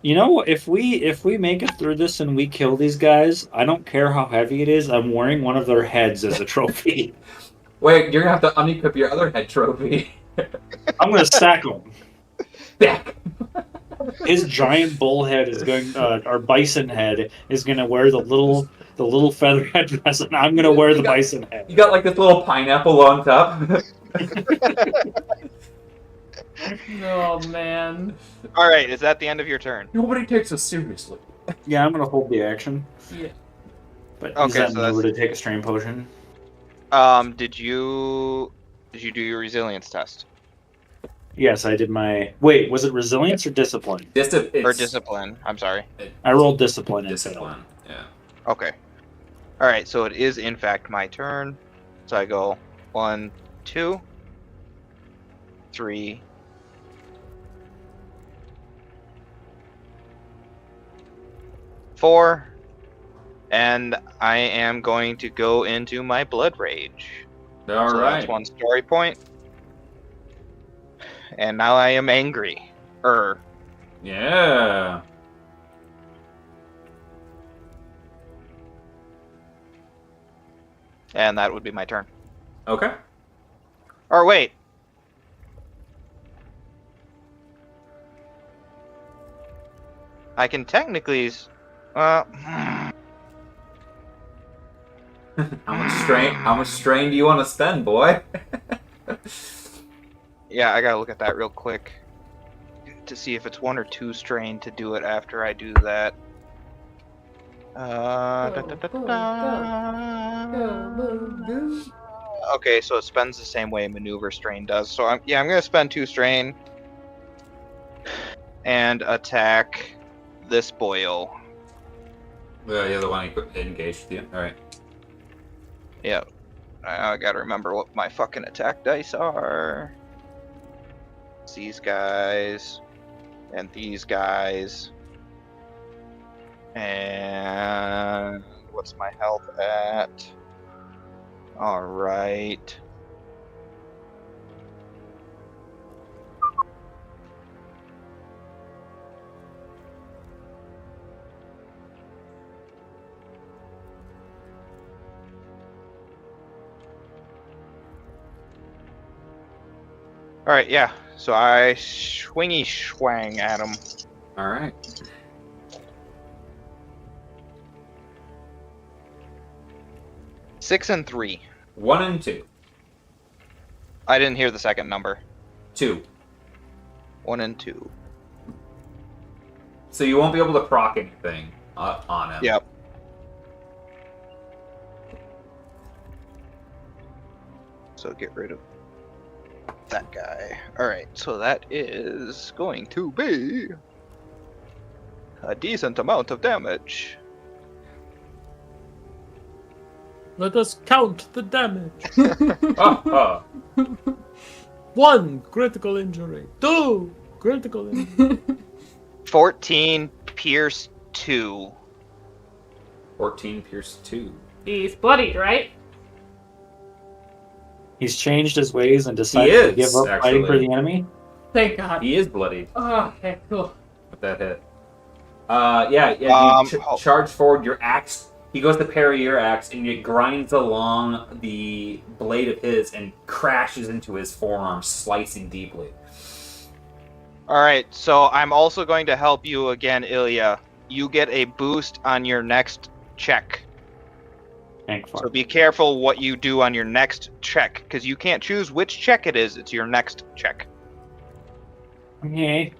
you know, if we make it through this and we kill these guys, I don't care how heavy it is. I'm wearing one of their heads as a trophy. Wait, you're gonna have to unequip your other head trophy. I'm gonna stack them. Back. His giant bull head is going, our bison head is gonna wear the little feather headdress, and I'm gonna wear the bison head. You got like this little pineapple on top. Oh man. Alright, is that the end of your turn? Nobody takes us seriously. Yeah, I'm gonna hold the action. Yeah. But Okay, is that so maneuver to take a strain potion? Did you do your resilience test? Yes, I did my. Wait, was it resilience or discipline? Or discipline, I'm sorry. I rolled discipline and Discipline. Yeah. Okay. Alright, so it is in fact my turn. So I go 1, 2, 3, 4, and I am going to go into my blood rage. All So right. that's 1 story point. And now I am angry. Yeah. And that would be my turn. Okay. Or wait. I can technically... How much strain? How much strain do you want to spend, boy? Yeah, I gotta look at that real quick to see if it's 1 or 2 strain to do it after I do that. Okay, so it spends the same way maneuver strain does. So I'm gonna spend 2 strain and attack this boil. The other one engaged with you. All right. Yeah, I gotta remember what my fucking attack dice are. It's these guys and these guys. And what's my health at? All right. All right, yeah. So I swingy swang at him. All right. Six and 3. 1 and 2. I didn't hear the second number. 2. 1 and 2. So you won't be able to proc anything on him. Yep. So get rid of that guy. Alright, so that is going to be a decent amount of damage. Let us count the damage. Ah, 1 critical injury. 2 critical injury. 14 pierce 2. 14 pierce 2. He's bloodied, right? He's changed his ways and decided is, to give up fighting for actually. the enemy. Thank God. He is bloodied Oh, okay, cool. with that hit. You charge forward your axe. He goes to parry your axe, and it grinds along the blade of his and crashes into his forearm, slicing deeply. Alright, so I'm also going to help you again, Ilya. You get a boost on your next check. Thank fuck. So be careful what you do on your next check, because you can't choose which check it is. It's your next check. Okay.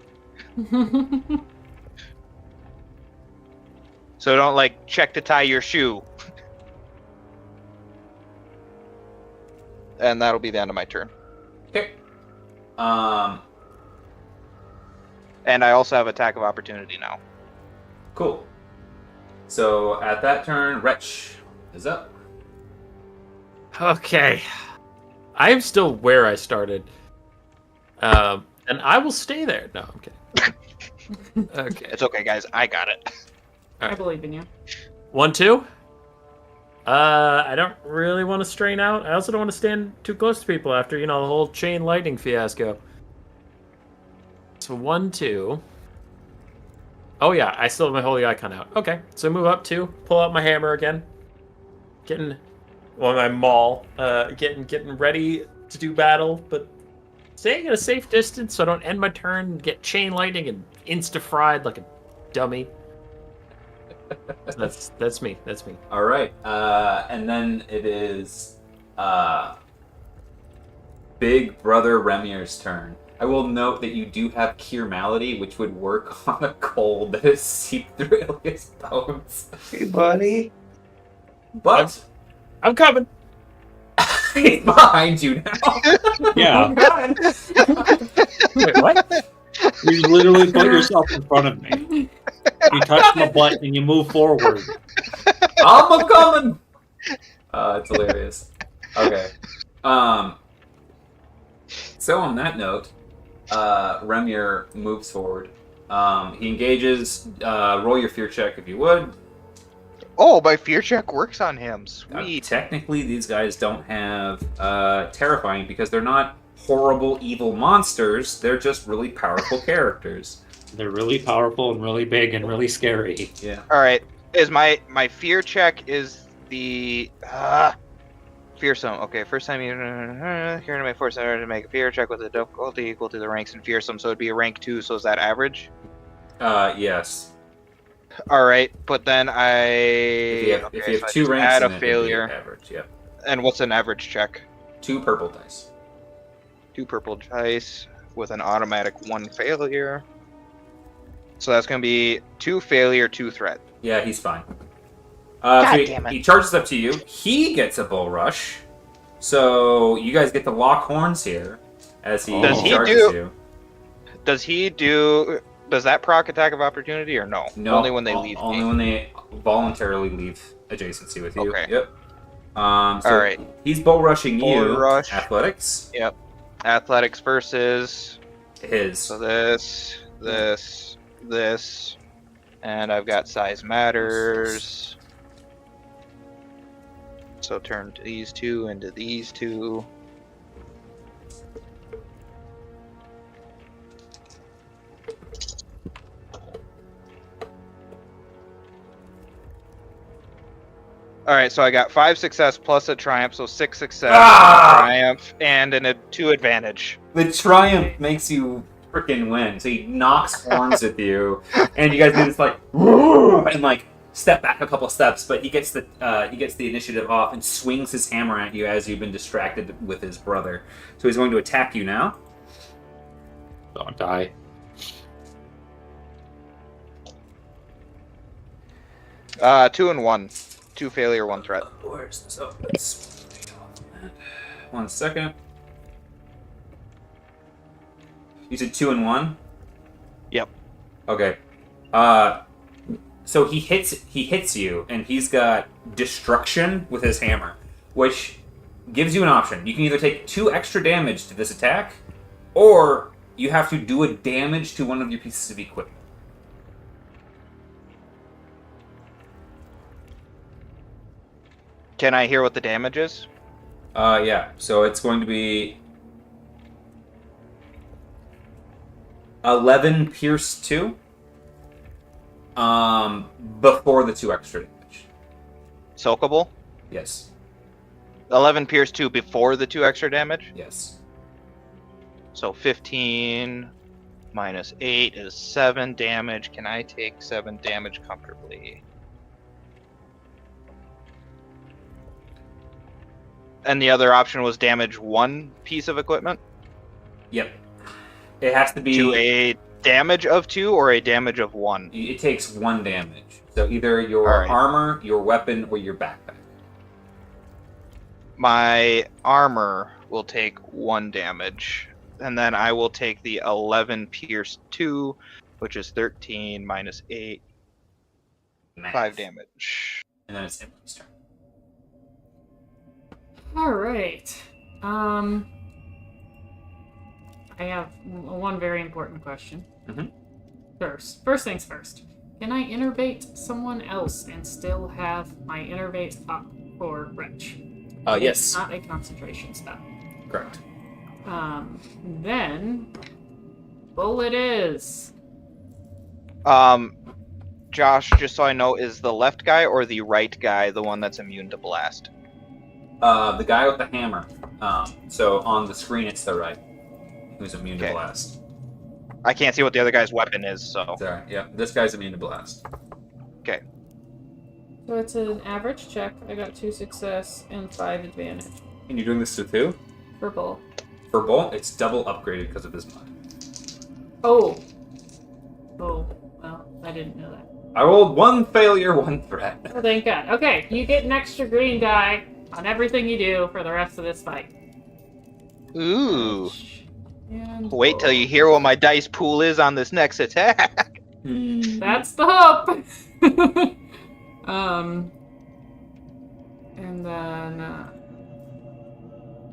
So don't, like, check to tie your shoe. And that'll be the end of my turn. Okay. And I also have attack of opportunity now. Cool. So at that turn, Wretch is up. Okay. I am still where I started. And I will stay there. No, I'm kidding. Okay. It's okay, guys. I got it. I believe in you. 1, 2. I don't really want to strain out. I also don't want to stand too close to people after, the whole chain lightning fiasco. So 1, 2. Oh yeah, I still have my holy icon out. Okay, so move up 2, pull out my hammer again. My maul. Getting ready to do battle, but staying at a safe distance so I don't end my turn and get chain lightning and insta-fried like a dummy. That's me. All right. And then it is Big Brother Remir's turn. I will note that you do have Cure Malady, which would work on the cold that has seeped through Ilya's bones. Hey, buddy. But I'm coming. he's behind you now. Yeah. Wait, what? You literally put yourself in front of me. You touch my butt and you move forward. I'm coming. It's hilarious. Okay. So on that note, Remir moves forward. He engages. Roll your fear check if you would. Oh, my fear check works on him. Sweet. Technically, these guys don't have terrifying because they're not horrible, evil monsters. They're just really powerful characters. They're really powerful and really big and really scary. Yeah. All right. Is my fear check is the fearsome? Okay, first time you here to my force to make a fear check with a difficulty equal to the ranks in fearsome, so it'd be a rank 2. So is that average? Yes. All right, but then If you have 2 ranks, add in a it, it'd be failure. average. Yep. And what's an average check? 2 purple dice. 2 purple dice with an automatic 1 failure. So that's going to be 2 failure, 2 threat. Yeah, he's fine. God So damn it. he charges up to you. He gets a bull rush. So you guys get to lock horns here as he Does he charges do- you. Does that proc attack of opportunity or no? No, Only when they leave Only me. when they voluntarily leave adjacency with you. Okay. Yep. So Alright. he's bull rushing Bull you. rush. Athletics. Yep. Athletics versus. His. So this, and I've got size matters. So turn these 2 into these 2. Alright, so I got 5 success plus a triumph, so 6 success, triumph, and a 2 advantage. The triumph makes you freaking win. So he knocks horns with you, and you guys do this like, and like step back a couple steps, but he gets the initiative off and swings his hammer at you as you've been distracted with his brother. So he's going to attack you now. Don't die. Two and 1. 2 failure, 1 threat. Where's this? Oh, it's 1 second. You said 2 and 1? Yep. Okay. So he hits you, and he's got destruction with his hammer, which gives you an option. You can either take 2 extra damage to this attack, or you have to do a damage to one of your pieces of equipment. Can I hear what the damage is? Yeah. So it's going to be 11 pierce 2. Before the 2 extra damage. Soakable? Yes. 11 pierce 2 before the 2 extra damage? Yes. So 15 minus 8 is 7 damage. Can I take 7 damage comfortably? And the other option was damage 1 piece of equipment? Yep. It has to be To a damage of 2 or a damage of 1? It takes 1 damage. So either your Alright. armor, your weapon, or your backpack. My armor will take 1 damage. And then I will take the 11 pierce 2, which is 13 minus 8, Math. 5 damage. And then it's Emily's turn. All right. I have one very important question. Mhm. First things first. Can I innervate someone else and still have my innervate up for Wretch? It's Yes. not a concentration spell. Correct. Then bullet is. Josh, just so I know, is the left guy or the right guy the one that's immune to blast? The guy with the hammer. So on the screen, it's the right, who's immune to Okay. blast. I can't see what the other guy's weapon is, so. Sorry. Yeah, this guy's immune to blast. Okay. So it's an average check. I got 2 success and 5 advantage And you're doing this to who? for bull. For Bull, it's double upgraded because of his mod. Oh, well, I didn't know that. I rolled 1 failure, 1 threat. Oh, thank God. Okay, you get an extra green die on everything you do for the rest of this fight. Ooh. And Wait till you hear what my dice pool is on this next attack. that's the hope. And then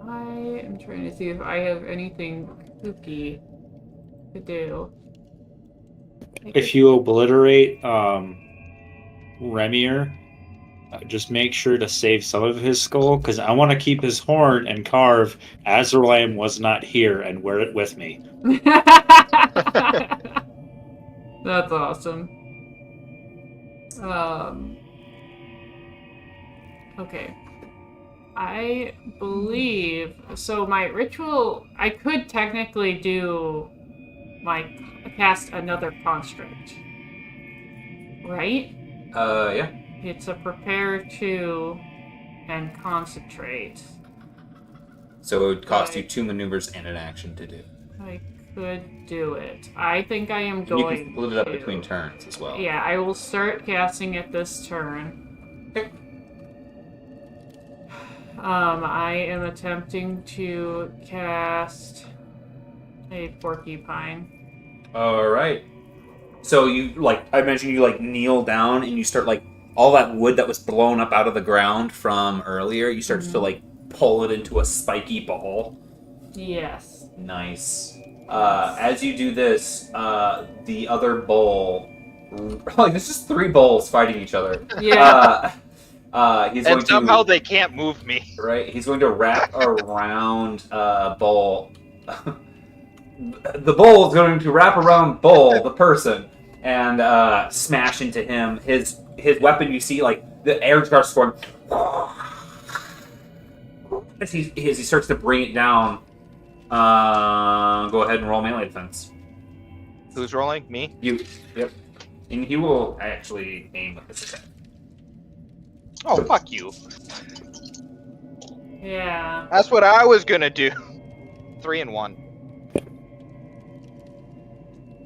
I am trying to see if I have anything kooky to do. If you obliterate Remier, just make sure to save some of his skull, because I want to keep his horn and carve Azrael was not here and wear it with me. That's awesome. Okay. I believe so. My ritual, I could technically do cast another construct, right? Yeah. It's a prepare to and concentrate. So it would cost you Right. 2 maneuvers and an action to do. I could do it. I think I am And going you can split it up to. between turns as well. Yeah, I will start casting it this turn. Okay. I am attempting to cast a porcupine. All right. So you I mentioned you kneel down and you start all that wood that was blown up out of the ground from earlier. You start to pull it into a spiky ball. Yes. Nice. As you do this, the other bull, there's just 3 bulls fighting each other. Yeah. He's going And somehow to they can't move me. right. He's going to wrap around Bull. The bull is going to wrap around Bull, the person, and smash into him. His weapon, you see, the air starts going as he starts to bring it down. Go ahead and roll melee defense. Who's rolling? Me? You. Yep. And he will actually aim with this attack. Oh, fuck you. Yeah. That's what I was gonna do. 3 and 1.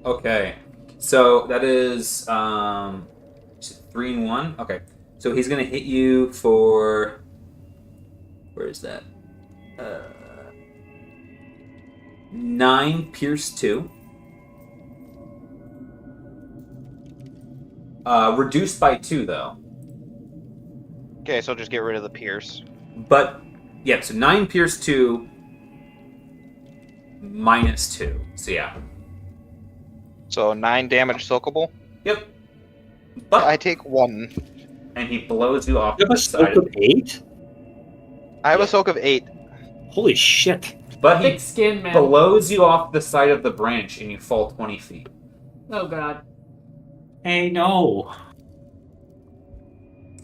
Okay. So that is 3 and 1. Okay. So he's gonna hit you for. Where is that? 9 pierce 2. Reduced by 2 though. Okay, so just get rid of the pierce. But yeah, so 9 pierce 2 minus 2. So yeah. So 9 damage soakable. Yep. But I take 1. and he blows you off You have the a side. soak of 8? I have a soak of 8. Holy shit. But he Thick skin, man. blows you off the side of the branch and you fall 20 feet. Oh god. Hey, no.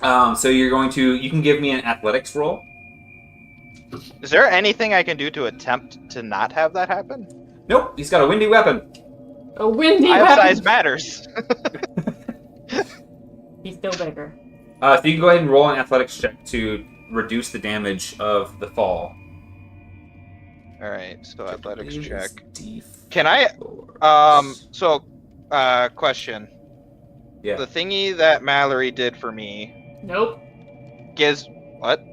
So you can give me an athletics roll. Is there anything I can do to attempt to not have that happen? Nope, he's got a windy weapon. A windy I have weapon. size matters. He's still bigger. So you can go ahead and roll an athletics check to reduce the damage of the fall. Alright, so athletics Is check. D4. Can I question. Yeah. The thingy that Mallory did for me Nope. gives what?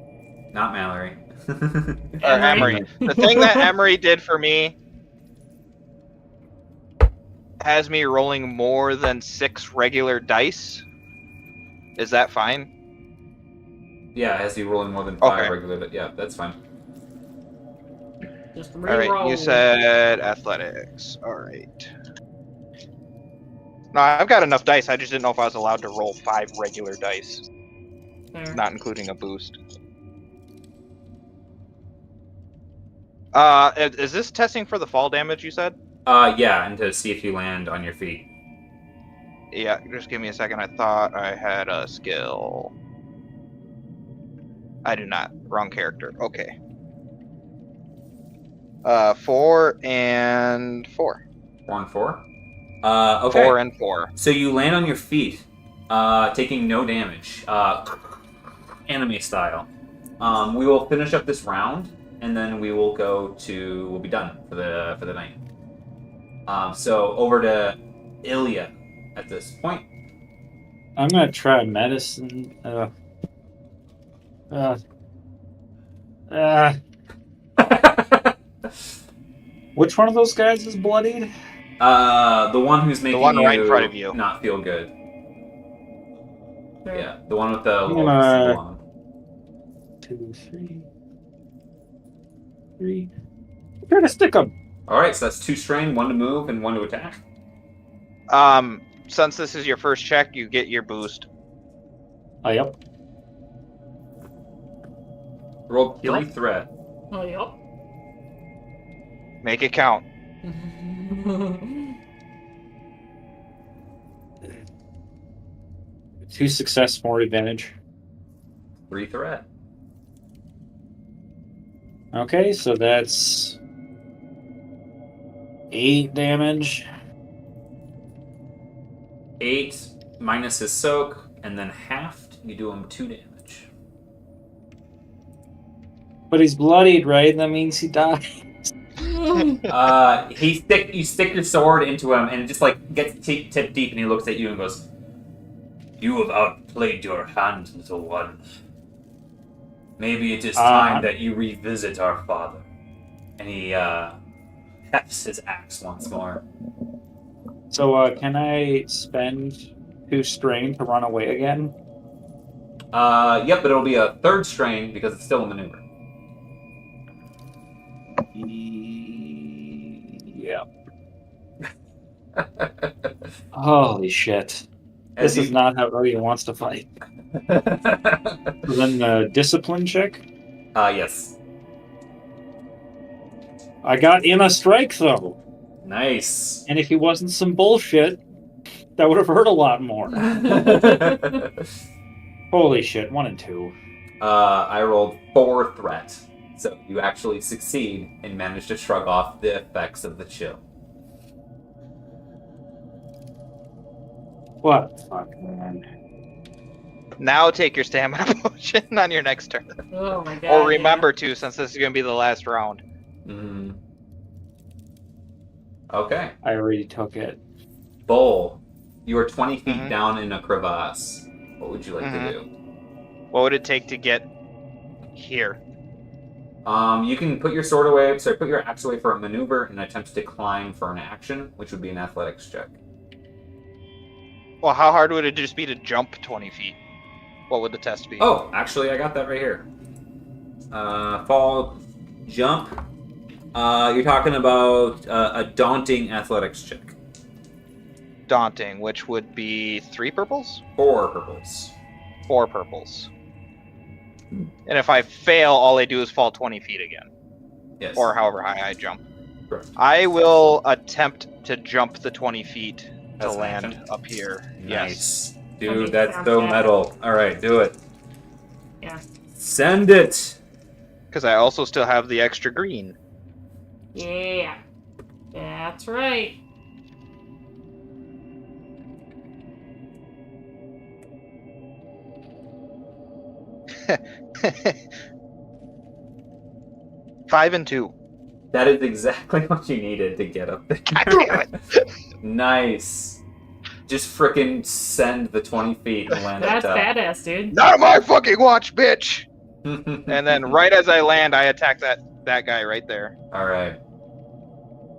Not Mallory. Or Emery. Emery. The thing that Emery did for me has me rolling more than 6 regular dice. Is that fine? Yeah, it has you rolling more than 5 Okay. regular. But yeah, that's fine. Just Alright, re-roll. you said athletics. Alright. No, I've got enough dice. I just didn't know if I was allowed to roll 5 regular dice, There. not including a boost. Is this testing for the fall damage you said? Yeah, and to see if you land on your feet. Yeah, just give me a second. I thought I had a skill. I do not. Wrong character. Okay. 4 and 4. 4 and 4. Okay. 4 and 4. So you land on your feet, taking no damage, anime style. We will finish up this round, and then we'll be done for the night. So over to Ilya at this point. I'm gonna try medicine. Which one of those guys is bloodied? The one who's making one right you in front of you. not feel good. There. Yeah, the one with the I'm little gonna- symbol on. 2, 3. 3. I'm trying to stick him. All right, so that's 2 strain, 1 to move, and 1 to attack. Since this is your first check, you get your boost. Oh, yep. Roll 3 Yep. threat. Oh, yep. Make it count. 2 success, more advantage. 3 threat. Okay, so that's 8 damage. 8 minus his soak, and then halved, you do him 2 damage. But he's bloodied, right? That means he died. You stick your sword into him, and it just like gets tip deep, and he looks at you and goes, "You have outplayed your hand, little one. Maybe it is time that you revisit our father." And he hefts his axe once more. So, can I spend 2 strain to run away again? Yep, but it'll be a 3rd strain because it's still a maneuver. Yeah. Holy shit. This is not how Ilya wants to fight. Then the discipline check? Yes. I got in a strike, though. Nice. And if he wasn't some bullshit, that would have hurt a lot more. Holy shit, 1 and 2. I rolled 4 threat, so you actually succeed and manage to shrug off the effects of the chill. What the fuck, man? Now take your stamina potion on your next turn. Oh my god. Or remember to, since this is going to be the last round. Mm. Okay. I already took it. Bull, you are 20 feet down in a crevasse. What would you like to do? What would it take to get here? You can put your sword away, so put your axe away for a maneuver and attempt to climb for an action, which would be an athletics check. Well, how hard would it just be to jump 20 feet? What would the test be? Oh, actually, I got that right here. Fall, jump. You're talking about a daunting athletics check. Daunting, which would be 3 purples? 4 purples. 4 purples. And if I fail, all I do is fall 20 feet again. Yes. Or however high I jump. Correct. I will attempt to jump the 20 feet to That's an land action. up here. Nice. Yes. Dude, that's so metal. Alright, do it. Yeah. Send it! Because I also still have the extra green. Yeah. That's right. Five and 2. That is exactly what you needed to get up there. God damn it. Nice. Just frickin' send the 20 feet and land That's up. badass, dude. Not my fucking watch, bitch! And then right as I land, I attack that guy right there. Alright.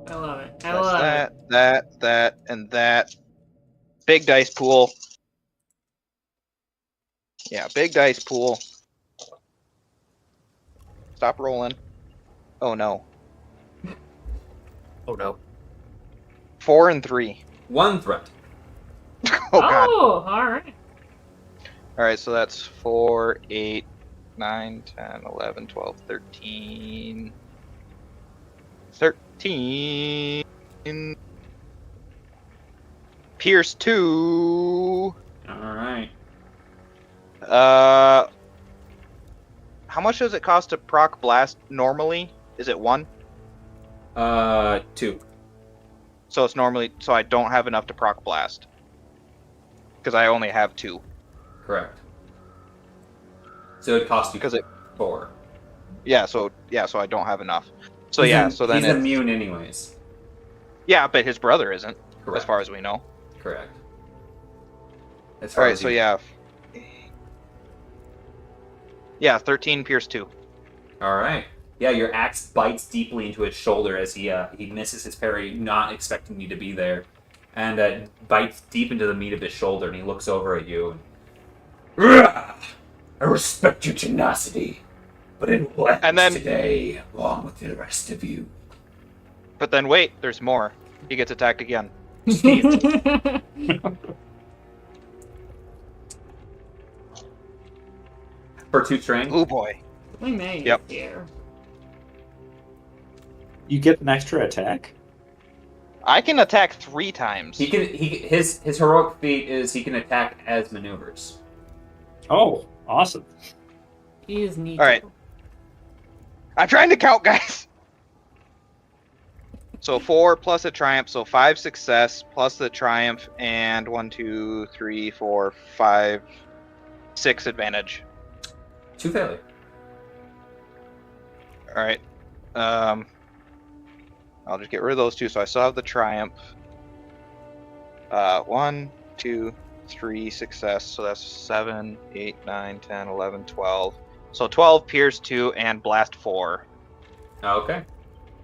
I love it. I That's love it. that, and that. Big dice pool. Yeah, big dice pool. Stop rolling. Oh no. Oh no. 4 and 3. 1 threat. Oh god. Oh, alright. Alright, so that's 4, 8, 9, 10, 11, 12, 13. 13. Pierce 2. Alright. How much does it cost to proc blast normally? Is it 1? 2. So it's normally, so I don't have enough to proc blast. Because I only have 2. Correct. So it costs you Because it, 4. so I don't have enough. So He's yeah, im- so then he's it, immune anyways. yeah, but his brother isn't, Correct. as far as we know. Correct. As far Alright, as so you- yeah. Yeah, 13 pierce 2. Alright. Yeah, your axe bites deeply into his shoulder as he misses his parry, not expecting you to be there. And bites deep into the meat of his shoulder, and he looks over at you. I respect your tenacity, but it will end And then- today, along with the rest of you. But then wait, there's more. He gets attacked again. For 2 strain? Oh boy. We made Yep. it here. You get an extra attack? I can attack 3 times. His heroic feat is he can attack as maneuvers. Oh, awesome. He is neat. Alright. I'm trying to count, guys. So 4 plus a triumph, so 5 success plus the triumph, and 1, 2, 3, 4, 5, 6 advantage. 2 failure. All right. I'll just get rid of those two. So I still have the Triumph. 1, 2, 3 success. So that's 7, 8, 9, 10, 11, 12. So 12, Pierce 2, and Blast 4. Okay.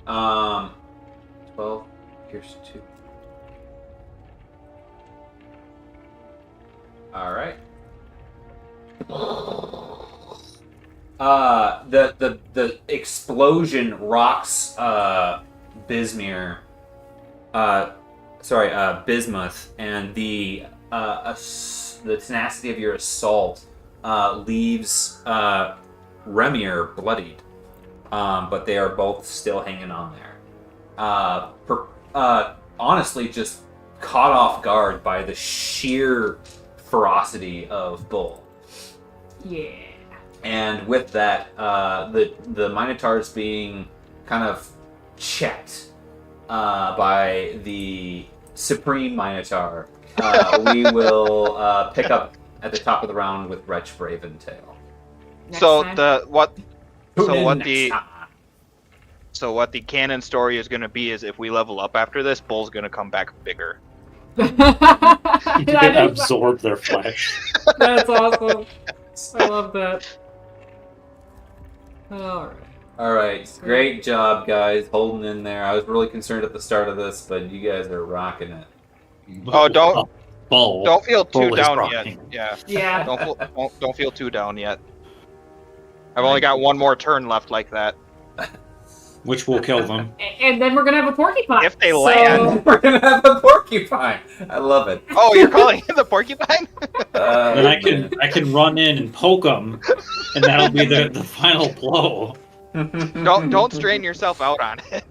12, Pierce 2. Alright. The explosion rocks Bismuth, and the tenacity of your assault leaves Remir bloodied, but they are both still hanging on there. Honestly, just caught off guard by the sheer ferocity of Bull. Yeah. And with that, the Minotaurs being kind of checked by the Supreme Minotaur, we will pick up at the top of the round with Wretch Braventail. So time? what the canon story is going to be is if we level up after this, Bull's going to come back bigger. You can absorb their flesh. That's awesome. I love that. Alright. Alright, great job, guys, holding in there. I was really concerned at the start of this, but you guys are rocking it. Oh, don't feel too Bull is down rocking. yet. Yeah. Yeah. Don't feel too down yet. I've only got one more turn left like that. Which will kill them. And then we're gonna have a porcupine. If they land. We're gonna have a porcupine! I love it. Oh, you're calling it the porcupine? Then I can run in and poke them, and that'll be the final blow. Don't strain yourself out on it.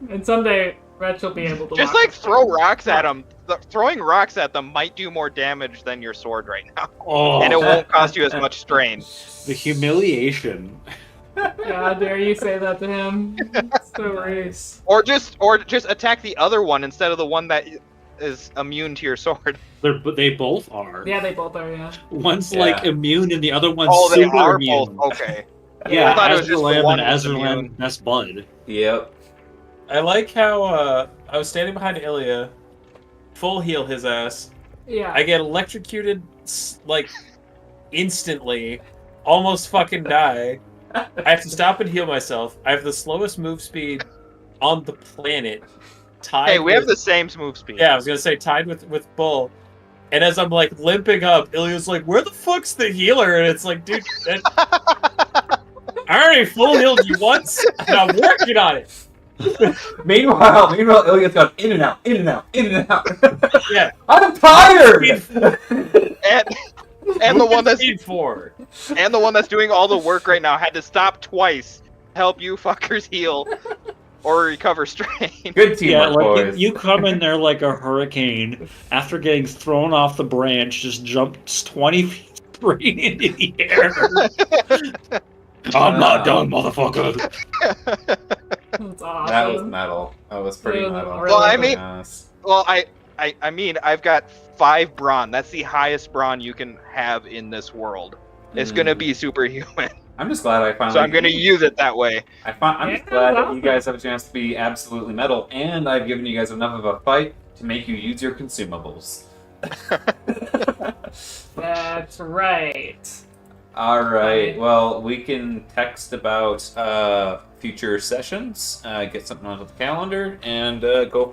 And someday Wretch will be able to Just walk like up. throw rocks at them. Throwing rocks at them might do more damage than your sword right now, Oh, and it won't cost you as much strain. the humiliation. Yeah, dare you say that to him? So race. Or just attack the other one instead of the one that is immune to your sword. They both are. Yeah, they both are, yeah. One's Yeah. like immune, and the other one's Oh, they super are immune. both okay. Yeah, I thought it was just the Azrael one and was Azrael immune. best bud. Yep. I like how I was standing behind Ilya, full heal his ass. Yeah. I get electrocuted like instantly, almost fucking die. I have to stop and heal myself. I have the slowest move speed on the planet. Tied Hey, we have with- the same move speed. Yeah, I was gonna say tied with Bull. And as I'm like limping up, Ilya's like, "Where the fuck's the healer?" And it's like, dude, I already full healed you once, and I'm working on it. Meanwhile, Ilya's gone in and out, in and out, in and out. Yeah. I'm tired! And the one that's Speed 4. and the one that's doing all the work right now had to stop twice to help you fuckers heal or recover strain. Good teamwork, Yeah, like boys. you come in there like a hurricane after getting thrown off the branch, just jumps 20 feet straight into the air. I'm not done, motherfucker. That's awesome. That was metal. That was pretty Yeah, metal. well, I mean- Yes. Well, I mean, I've got 5 brawn. That's the highest brawn you can have in this world. It's gonna be superhuman, I'm just glad I finally. so I'm gonna use it that way. I'm Yeah, just glad that well. you guys have a chance to be absolutely metal, and I've given you guys enough of a fight to make you use your consumables. That's right. All right. Well, we can text about future sessions, get something onto the calendar, and go